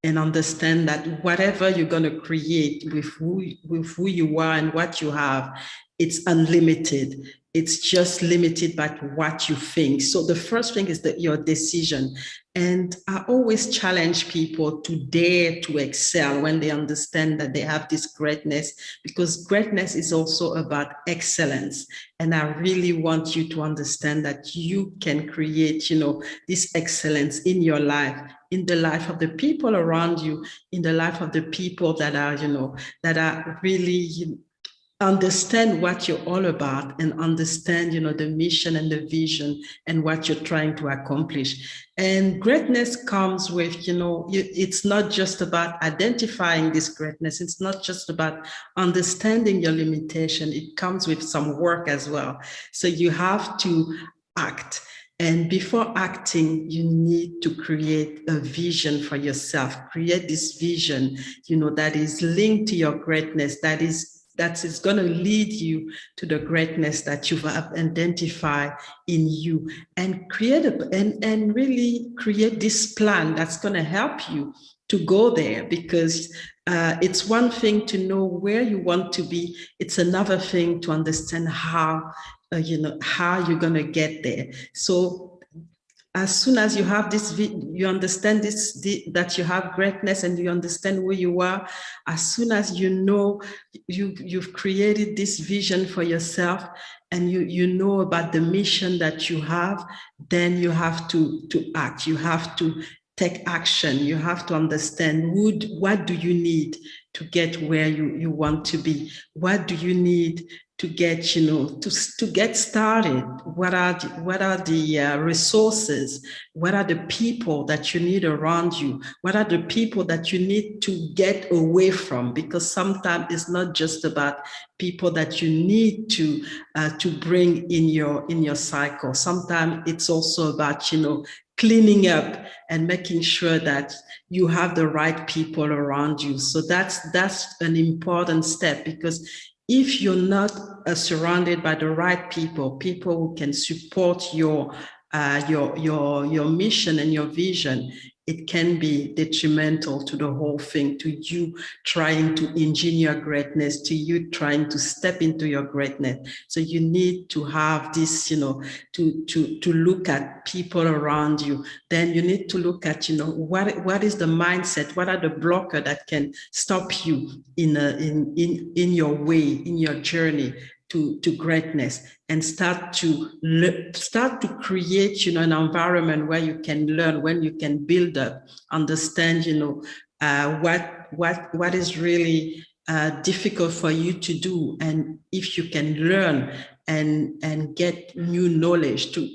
and understand that whatever you're going to create with who you are and what you have, it's unlimited. It's just limited by what you think. So the first thing is your decision. And I always challenge people to dare to excel when they understand that they have this greatness, because greatness is also about excellence. And I really want you to understand that you can create, this excellence in your life, in the life of the people around you, in the life of the people that are, that are really understand what you're all about, and understand, the mission and the vision and what you're trying to accomplish. And greatness comes with, it's not just about identifying this greatness. It's not just about understanding your limitation. It comes with some work as well. So you have to act. And before acting, you need to create a vision for yourself. Create this vision, that is linked to your greatness, that is going to lead you to the greatness that you've identified in you, and and really create this plan that's going to help you to go there. Because it's one thing to know where you want to be. It's another thing to understand how you're going to get there. So as soon as you have this, you understand that you have greatness, and you understand who you are. As soon as you've created this vision for yourself, and you know about the mission that you have, then you have to act. You have to take action. You have to understand what do you need to get where you want to be. What do you need to get, to get started? What are the resources? What are the people that you need around you? What are the people that you need to get away from? Because sometimes it's not just about people that you need to bring in your cycle. Sometimes it's also about, cleaning up and making sure that you have the right people around you. So that's an important step, because if you're not surrounded by the right people who can support your mission and your vision, it can be detrimental to the whole thing, to you trying to engineer greatness, to you trying to step into your greatness. So you need to have this, to look at people around you. Then you need to look at, what is the mindset? What are the blockers that can stop you in your way, in your journey to greatness, and start to create, an environment where you can learn, when you can build up, understand, what is really difficult for you to do, and if you can learn and get new knowledge to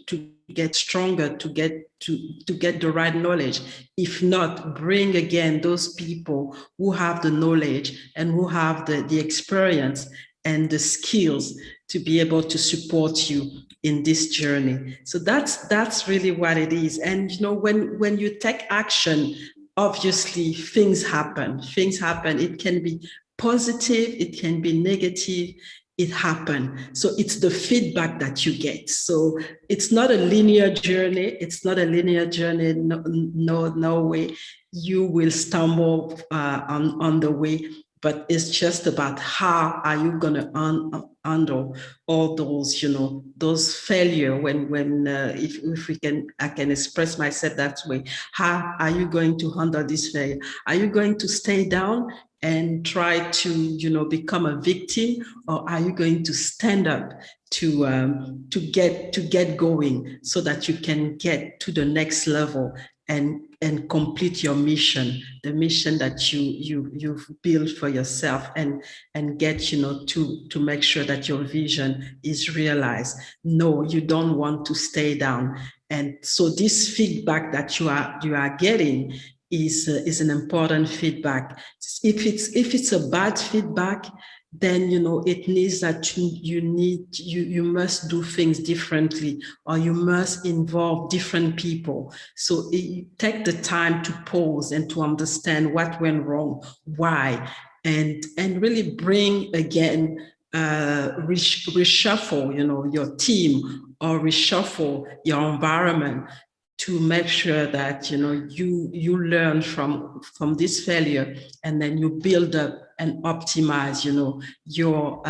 get stronger, to get the right knowledge. If not, bring again those people who have the knowledge and who have the experience and the skills to be able to support you in this journey. So that's really what it is. And when you take action, obviously things happen. It can be positive, it can be negative. It happened. So it's the feedback that you get. So it's not a linear journey. No way. You will stumble on the way, but it's just about how are you going to handle all those, those failure if I can express myself that way. How are you going to handle this failure? Are you going to stay down and try to, become a victim, or are you going to stand up to get going so that you can get to the next level and complete your mission, the mission that you've built for yourself, and get, to make sure that your vision is realized. No, you don't want to stay down. And so this feedback that you are getting is an important feedback. If it's a bad feedback, then it needs that you must do things differently, or you must involve different people. So take the time to pause and to understand what went wrong, why, and really bring again, reshuffle your team, or reshuffle your environment, to make sure that you learn from this failure, and then you build up and optimize your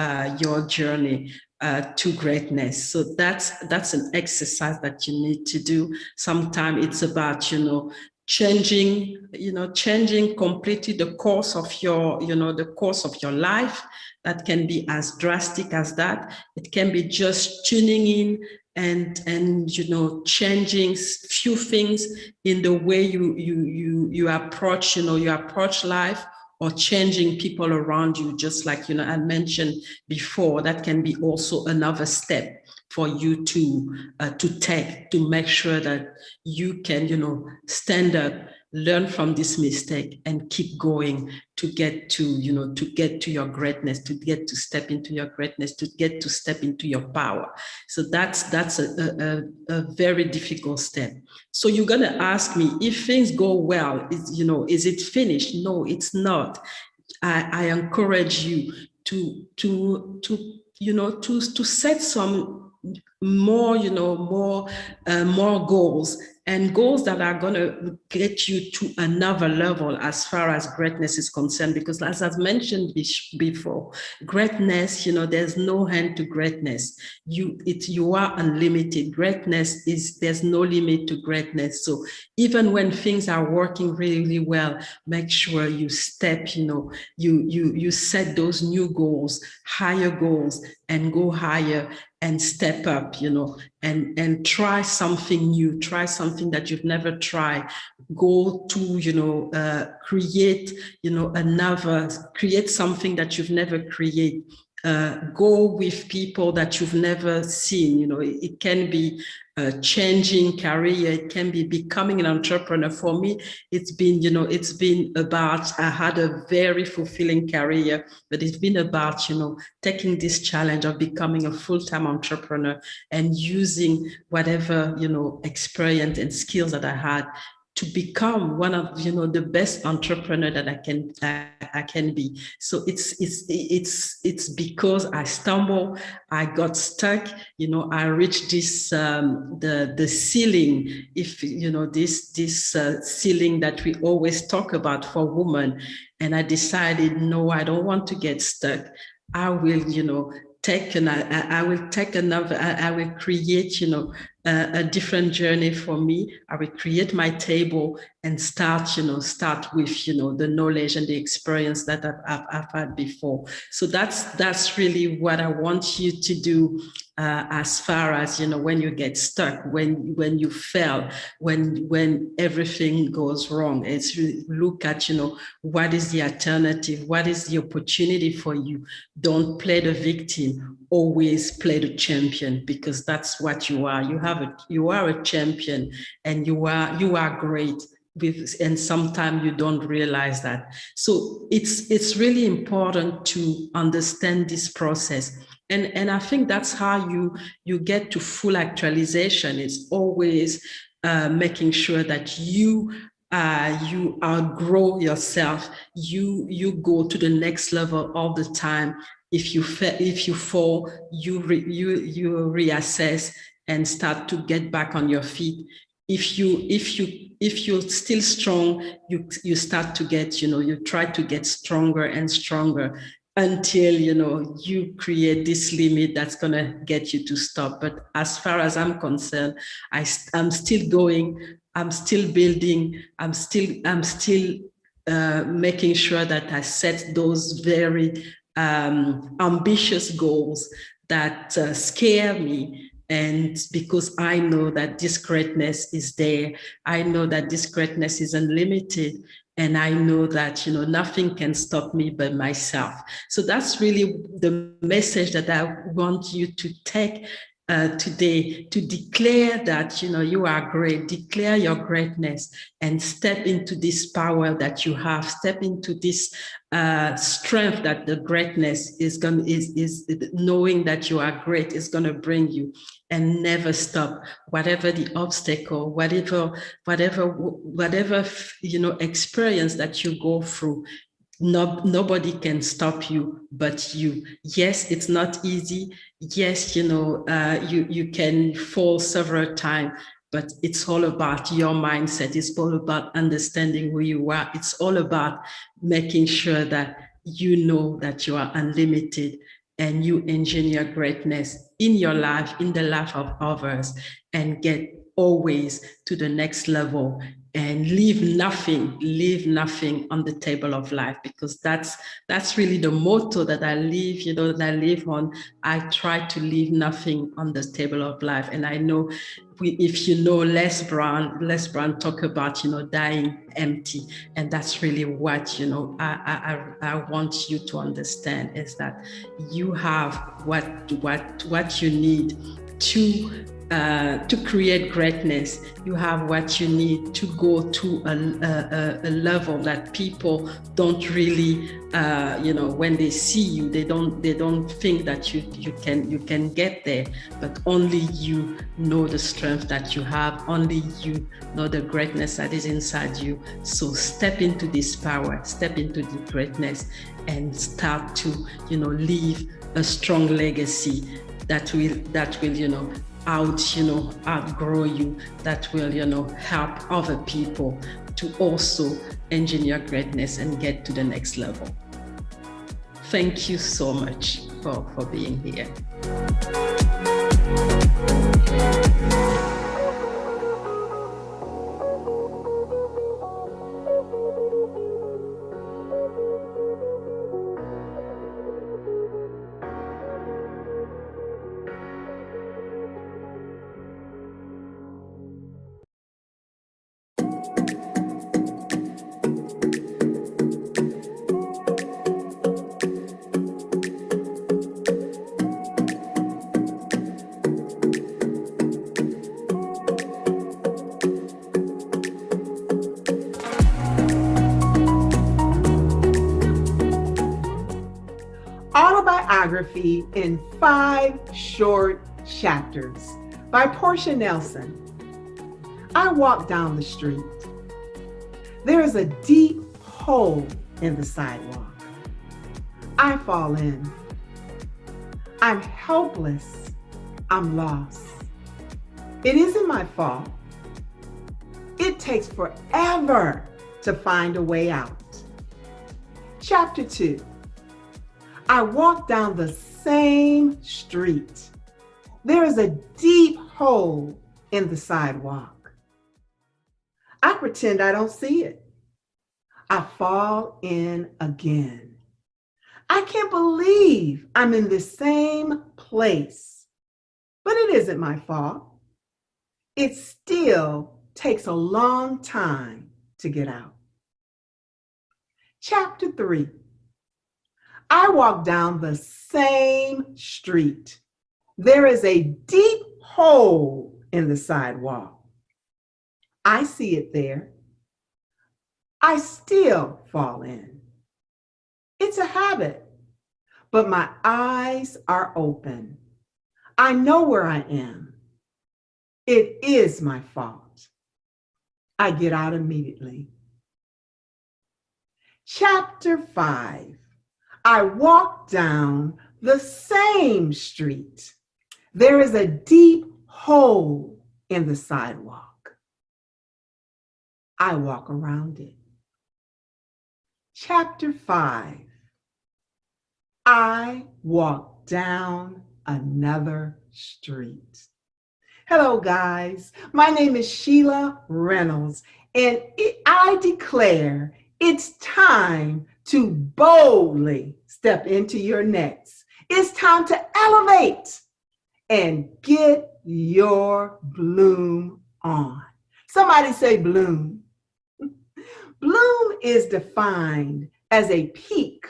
journey to greatness. So that's an exercise that you need to do. Sometimes it's about changing completely the course of your life. That can be as drastic as that. It can be just tuning in and changing few things in the way you approach life, or changing people around you, just like I mentioned before. That can be also another step for you to take, to make sure that you can stand up, learn from this mistake, and keep going to get to your greatness, to get to step into your greatness, to get to step into your power. So that's a very difficult step. So you're going to ask me, if things go well, is it finished? No, it's not. I encourage you to set some more goals, and goals that are going to get you to another level as far as greatness is concerned. Because as I've mentioned before, greatness, there's no end to greatness. You are unlimited. Greatness there's no limit to greatness. So even when things are working really, really well, make sure you step, you set those new goals, higher goals, and go higher and step up, and try something new, try something that you've never tried. Go to, create something that you've never created. Go with people that you've never seen. It can be changing career, it can be becoming an entrepreneur. For me, it's been about, I had a very fulfilling career, but it's been about, taking this challenge of becoming a full-time entrepreneur and using whatever, experience and skills that I had to become one of the best entrepreneur that I can be. So it's because I stumble, I got stuck, I reached this the ceiling, if this ceiling that we always talk about for women, and I decided, no, I don't want to get stuck. I will I will create a different journey for me. I will create my table and start with the knowledge and the experience that I've had before. So that's really what I want you to do, as far as when you get stuck, when you fail, when everything goes wrong. It's really look at what is the alternative, what is the opportunity for you. Don't play the victim, always play the champion, because that's what you are. You are a champion, and you are great. And sometimes you don't realize that. So it's really important to understand this process. And I think that's how you get to full actualization. It's always making sure that you outgrow yourself. You go to the next level all the time. If you fall, you reassess and start to get back on your feet. If you're still strong, you start to get, you try to get stronger and stronger until you create this limit that's gonna get you to stop. But as far as I'm concerned, I'm still going, I'm still building, I'm still making sure that I set those very ambitious goals that scare me. And because I know that this greatness is there, I know that this greatness is unlimited, and I know that nothing can stop me but myself. So that's really the message that I want you to take today, to declare that you are great, declare your greatness, and step into this power that you have, step into this strength that the greatness is knowing that you are great is going to bring you, and never stop. Whatever the obstacle, whatever experience that you go through, nobody can stop you but you. Yes, it's not easy. Yes, you can fall several times, but it's all about your mindset. It's all about understanding who you are. It's all about making sure that you know that you are unlimited, and you engineer greatness in your life, in the life of others, and get always to the next level, and leave nothing on the table of life, because that's really the motto that I live on. I try to leave nothing on the table of life. And I know if Les Brown talk about dying empty, and that's really what I want you to understand, is that you have what you need to create greatness. You have what you need to go to a level that people don't really, when they see you, they don't think that you can get there. But only you know the strength that you have. Only you know the greatness that is inside you. So step into this power, step into the greatness, and start to leave a strong legacy that will outgrow you, that will help other people to also engineer greatness and get to the next level. Thank you so much for being here. Autobiography in 5 short chapters by Portia Nelson. I walked down the street. There is a deep hole in the sidewalk. I fall in. I'm helpless. I'm lost. It isn't my fault. It takes forever to find a way out. Chapter 2. I walk down the same street. There is a deep hole in the sidewalk. I pretend I don't see it. I fall in again. I can't believe I'm in the same place, but it isn't my fault. It still takes a long time to get out. Chapter 3. I walk down the same street. There is a deep hole in the sidewalk. I see it there. I still fall in. It's a habit, but my eyes are open. I know where I am. It is my fault. I get out immediately. Chapter 5. I walk down the same street. There is a deep hole in the sidewalk. I walk around it. Chapter 5. I walk down another street. Hello, guys. My name is Sheila Reynolds, and I declare it's time to boldly step into your next. It's time to elevate and get your bloom on. Somebody say bloom. Bloom is defined as a peak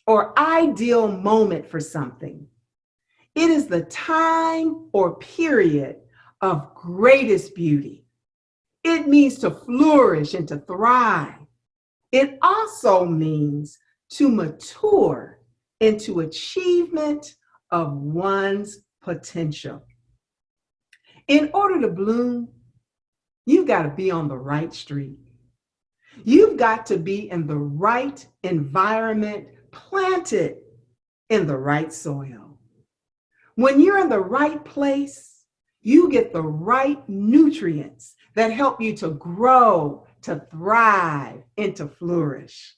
or ideal moment for something. It is the time or period of greatest beauty. It means to flourish and to thrive. It also means to mature into achievement of one's potential. In order to bloom, you've got to be on the right street. You've got to be in the right environment, planted in the right soil. When you're in the right place, you get the right nutrients that help you to grow, to thrive, and to flourish.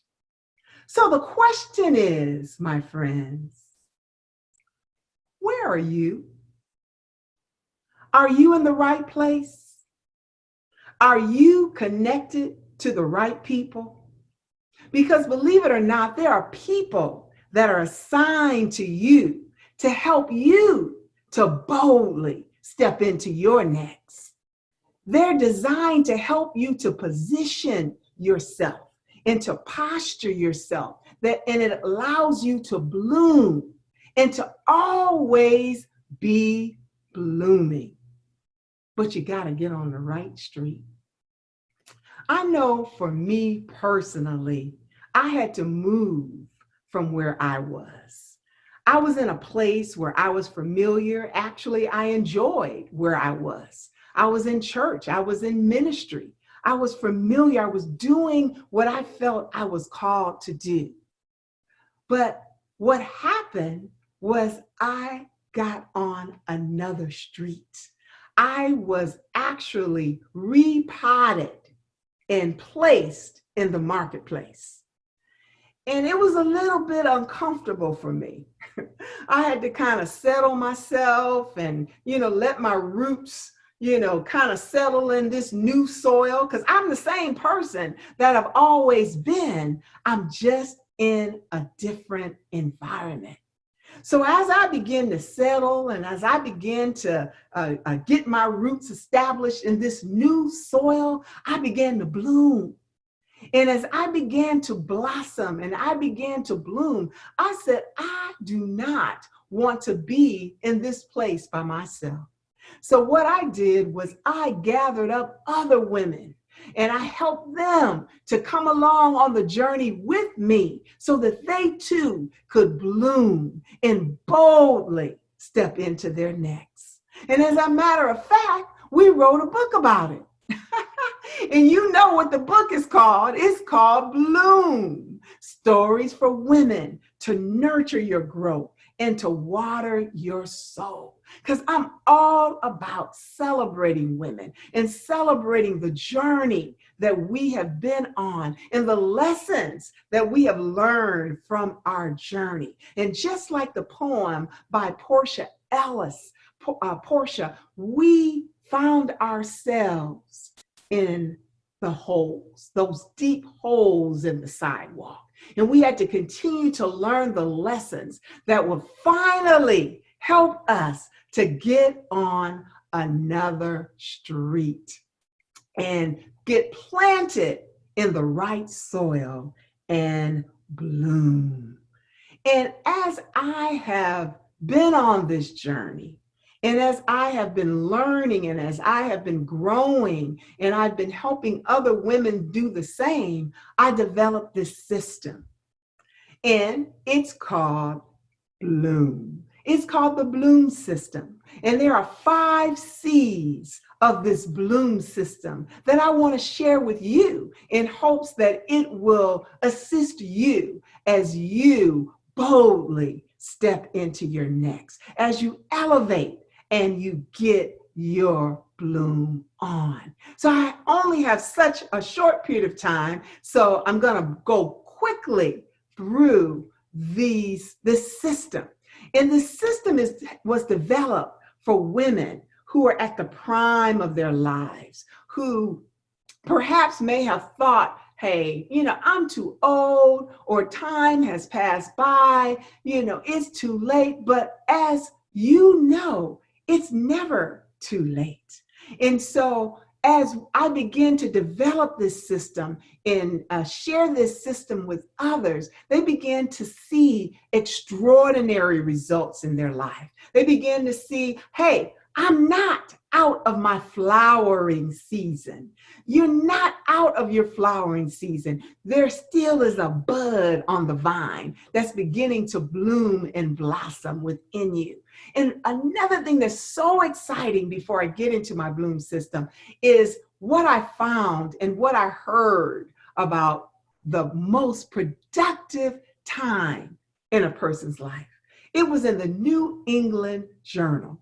So the question is, my friends, where are you? Are you in the right place? Are you connected to the right people? Because believe it or not, there are people that are assigned to you to help you to boldly step into your next. They're designed to help you to position yourself and to posture yourself, and it allows you to bloom and to always be blooming. But you got to get on the right street. I know for me personally, I had to move from where I was. I was in a place where I was familiar. Actually, I enjoyed where I was. I was in church. I was in ministry. I was familiar. I was doing what I felt I was called to do. But what happened was I got on another street. I was actually repotted and placed in the marketplace. And it was a little bit uncomfortable for me. I had to kind of settle myself and, let my roots, kind of settle in this new soil, because I'm the same person that I've always been. I'm just in a different environment. So as I begin to settle and as I begin to get my roots established in this new soil, I began to bloom. And as I began to blossom and I began to bloom, I said, I do not want to be in this place by myself. So what I did was I gathered up other women and I helped them to come along on the journey with me so that they too could bloom and boldly step into their next. And as a matter of fact, we wrote a book about it. And you know what the book is called. It's called Bloom, Stories for Women to Nurture Your Growth and to Water Your Soul. Because I'm all about celebrating women and celebrating the journey that we have been on and the lessons that we have learned from our journey. And just like the poem by Portia Ellis, Portia, we found ourselves in the holes, those deep holes in the sidewalk. And we had to continue to learn the lessons that will finally help us to get on another street and get planted in the right soil and bloom. And as I have been on this journey, and as I have been learning, and as I have been growing, and I've been helping other women do the same, I developed this system. And it's called Bloom. It's called the Bloom system. And there are 5 C's of this Bloom system that I want to share with you in hopes that it will assist you as you boldly step into your next, as you elevate and you get your bloom on. So I only have such a short period of time, so I'm going to go quickly through this system. And this system was developed for women who are at the prime of their lives, who perhaps may have thought, hey, I'm too old, or time has passed by, it's too late. But as you know, it's never too late. And so as I begin to develop this system and share this system with others, they begin to see extraordinary results in their life. They begin to see, hey, I'm not out of my flowering season. You're not out of your flowering season. There still is a bud on the vine that's beginning to bloom and blossom within you. And another thing that's so exciting before I get into my bloom system is what I found and what I heard about the most productive time in a person's life. It was in the New England Journal.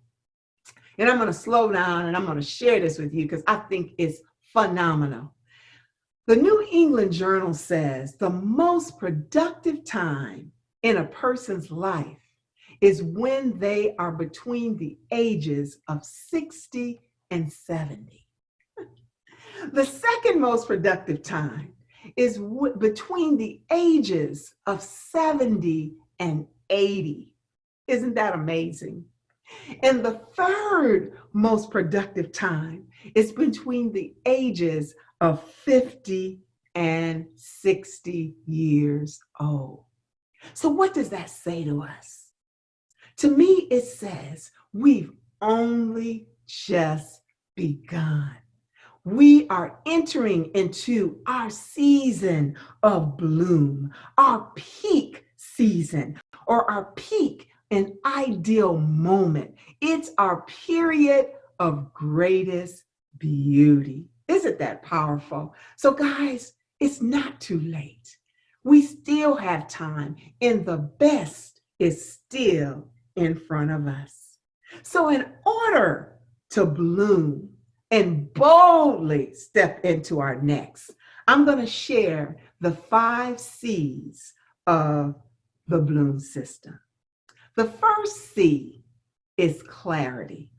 And I'm going to slow down and I'm going to share this with you because I think it's phenomenal. The New England Journal says the most productive time in a person's life is when they are between the ages of 60 and 70. The second most productive time is between the ages of 70 and 80. Isn't that amazing? And the third most productive time is between the ages of 50 and 60 years old. So what does that say to us? To me, it says we've only just begun. We are entering into our season of bloom, our peak season, or our peak and ideal moment. It's our period of greatest beauty. Isn't that powerful? So guys, it's not too late. We still have time, and the best is still in front of us. So in order to bloom and boldly step into our next, I'm going to share the 5 C's of the Bloom system. The first C is clarity.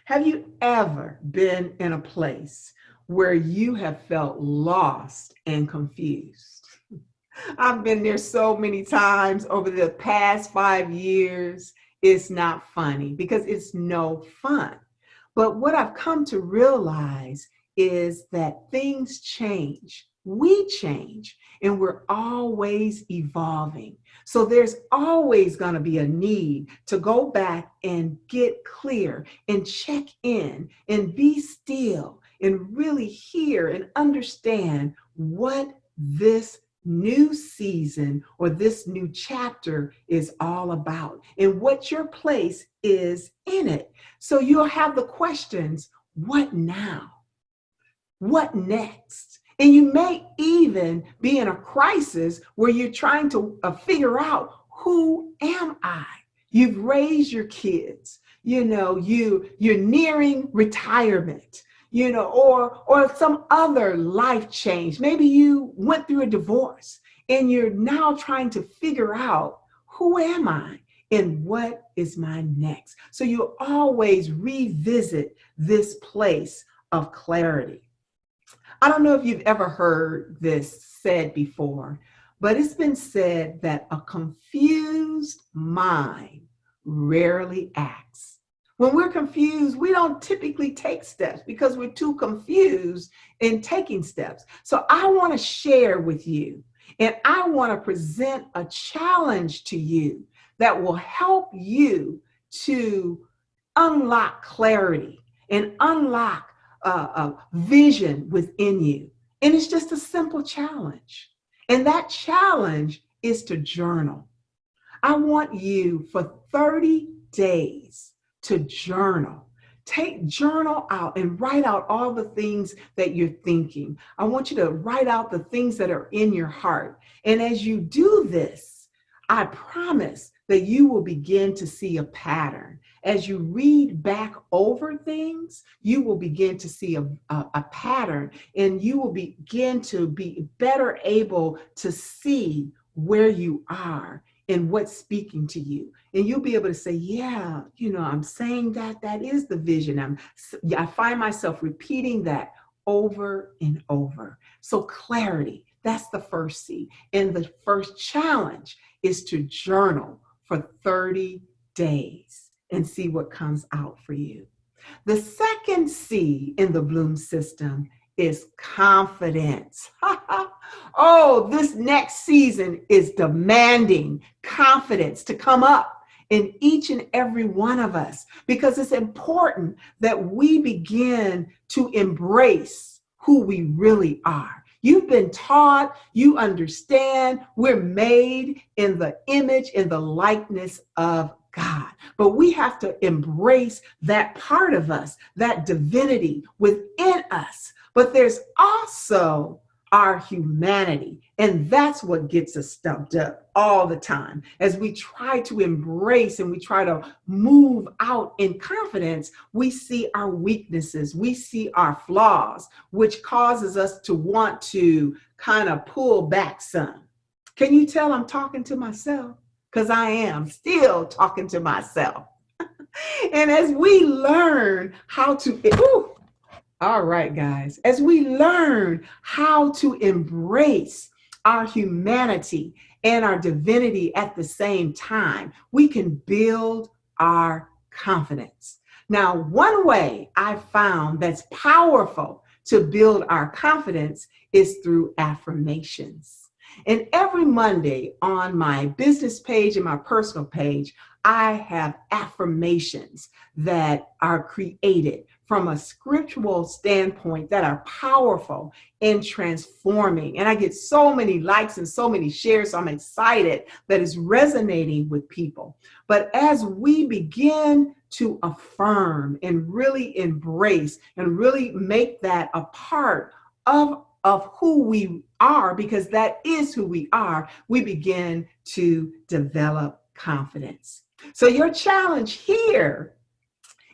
Have you ever been in a place where you have felt lost and confused? I've been there so many times over the past 5 years. It's not funny because it's no fun. But what I've come to realize is that things change. We change, and we're always evolving. So there's always going to be a need to go back and get clear and check in and be still and really hear and understand what this new season or this new chapter is all about and what your place is in it. So you'll have the questions, what now? what next? And you may even be in a crisis where you're trying to figure out, who am I? You've raised your kids, you're nearing retirement, or some other life change. Maybe you went through a divorce and you're now trying to figure out, who am I and what is my next? So you always revisit this place of clarity. I don't know if you've ever heard this said before, but it's been said that a confused mind rarely acts. When we're confused, we don't typically take steps because we're too confused in taking steps. So I want to share with you, and I want to present a challenge to you that will help you to unlock clarity and unlock a vision within you. And it's just a simple challenge. And that challenge is to journal. I want you for 30 days to journal. Journal out and write out all the things that you're thinking. I want you to write out the things that are in your heart. And as you do this, I promise that you will begin to see a pattern. As you read back over things, you will begin to see a pattern, and you will begin to be better able to see where you are and what's speaking to you. And you'll be able to say, yeah, I'm saying that is the vision. I find myself repeating that over and over. So clarity, that's the first C. And the first challenge is to journal for 30 days and see what comes out for you. The second C in the Bloom system is confidence. Oh, this next season is demanding confidence to come up in each and every one of us, because it's important that we begin to embrace who we really are. You've been taught, you understand, we're made in the image and the likeness of God. But we have to embrace that part of us, that divinity within us. But there's also our humanity. And that's what gets us stumped up all the time. As we try to embrace and we try to move out in confidence, we see our weaknesses, we see our flaws, which causes us to want to kind of pull back some. Can you tell I'm talking to myself? Because I am still talking to myself. And as we learn how to, all right, guys, as we learn how to embrace our humanity and our divinity at the same time, we can build our confidence. Now, one way I found that's powerful to build our confidence is through affirmations. And every Monday on my business page and my personal page, I have affirmations that are created from a scriptural standpoint that are powerful and transforming. And I get so many likes and so many shares, so I'm excited that it's resonating with people. But as we begin to affirm and really embrace and really make that a part of who we are, because that is who we are, we begin to develop confidence. So your challenge here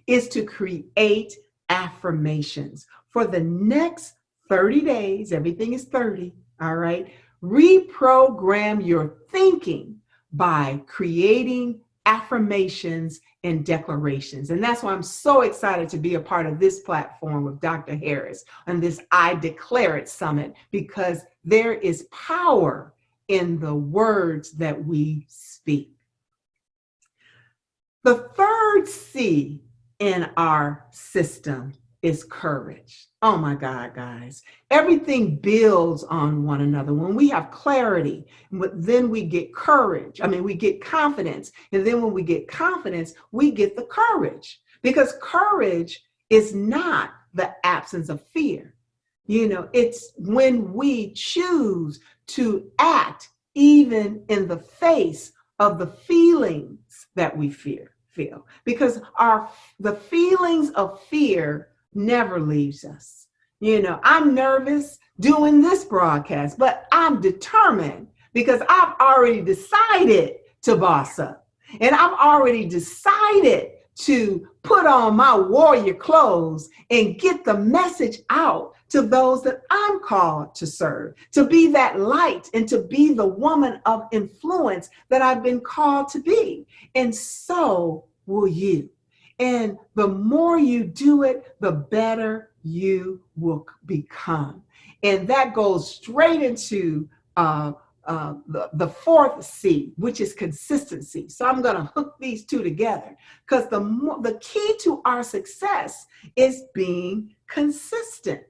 is to create affirmations for the next 30 days. Everything is 30, all right? Reprogram your thinking by creating affirmations and declarations. And that's why I'm so excited to be a part of this platform with Dr. Harris on this I Declare It Summit, because there is power in the words that we speak. The third C in our system is courage. Oh my God, guys. Everything builds on one another. When we have clarity, then we get courage. We get confidence. And then when we get confidence, we get the courage. Because courage is not the absence of fear. It's when we choose to act even in the face of the feelings that we feel. Because the feelings of fear never leaves us. I'm nervous doing this broadcast, but I'm determined because I've already decided to boss up. And I've already decided to put on my warrior clothes and get the message out to those that I'm called to serve, to be that light and to be the woman of influence that I've been called to be. And so will you. And the more you do it, the better you will become. And that goes straight into the fourth C, which is consistency. So I'm going to hook these two together because the key to our success is being consistent.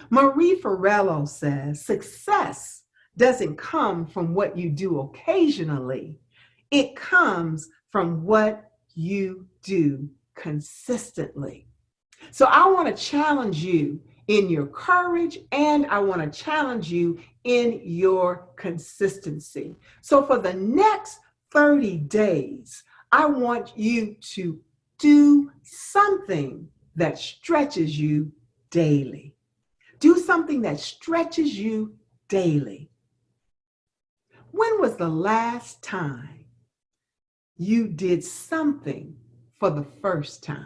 Marie Forleo says success doesn't come from what you do occasionally. It comes from what you do consistently. So I want to challenge you in your courage, and I want to challenge you in your consistency. So for the next 30 days, I want you to do something that stretches you daily. Do something that stretches you daily. When was the last time you did something for the first time?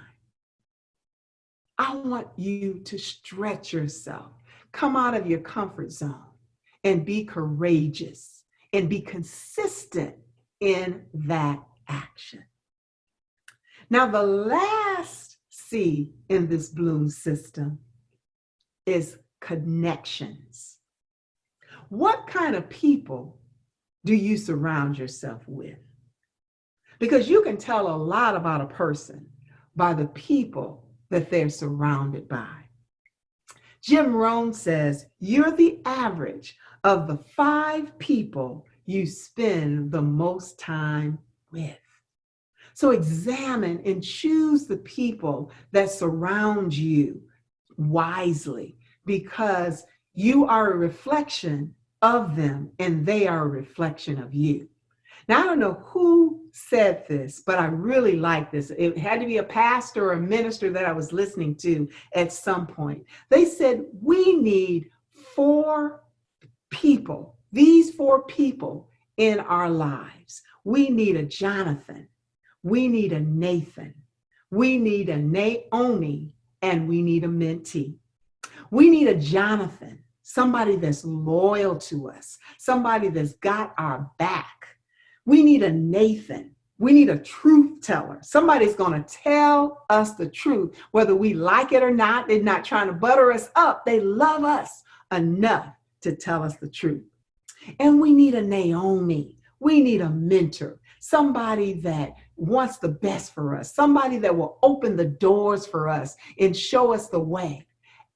I want you to stretch yourself, come out of your comfort zone, and be courageous and be consistent in that action. Now, the last C in this Bloom system is connections. What kind of people do you surround yourself with? Because you can tell a lot about a person by the people that they're surrounded by. Jim Rohn says, you're the average of the 5 people you spend the most time with. So examine and choose the people that surround you wisely, because you are a reflection of them and they are a reflection of you. Now, I don't know who said this, but I really like this. It had to be a pastor or a minister that I was listening to at some point. They said, we need 4 people, these 4 people in our lives. We need a Jonathan, we need a Nathan, we need a Naomi, and we need a mentee. We need a Jonathan, somebody that's loyal to us, somebody that's got our back. We need a Nathan. We need a truth teller. Somebody's going to tell us the truth, whether we like it or not. They're not trying to butter us up. They love us enough to tell us the truth. And we need a Naomi. We need a mentor, somebody that wants the best for us, somebody that will open the doors for us and show us the way.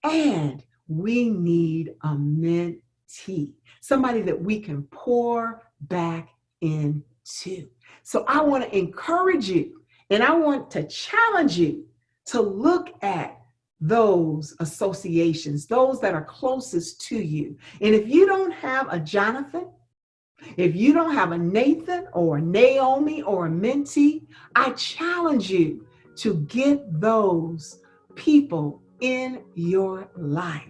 And we need a mentee, somebody that we can pour back into. So I want to encourage you and I want to challenge you to look at those associations, those that are closest to you. And if you don't have a Jonathan, if you don't have a Nathan or a Naomi or a mentee, I challenge you to get those people in your life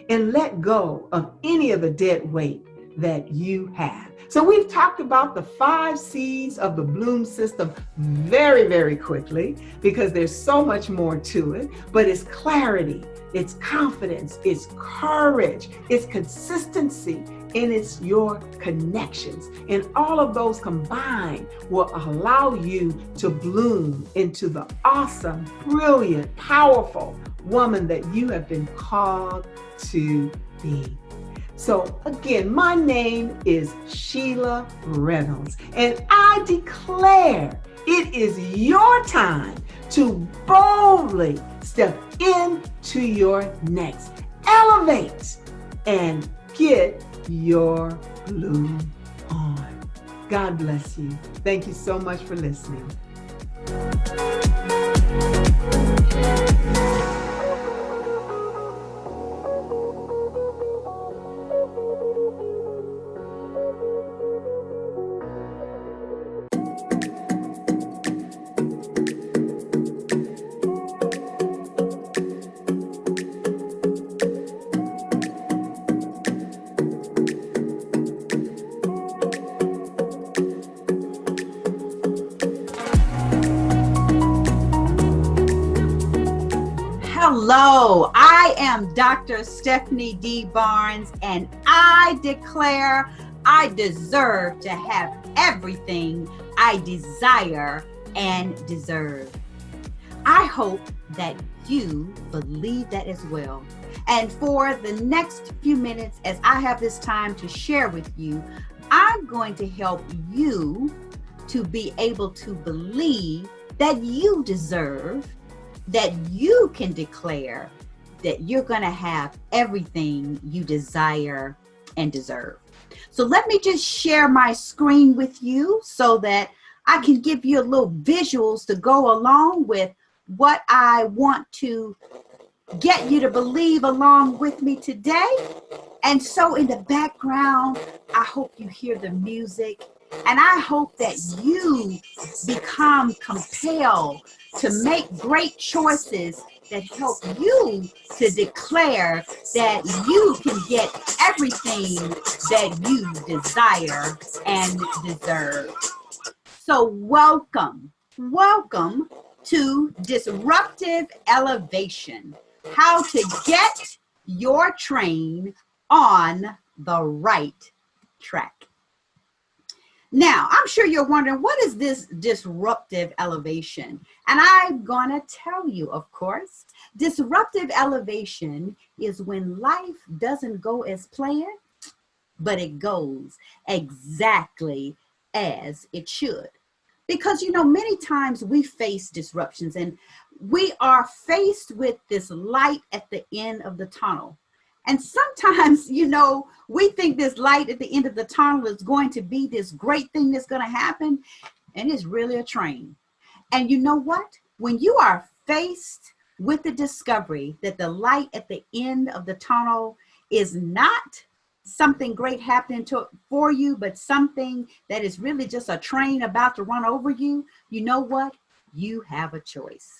and let go of any of the dead weight that you have. So we've talked about the 5 C's of the Bloom system very, very quickly because there's so much more to it, but it's clarity, it's confidence, it's courage, it's consistency, and it's your connections. And all of those combined will allow you to bloom into the awesome, brilliant, powerful woman that you have been called to be. So again, my name is Sheila Reynolds, and I declare it is your time to boldly step into your next, elevate, and get your bloom on. God bless you. Thank you so much for listening. Hello, I am Dr. Stephanie D. Barnes, and I declare I deserve to have everything I desire and deserve. I hope that you believe that as well. And for the next few minutes, as I have this time to share with you, I'm going to help you to be able to believe that you deserve, that you can declare that you're going to have everything you desire and deserve. So let me just share my screen with you so that I can give you a little visuals to go along with what I want to get you to believe along with me today. And so in the background, I hope you hear the music, and I hope that you become compelled to make great choices that help you to declare that you can get everything that you desire and deserve. So welcome to Disruptive Elevation, how to get your train on the right track. Now, I'm sure you're wondering, what is this disruptive elevation? And I'm gonna tell you, of course. Disruptive elevation is when life doesn't go as planned, but it goes exactly as it should. Because, you know, many times we face disruptions and we are faced with this light at the end of the tunnel. And sometimes, you know, we think this light at the end of the tunnel is going to be this great thing that's going to happen, and it's really a train. And you know what? When you are faced with the discovery that the light at the end of the tunnel is not something great happening for you, but something that is really just a train about to run over you, you know what? You have a choice.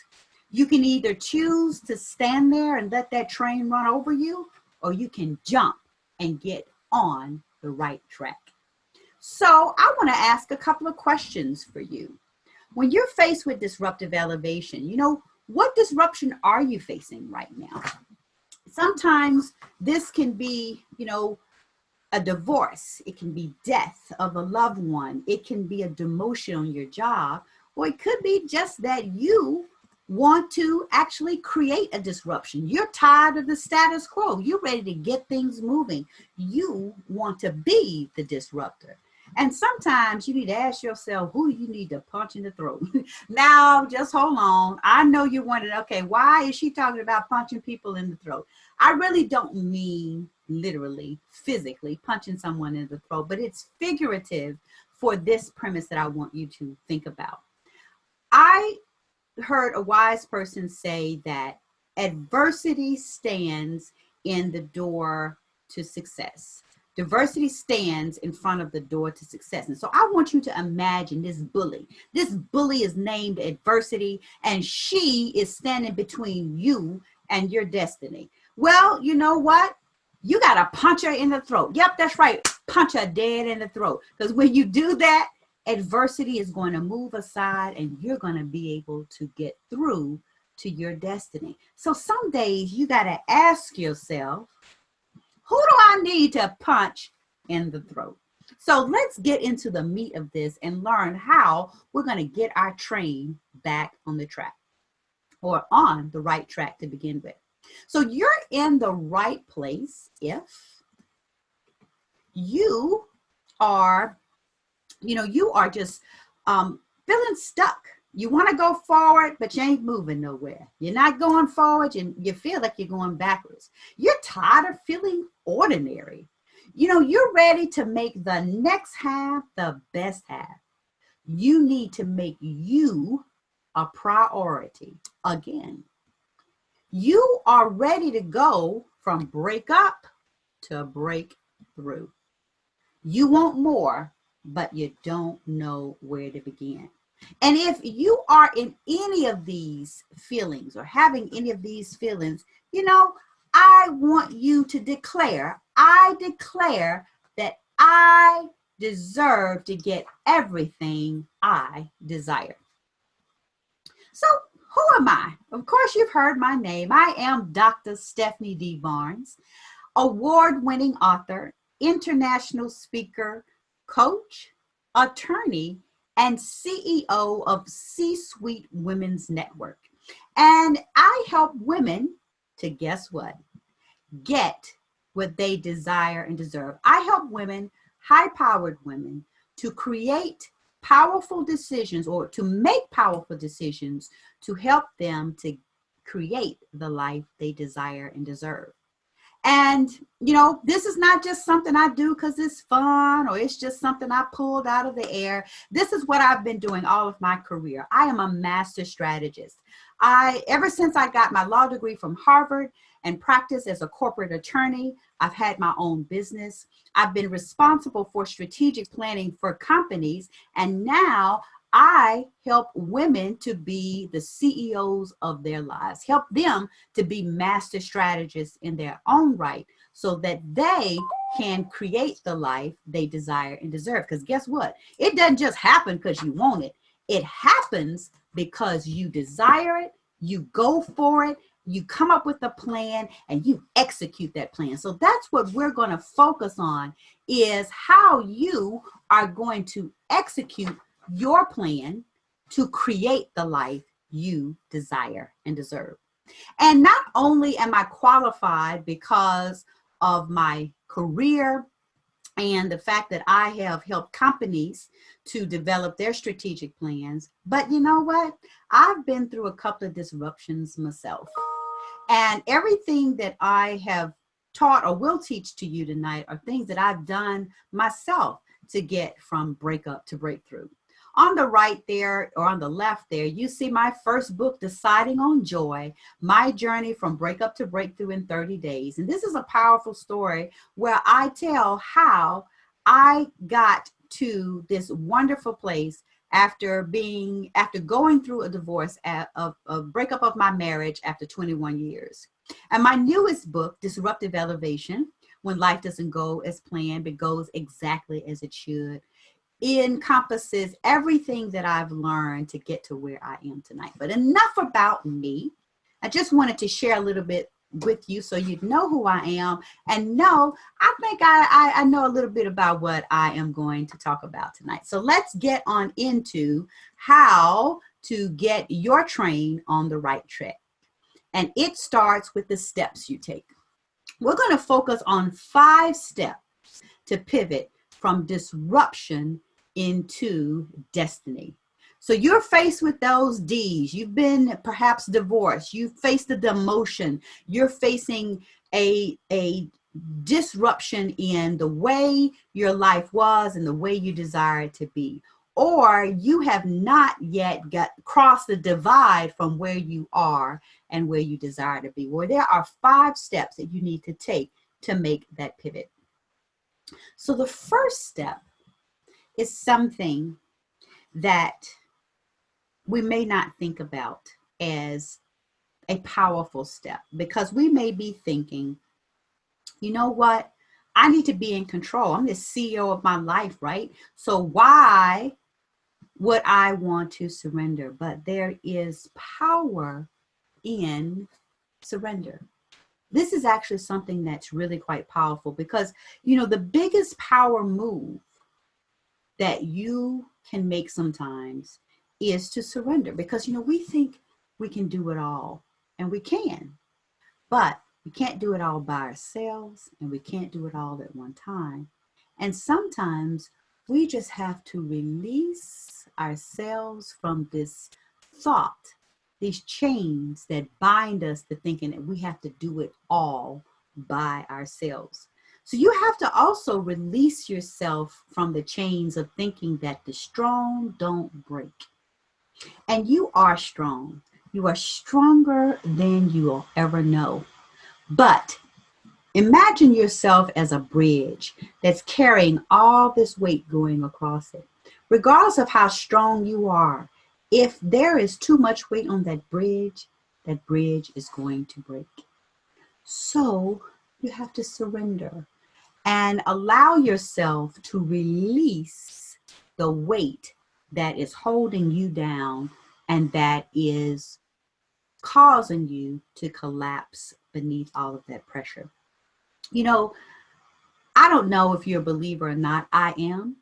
You can either choose to stand there and let that train run over you, or you can jump and get on the right track. So I want to ask a couple of questions for you. When you're faced with disruptive elevation, you know, what disruption are you facing right now? Sometimes this can be, you know, a divorce. It can be death of a loved one. It can be a demotion on your job, or it could be just that you want to actually create a disruption. You're tired of the status quo. You're ready to get things moving. You want to be the disruptor. And sometimes you need to ask yourself, who you need to punch in the throat. Now, just hold on. I know you're wondering, okay, why is she talking about punching people in the throat? I really don't mean literally, physically punching someone in the throat, but it's figurative for this premise that I want you to think about. I heard a wise person say that adversity stands in the door to success. Diversity stands in front of the door to success. And so I want you to imagine this bully. This bully is named adversity, and she is standing between you and your destiny. Well, you know what? You got to punch her in the throat. Yep, that's right. Punch her dead in the throat. Because when you do that, adversity is going to move aside and you're going to be able to get through to your destiny. So some days you got to ask yourself, who do I need to punch in the throat? So let's get into the meat of this and learn how we're going to get our train back on the track, or on the right track to begin with. So you're in the right place if you are, you are just feeling stuck. You want to go forward, but you ain't moving nowhere. You're not going forward and you feel like you're going backwards. You're tired of feeling ordinary. You're ready to make the next half the best half. You need to make you a priority again. You are ready to go from breakup to breakthrough. You want more, but you don't know where to begin. And if you are in any of these feelings or having any of these feelings, I want you to declare, I declare that I deserve to get everything I desire. So who am I? Of course, you've heard my name. I am Dr. Stephanie D. Barnes, award-winning author, international speaker, coach, attorney, and CEO of C-Suite Women's Network. And I help women to, guess what? Get what they desire and deserve. I help women, high-powered women, to create powerful decisions or to make powerful decisions to help them to create the life they desire and deserve. And, you know, this is not just something I do because it's fun or it's just something I pulled out of the air. This is what I've been doing all of my career. I am a master strategist. Ever since I got my law degree from Harvard and practiced as a corporate attorney, I've had my own business. I've been responsible for strategic planning for companies. And now I help women to be the CEOs of their lives, help them to be master strategists in their own right so that they can create the life they desire and deserve. Because guess what? It doesn't just happen because you want it. It happens because you desire it, you go for it, you come up with a plan, and you execute that plan. So that's what we're going to focus on, is how you are going to execute your plan to create the life you desire and deserve. And not only am I qualified because of my career and the fact that I have helped companies to develop their strategic plans, but you know what? I've been through a couple of disruptions myself. And everything that I have taught or will teach to you tonight are things that I've done myself to get from breakup to breakthrough. On the right there, or on the left there, you see my first book, Deciding on Joy, My Journey from Breakup to Breakthrough in 30 Days. And this is a powerful story where I tell how I got to this wonderful place after going through a divorce, a breakup of my marriage after 21 years. And my newest book, Disruptive Elevation, When Life Doesn't Go as Planned, but goes exactly as it should, encompasses everything that I've learned to get to where I am tonight. But enough about me. I just wanted to share a little bit with you so you'd know who I am and know, I think I know a little bit about what I am going to talk about tonight. So let's get on into how to get your train on the right track. And it starts with the steps you take. We're going to focus on 5 steps to pivot from disruption into destiny. So you're faced with those D's. You've been perhaps divorced. You've faced a demotion. You're facing a disruption in the way your life was and the way you desire it to be. Or you have not yet crossed the divide from where you are and where you desire to be. Well, there are 5 steps that you need to take to make that pivot. So the first step is something that we may not think about as a powerful step, because we may be thinking, you know what? I need to be in control. I'm the CEO of my life, right? So why would I want to surrender? But there is power in surrender. This is actually something that's really quite powerful because, you know, the biggest power move that you can make sometimes is to surrender, because, you know, we think we can do it all, and we can, but we can't do it all by ourselves, and we can't do it all at one time. And sometimes we just have to release ourselves from this thought, these chains that bind us to thinking that we have to do it all by ourselves. So you have to also release yourself from the chains of thinking that the strong don't break. And you are strong. You are stronger than you'll ever know. But imagine yourself as a bridge that's carrying all this weight going across it. Regardless of how strong you are, if there is too much weight on that bridge is going to break. So you have to surrender and allow yourself to release the weight that is holding you down and that is causing you to collapse beneath all of that pressure. You know, I don't know if you're a believer or not. I am.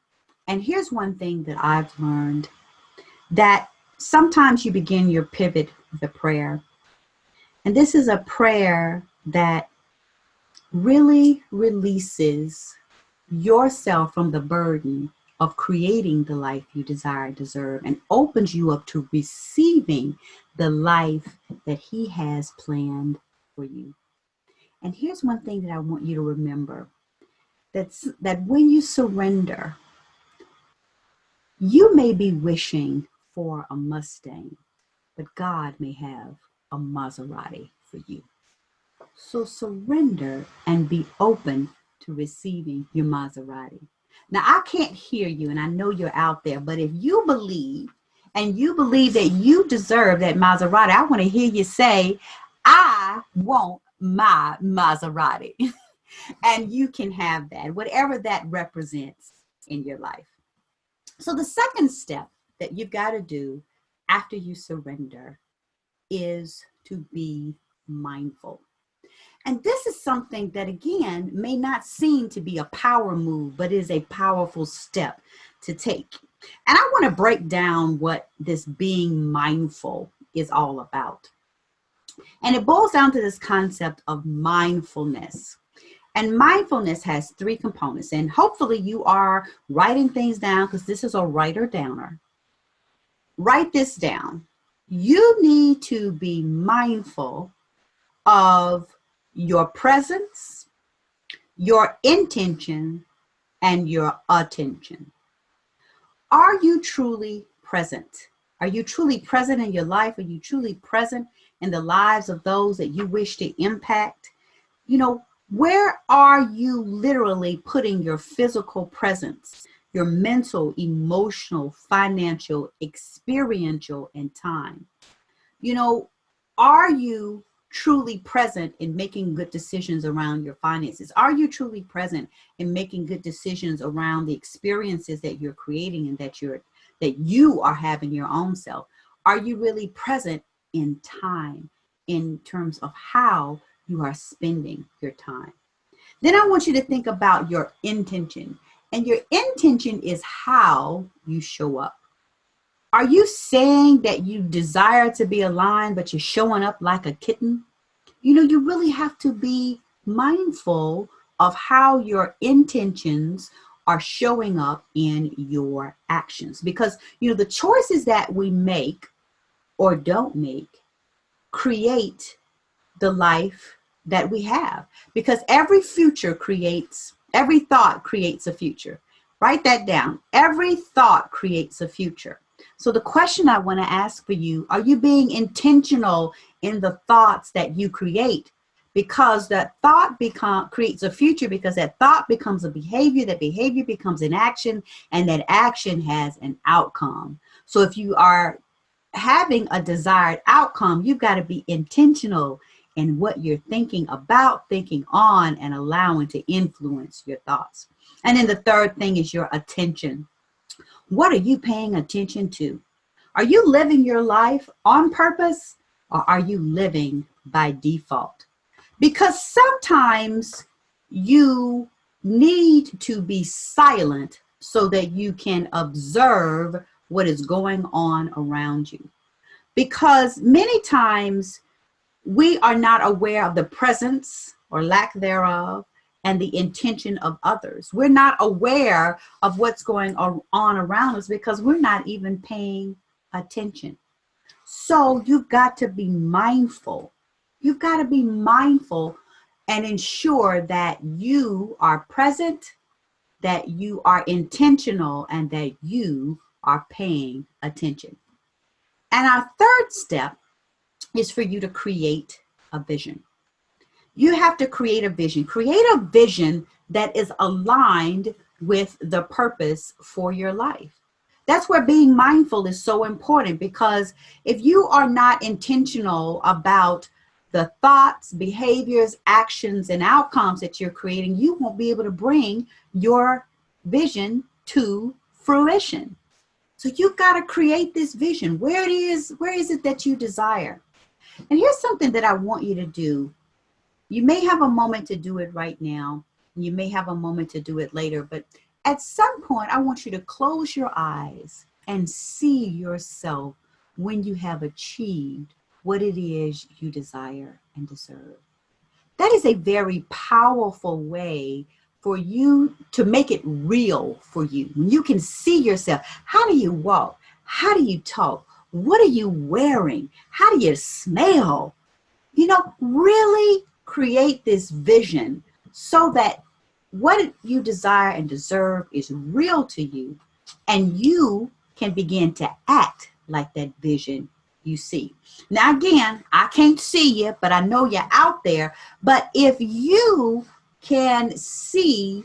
And here's one thing that I've learned, that sometimes you begin your pivot with a prayer. And this is a prayer that really releases yourself from the burden of creating the life you desire and deserve, and opens you up to receiving the life that He has planned for you. And here's one thing that I want you to remember, that when you surrender, you may be wishing for a Mustang, but God may have a Maserati for you. So surrender and be open to receiving your Maserati. Now, I can't hear you, and I know you're out there, but if you believe, and you believe that you deserve that Maserati, I want to hear you say, I want my Maserati. And you can have that, whatever that represents in your life. So the second step that you've got to do after you surrender is to be mindful. And this is something that, again, may not seem to be a power move, but is a powerful step to take. And I want to break down what this being mindful is all about. And it boils down to this concept of mindfulness. And mindfulness has three components. And hopefully you are writing things down, because this is a writer-downer. Write this down. You need to be mindful of your presence, your intention, and your attention. Are you truly present? Are you truly present in your life? Are you truly present in the lives of those that you wish to impact? You know, where are you literally putting your physical presence, your mental, emotional, financial, experiential, and time? You know, are you truly present in making good decisions around your finances? Are you truly present in making good decisions around the experiences that you're creating and that you are having your own self? Are you really present in time in terms of how you are spending your time? Then I want you to think about your intention. And your intention is how you show up. Are you saying that you desire to be aligned, but you're showing up like a kitten? You know, you really have to be mindful of how your intentions are showing up in your actions. Because, you know, the choices that we make or don't make create the life that we have. Because every thought creates a future. Write that down. Every thought creates a future. So the question I want to ask for you, are you being intentional in the thoughts that you create? Because that thought creates a future, because that thought becomes a behavior, that behavior becomes an action, and that action has an outcome. So if you are having a desired outcome, you've got to be intentional in what you're thinking about, thinking on, and allowing to influence your thoughts. And then the third thing is your attention. What are you paying attention to? Are you living your life on purpose, or are you living by default? Because sometimes you need to be silent so that you can observe what is going on around you. Because many times we are not aware of the presence or lack thereof and the intention of others. We're not aware of what's going on around us because we're not even paying attention. So you've got to be mindful. You've got to be mindful and ensure that you are present, that you are intentional, and that you are paying attention. And our third step is for you to create a vision. You have to create a vision. Create a vision that is aligned with the purpose for your life. That's where being mindful is so important, because if you are not intentional about the thoughts, behaviors, actions, and outcomes that you're creating, you won't be able to bring your vision to fruition. So you've got to create this vision. Where is it that you desire? And here's something that I want you to do. You may have a moment to do it right now. You may have a moment to do it later, but at some point, I want you to close your eyes and see yourself when you have achieved what it is you desire and deserve. That is a very powerful way for you to make it real for you. When you can see yourself, how do you walk? How do you talk? What are you wearing? How do you smell? You know, really create this vision so that what you desire and deserve is real to you, and you can begin to act like that vision you see. Now, again, I can't see you, but I know you're out there. But if you can see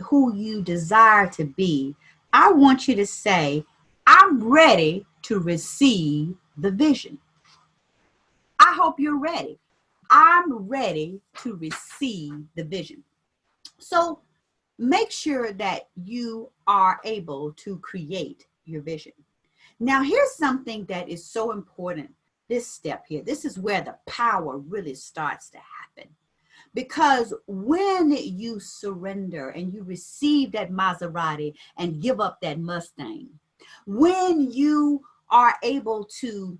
who you desire to be, I want you to say, I'm ready to receive the vision. I hope you're ready. I'm ready to receive the vision. So make sure that you are able to create your vision. Now, here's something that is so important. This step here, this is where the power really starts to happen. Because when you surrender and you receive that Maserati and give up that Mustang, when you are able to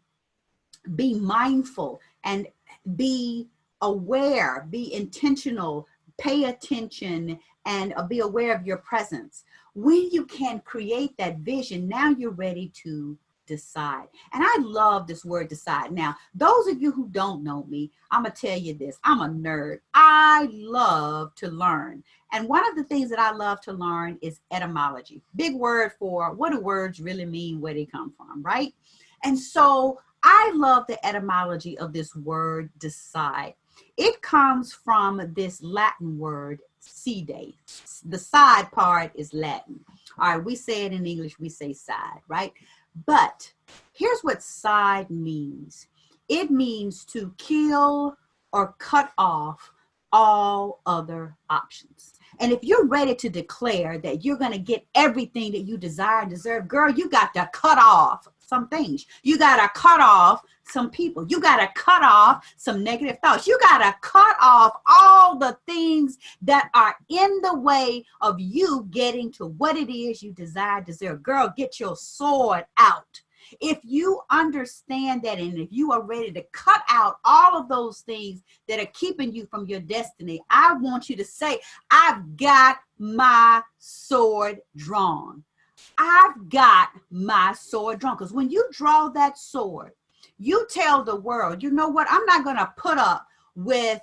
be mindful and be aware, be intentional, pay attention, and be aware of your presence. When you can create that vision, now you're ready to decide. And I love this word decide. Now, those of you who don't know me, I'm going to tell you this. I'm a nerd. I love to learn. And one of the things that I love to learn is etymology. Big word for what do words really mean, where they come from, right? And so I love the etymology of this word decide. It comes from this Latin word side. The side part is Latin. All right, we say it in English, we say side, right? But here's what side means. It means to kill or cut off all other options. And if you're ready to declare that you're going to get everything that you desire and deserve, girl, you got to cut off some things. You got to cut off some people. You got to cut off some negative thoughts. You got to cut off all the things that are in the way of you getting to what it is you desire, deserve. Girl, get your sword out. If you understand that, and if you are ready to cut out all of those things that are keeping you from your destiny, I want you to say, I've got my sword drawn. I've got my sword drawn. Because when you draw that sword, you tell the world, you know what? I'm not going to put up with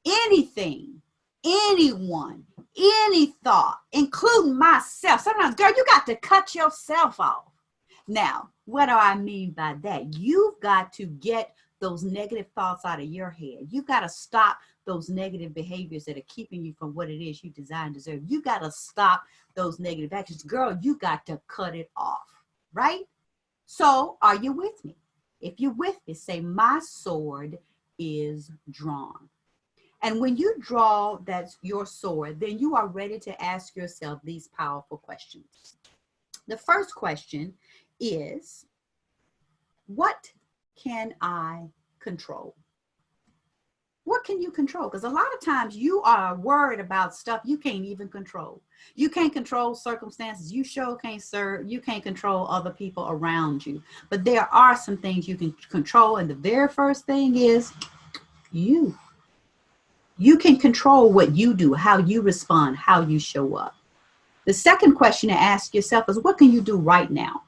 anything, anyone, any thought, including myself. Sometimes, girl, you got to cut yourself off. Now, what do I mean by that? You've got to get those negative thoughts out of your head. You got to stop those negative behaviors that are keeping you from what it is you desire and deserve. You got to stop those negative actions. Girl, you got to cut it off, right? So are you with me? If you're with me, say, my sword is drawn. And when you draw that's your sword, then you are ready to ask yourself these powerful questions. The first question is, what can I control? What can you control? Because a lot of times you are worried about stuff you can't even control. You can't control circumstances. You sure can't you can't control other people around you. But there are some things you can control. And the very first thing is you. You can control what you do, how you respond, how you show up. The second question to ask yourself is, what can you do right now?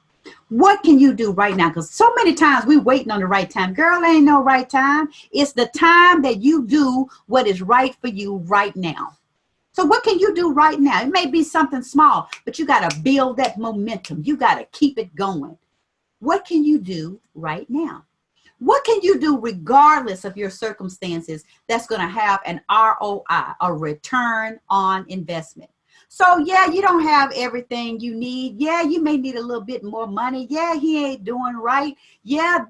What can you do right now? Because so many times we're waiting on the right time. Girl, ain't no right time. It's the time that you do what is right for you right now. So what can you do right now? It may be something small, but you got to build that momentum. You got to keep it going. What can you do right now? What can you do regardless of your circumstances that's going to have an ROI, a return on investment? So yeah, you don't have everything you need. Yeah, you may need a little bit more money. Yeah, he ain't doing right. Yeah,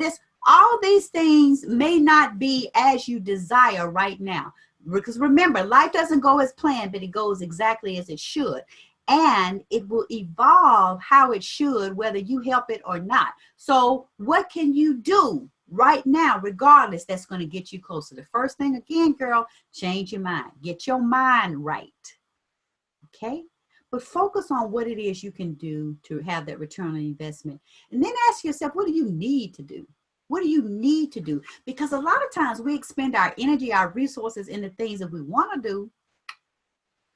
all these things may not be as you desire right now. Because remember, life doesn't go as planned, but it goes exactly as it should. And it will evolve how it should, whether you help it or not. So what can you do right now, regardless, that's going to get you closer. The first thing, again, girl, change your mind. Get your mind right. Okay? But focus on what it is you can do to have that return on investment. And then ask yourself, what do you need to do? What do you need to do? Because a lot of times we expend our energy, our resources in the things that we want to do.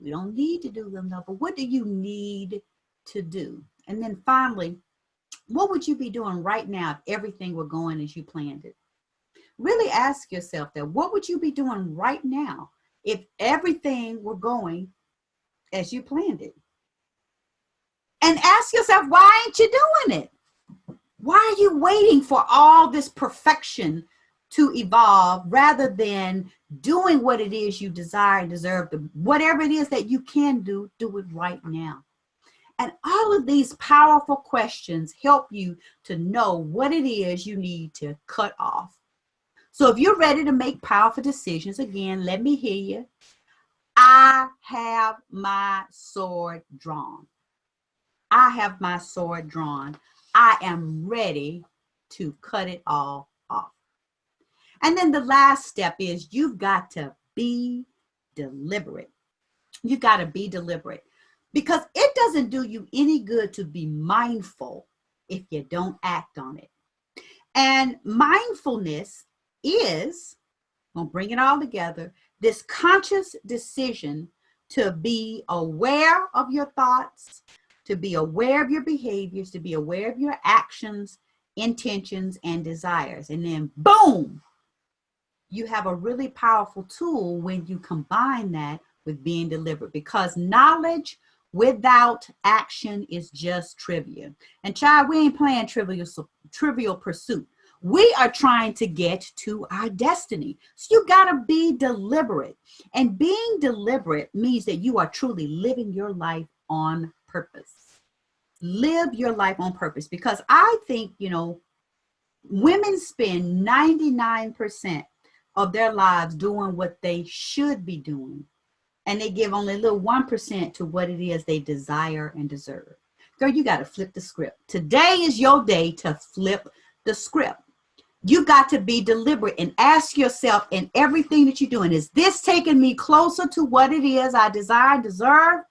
We don't need to do them though, but what do you need to do? And then finally, what would you be doing right now if everything were going as you planned it? Really ask yourself that. What would you be doing right now if everything were going as you planned it? And ask yourself, why ain't you doing it? Why are you waiting for all this perfection to evolve rather than doing what it is you desire and deserve? Whatever it is that you can do, do it right now. And all of these powerful questions help you to know what it is you need to cut off. So if you're ready to make powerful decisions, again, let me hear you. I have my sword drawn. I have my sword drawn. I am ready to cut it all off. And then the last step is you've got to be deliberate. You got to be deliberate because it doesn't do you any good to be mindful if you don't act on it. And mindfulness is, I'm going to bring it all together, this conscious decision to be aware of your thoughts, to be aware of your behaviors, to be aware of your actions, intentions, and desires. And then boom, you have a really powerful tool when you combine that with being deliberate, because knowledge without action is just trivia. And child, we ain't playing trivial pursuit. We are trying to get to our destiny. So you got to be deliberate. And being deliberate means that you are truly living your life on purpose. Live your life on purpose, because I think, women spend 99% of their lives doing what they should be doing. And they give only a little 1% to what it is they desire and deserve. Girl, you got to flip the script. Today is your day to flip the script. You got to be deliberate and ask yourself in everything that you're doing, is this taking me closer to what it is I desire and deserve?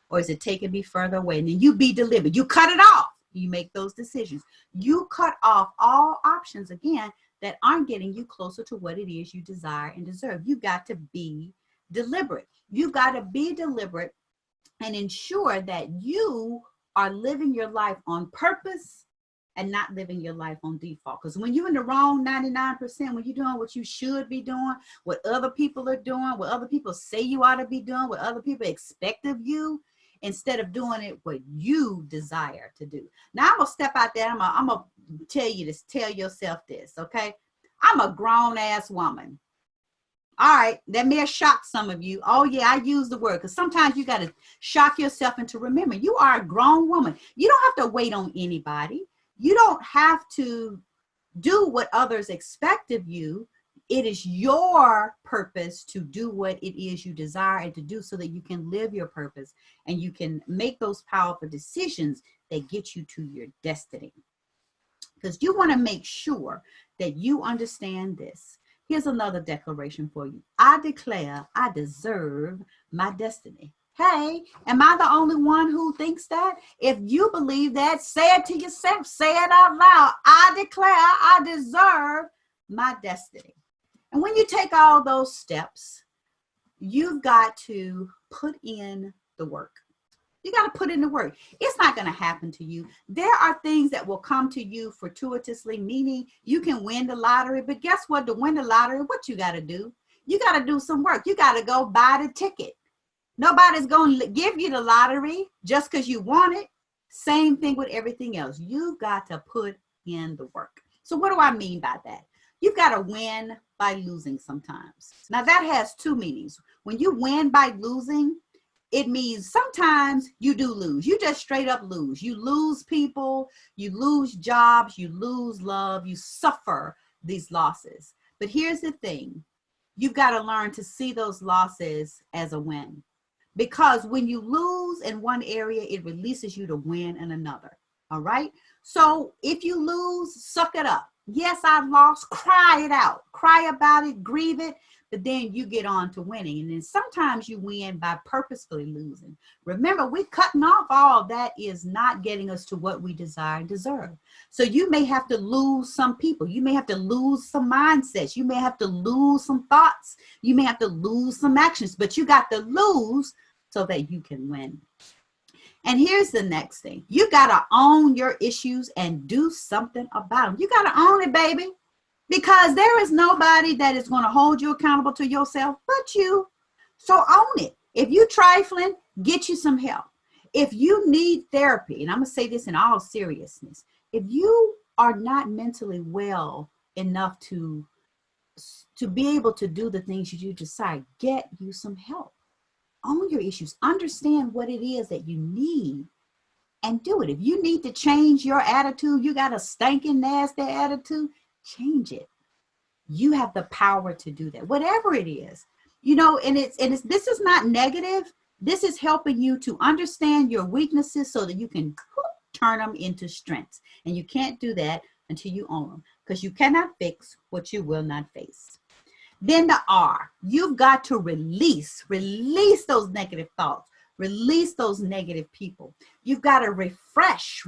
Or is it taking me further away? And then you be deliberate. You cut it off. You make those decisions. You cut off all options, again, that aren't getting you closer to what it is you desire and deserve. You got to be deliberate. You got to be deliberate and ensure that you are living your life on purpose and not living your life on default. Because when you're in the wrong 99%, when you're doing what you should be doing, what other people are doing, what other people say you ought to be doing, what other people expect of you, instead of doing it what you desire to do. Now I'm gonna step out there. I'm gonna tell you this. Tell yourself this, okay? I'm a grown ass woman. All right, that may have shocked some of you. Oh yeah, I use the word because sometimes you got to shock yourself into remembering you are a grown woman. You don't have to wait on anybody. You don't have to do what others expect of you. It is your purpose to do what it is you desire and to do so that you can live your purpose and you can make those powerful decisions that get you to your destiny. Because you want to make sure that you understand this. Here's another declaration for you. I declare I deserve my destiny. Hey, am I the only one who thinks that? If you believe that, say it to yourself. Say it out loud. I declare I deserve my destiny. And when you take all those steps, you've got to put in the work. You got to put in the work. It's not going to happen to you. There are things that will come to you fortuitously, meaning you can win the lottery. But guess what? To win the lottery, what you got to do? You got to do some work. You got to go buy the ticket. Nobody's going to give you the lottery just because you want it. Same thing with everything else. You've got to put in the work. So what do I mean by that? You've got to win by losing sometimes. Now that has two meanings. When you win by losing, it means sometimes you do lose. You just straight up lose. You lose people, you lose jobs, you lose love, you suffer these losses. But here's the thing. You've got to learn to see those losses as a win. Because when you lose in one area, it releases you to win in another. All right? So if you lose, suck it up. Yes, I lost. Cry it out. Cry about it. Grieve it. But then you get on to winning. And then sometimes you win by purposefully losing. Remember, we're cutting off all that is not getting us to what we desire and deserve. So you may have to lose some people. You may have to lose some mindsets. You may have to lose some thoughts. You may have to lose some actions. But you got to lose so that you can win. And here's the next thing. You got to own your issues and do something about them. You got to own it, baby. Because there is nobody that is going to hold you accountable to yourself but you. So own it. If you trifling, get you some help. If you need therapy, and I'm going to say this in all seriousness, if you are not mentally well enough to be able to do the things you decide, get you some help. Own your issues. Understand what it is that you need and do it. If you need to change your attitude, you got a stinking nasty attitude, change it. You have the power to do that, whatever it is, you know, and it's this is not negative. This is helping you to understand your weaknesses so that you can turn them into strengths. And you can't do that until you own them, because you cannot fix what you will not face. Then the R, you've got to release those negative thoughts. Release those negative people. You've got to refresh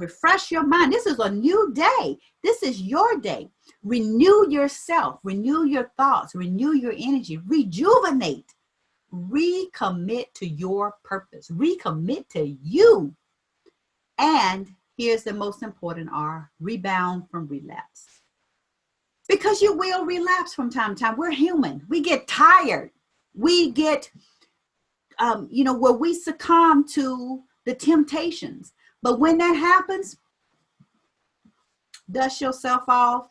your mind. This is a new day. This is your day. Renew yourself, renew your thoughts, renew your energy, rejuvenate, recommit to your purpose, recommit to you. And here's the most important R, rebound from relapse. Because you will relapse from time to time. We're human. We get tired. We get where we succumb to the temptations. But when that happens, dust yourself off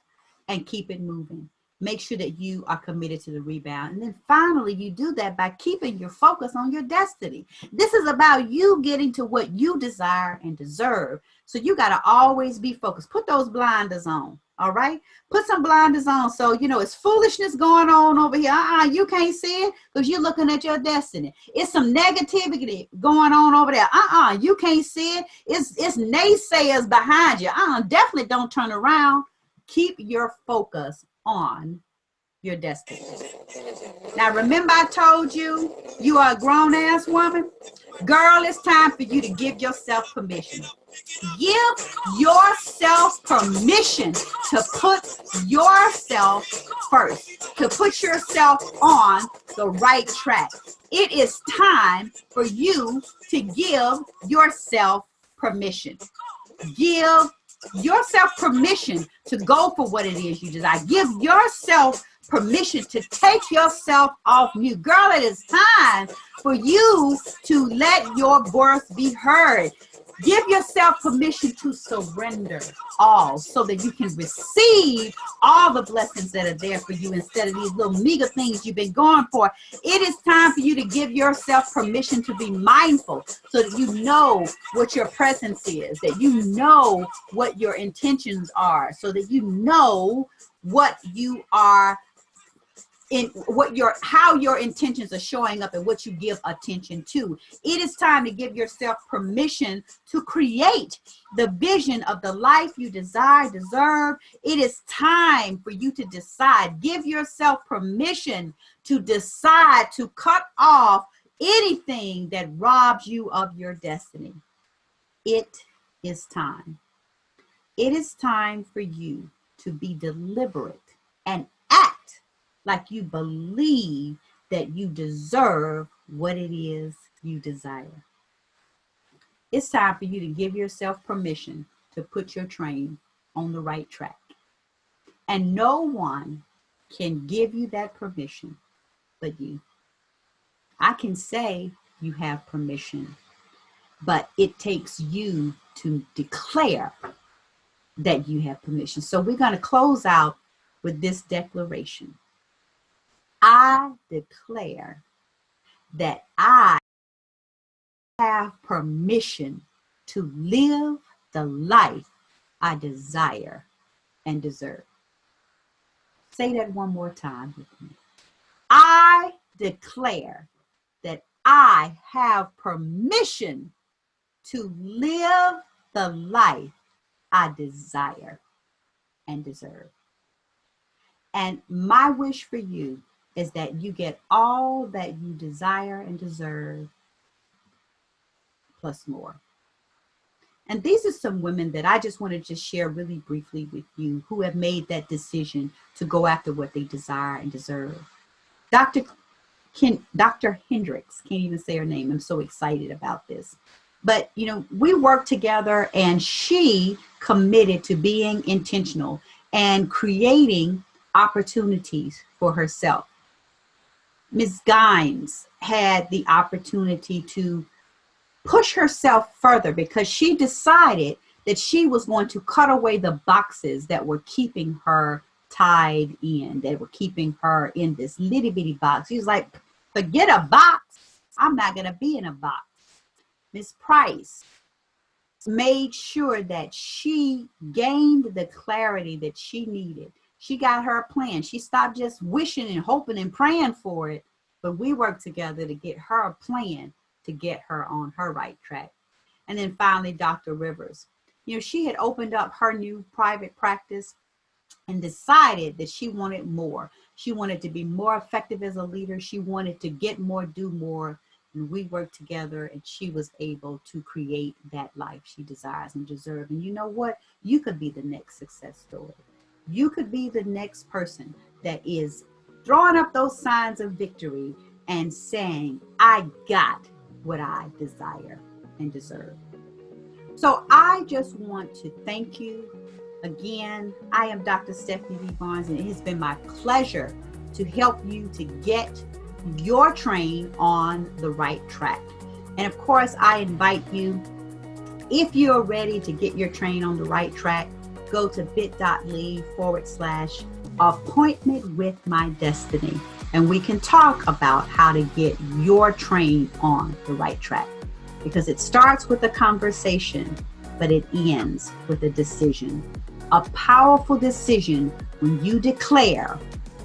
and keep it moving. Make sure that you are committed to the rebound. And then finally, you do that by keeping your focus on your destiny. This is about you getting to what you desire and deserve. So you got to always be focused. Put those blinders on. All right. Put some blinders on. So, you know, it's foolishness going on over here. You can't see it because you're looking at your destiny. It's some negativity going on over there. You can't see it. It's naysayers behind you. Definitely don't turn around. Keep your focus on your destiny. Now, remember I told you, you are a grown ass woman. Girl, it's time for you to give yourself permission. Give yourself permission to put yourself first, to put yourself on the right track. It is time for you to give yourself permission. Give yourself permission to go for what it is you desire. Give yourself permission to take yourself off mute. Girl, it is time for you to let your voice be heard. Give yourself permission to surrender all so that you can receive all the blessings that are there for you instead of these little meager things you've been going for. It is time for you to give yourself permission to be mindful so that you know what your presence is, that you know what your intentions are, so that you know what you are in, how your intentions are showing up and what you give attention to. It is time to give yourself permission to create the vision of the life you desire, deserve. It is time for you to decide. Give yourself permission to decide to cut off anything that robs you of your destiny. It is time. It is time for you to be deliberate and act like you believe that you deserve what it is you desire. It's time for you to give yourself permission to put your train on the right track. And no one can give you that permission but you. I can say you have permission, but it takes you to declare that you have permission. So we're going to close out with this declaration. I declare that I have permission to live the life I desire and deserve. Say that one more time with me. I declare that I have permission to live the life I desire and deserve. And my wish for you is that you get all that you desire and deserve, plus more. And these are some women that I just wanted to share really briefly with you who have made that decision to go after what they desire and deserve. Dr. Hendricks, can't even say her name. I'm so excited about this. But, you know, we worked together and she committed to being intentional and creating opportunities for herself. Ms. Gimes had the opportunity to push herself further because she decided that she was going to cut away the boxes that were keeping her tied in, that were keeping her in this little bitty box. She was like, forget a box. I'm not going to be in a box. Ms. Price made sure that she gained the clarity that she needed. She got her plan. She stopped just wishing and hoping and praying for it, but we worked together to get her a plan to get her on her right track. And then finally, Dr. Rivers. You know, she had opened up her new private practice and decided that she wanted more. She wanted to be more effective as a leader. She wanted to get more, do more. And we worked together and she was able to create that life she desires and deserves. And you know what? You could be the next success story. You could be the next person that is throwing up those signs of victory and saying, I got what I desire and deserve. So I just want to thank you again. I am Dr. Stephanie D. Barnes, and it has been my pleasure to help you to get your train on the right track. And of course, I invite you, if you're ready to get your train on the right track, go to bit.ly/appointment with my destiny. And we can talk about how to get your train on the right track. Because it starts with a conversation, but it ends with a decision. A powerful decision when you declare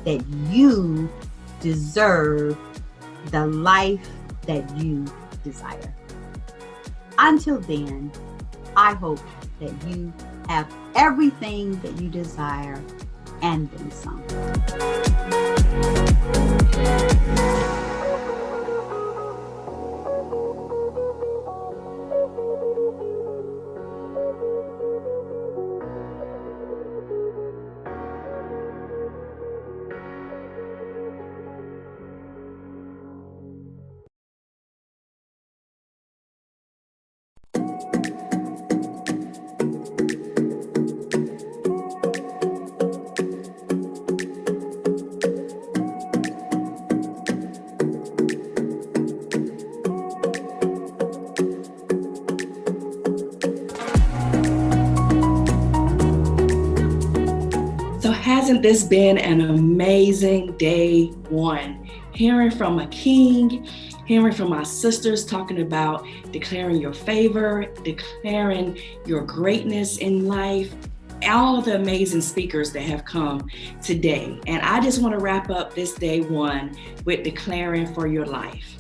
that you deserve the life that you desire. Until then, I hope that you have everything that you desire and then some. Hasn't this been an amazing day one? Hearing from a king, hearing from my sisters talking about declaring your favor, declaring your greatness in life, all of the amazing speakers that have come today. And I just want to wrap up this day one with declaring for your life.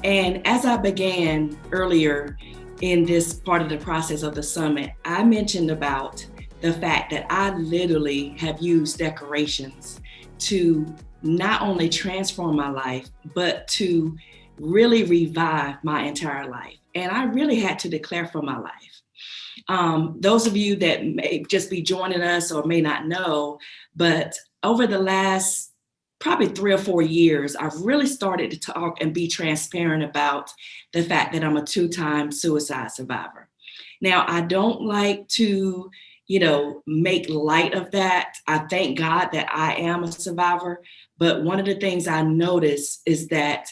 And as I began earlier in this part of the process of the summit, I mentioned about the fact that I literally have used declarations to not only transform my life, but to really revive my entire life. And I really had to declare for my life. Those of you that may just be joining us or may not know, but over the last probably 3 or 4 years, I've really started to talk and be transparent about the fact that I'm a 2-time suicide survivor. Now, I don't like to make light of that. I thank God that I am a survivor. But one of the things I noticed is that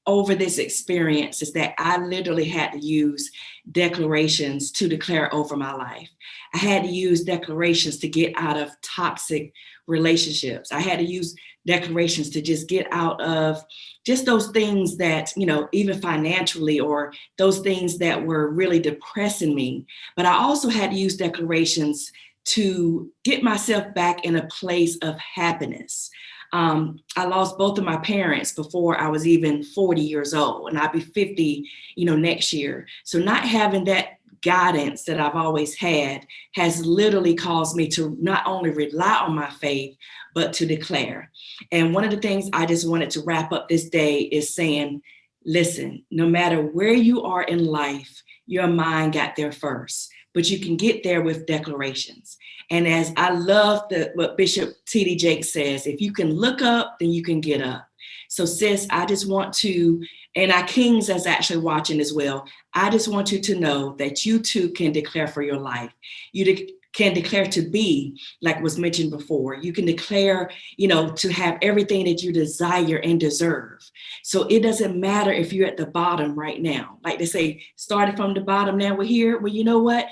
over this experience is that I literally had to use declarations to declare over my life. I had to use declarations to get out of toxic relationships. I had to use declarations to just get out of just those things that, even financially, or those things that were really depressing me. But I also had to use declarations to get myself back in a place of happiness. I lost both of my parents before I was even 40 years old, and I'll be 50, next year. So not having that guidance that I've always had has literally caused me to not only rely on my faith, but to declare. And one of the things I just wanted to wrap up this day is saying, listen, no matter where you are in life, your mind got there first, but you can get there with declarations. And as I love what Bishop T.D. Jakes says, if you can look up, then you can get up. So sis, I just want to, and our kings is actually watching as well, I just want you to know that you too can declare for your life. You can declare to be, like was mentioned before. You can declare, to have everything that you desire and deserve. So it doesn't matter if you're at the bottom right now. Like they say, started from the bottom, now we're here. Well, you know what?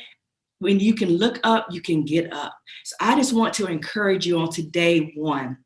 When you can look up, you can get up. So I just want to encourage you on today one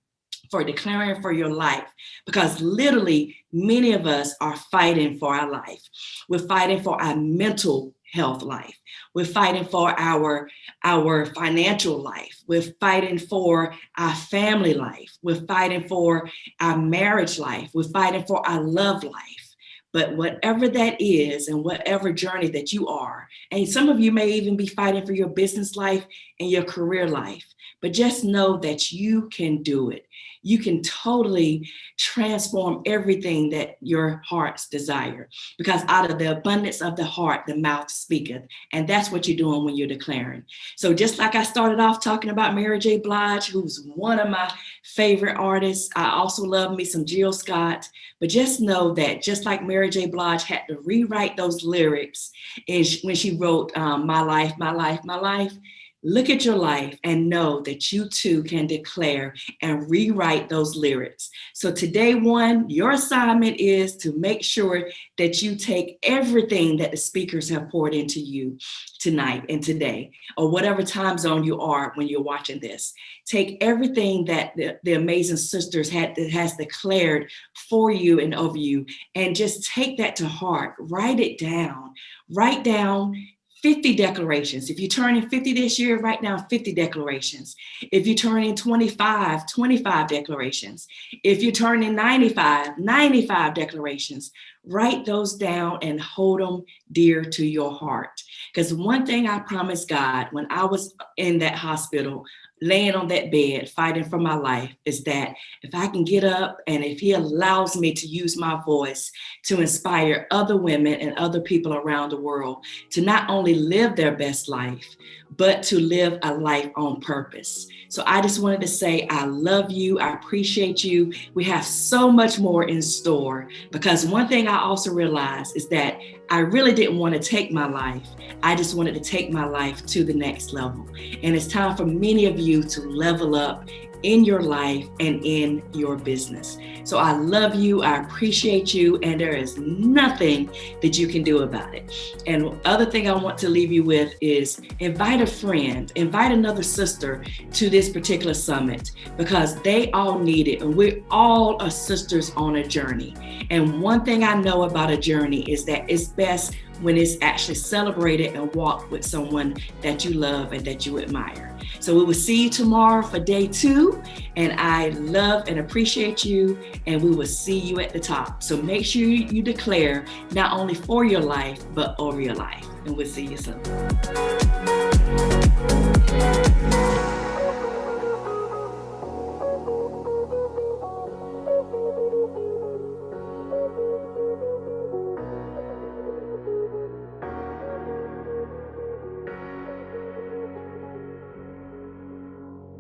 for declaring for your life, because literally many of us are fighting for our life. We're fighting for our mental health life. We're fighting for our financial life. We're fighting for our family life. We're fighting for our marriage life. We're fighting for our love life. But whatever that is and whatever journey that you are, and some of you may even be fighting for your business life and your career life, but just know that you can do it. You can totally transform everything that your hearts desire, because out of the abundance of the heart, the mouth speaketh. And that's what you're doing when you're declaring. So just like I started off talking about Mary J. Blige, who's one of my favorite artists. I also love me some Jill Scott, but just know that just like Mary J. Blige had to rewrite those lyrics when she wrote My Life, My Life, My Life. Look at your life and know that you too can declare and rewrite those lyrics. So today, one, your assignment is to make sure that you take everything that the speakers have poured into you tonight and today, or whatever time zone you are when you're watching this. Take everything that the amazing sisters has declared for you and over you, and just take that to heart. Write it down. Write down 50 declarations. If you're turning 50 this year, write down 50 declarations. If you're turning 25, 25 declarations. If you're turning 95, 95 declarations. Write those down and hold them dear to your heart. Because one thing I promised God when I was in that hospital, laying on that bed, fighting for my life, is that if I can get up and if He allows me to use my voice to inspire other women and other people around the world to not only live their best life, but to live a life on purpose. So I just wanted to say, I love you. I appreciate you. We have so much more in store, because one thing I also realized is that I really didn't want to take my life. I just wanted to take my life to the next level. And it's time for many of you to level up in your life and in your business. So I love you, I appreciate you, and there is nothing that you can do about it. And other thing I want to leave you with is invite a friend, invite another sister to this particular summit, because they all need it. And we're all sisters on a journey. And one thing I know about a journey is that it's best when it's actually celebrated and walked with someone that you love and that you admire. So we will see you tomorrow for day 2. And I love and appreciate you. And we will see you at the top. So make sure you declare not only for your life, but over your life. And we'll see you soon.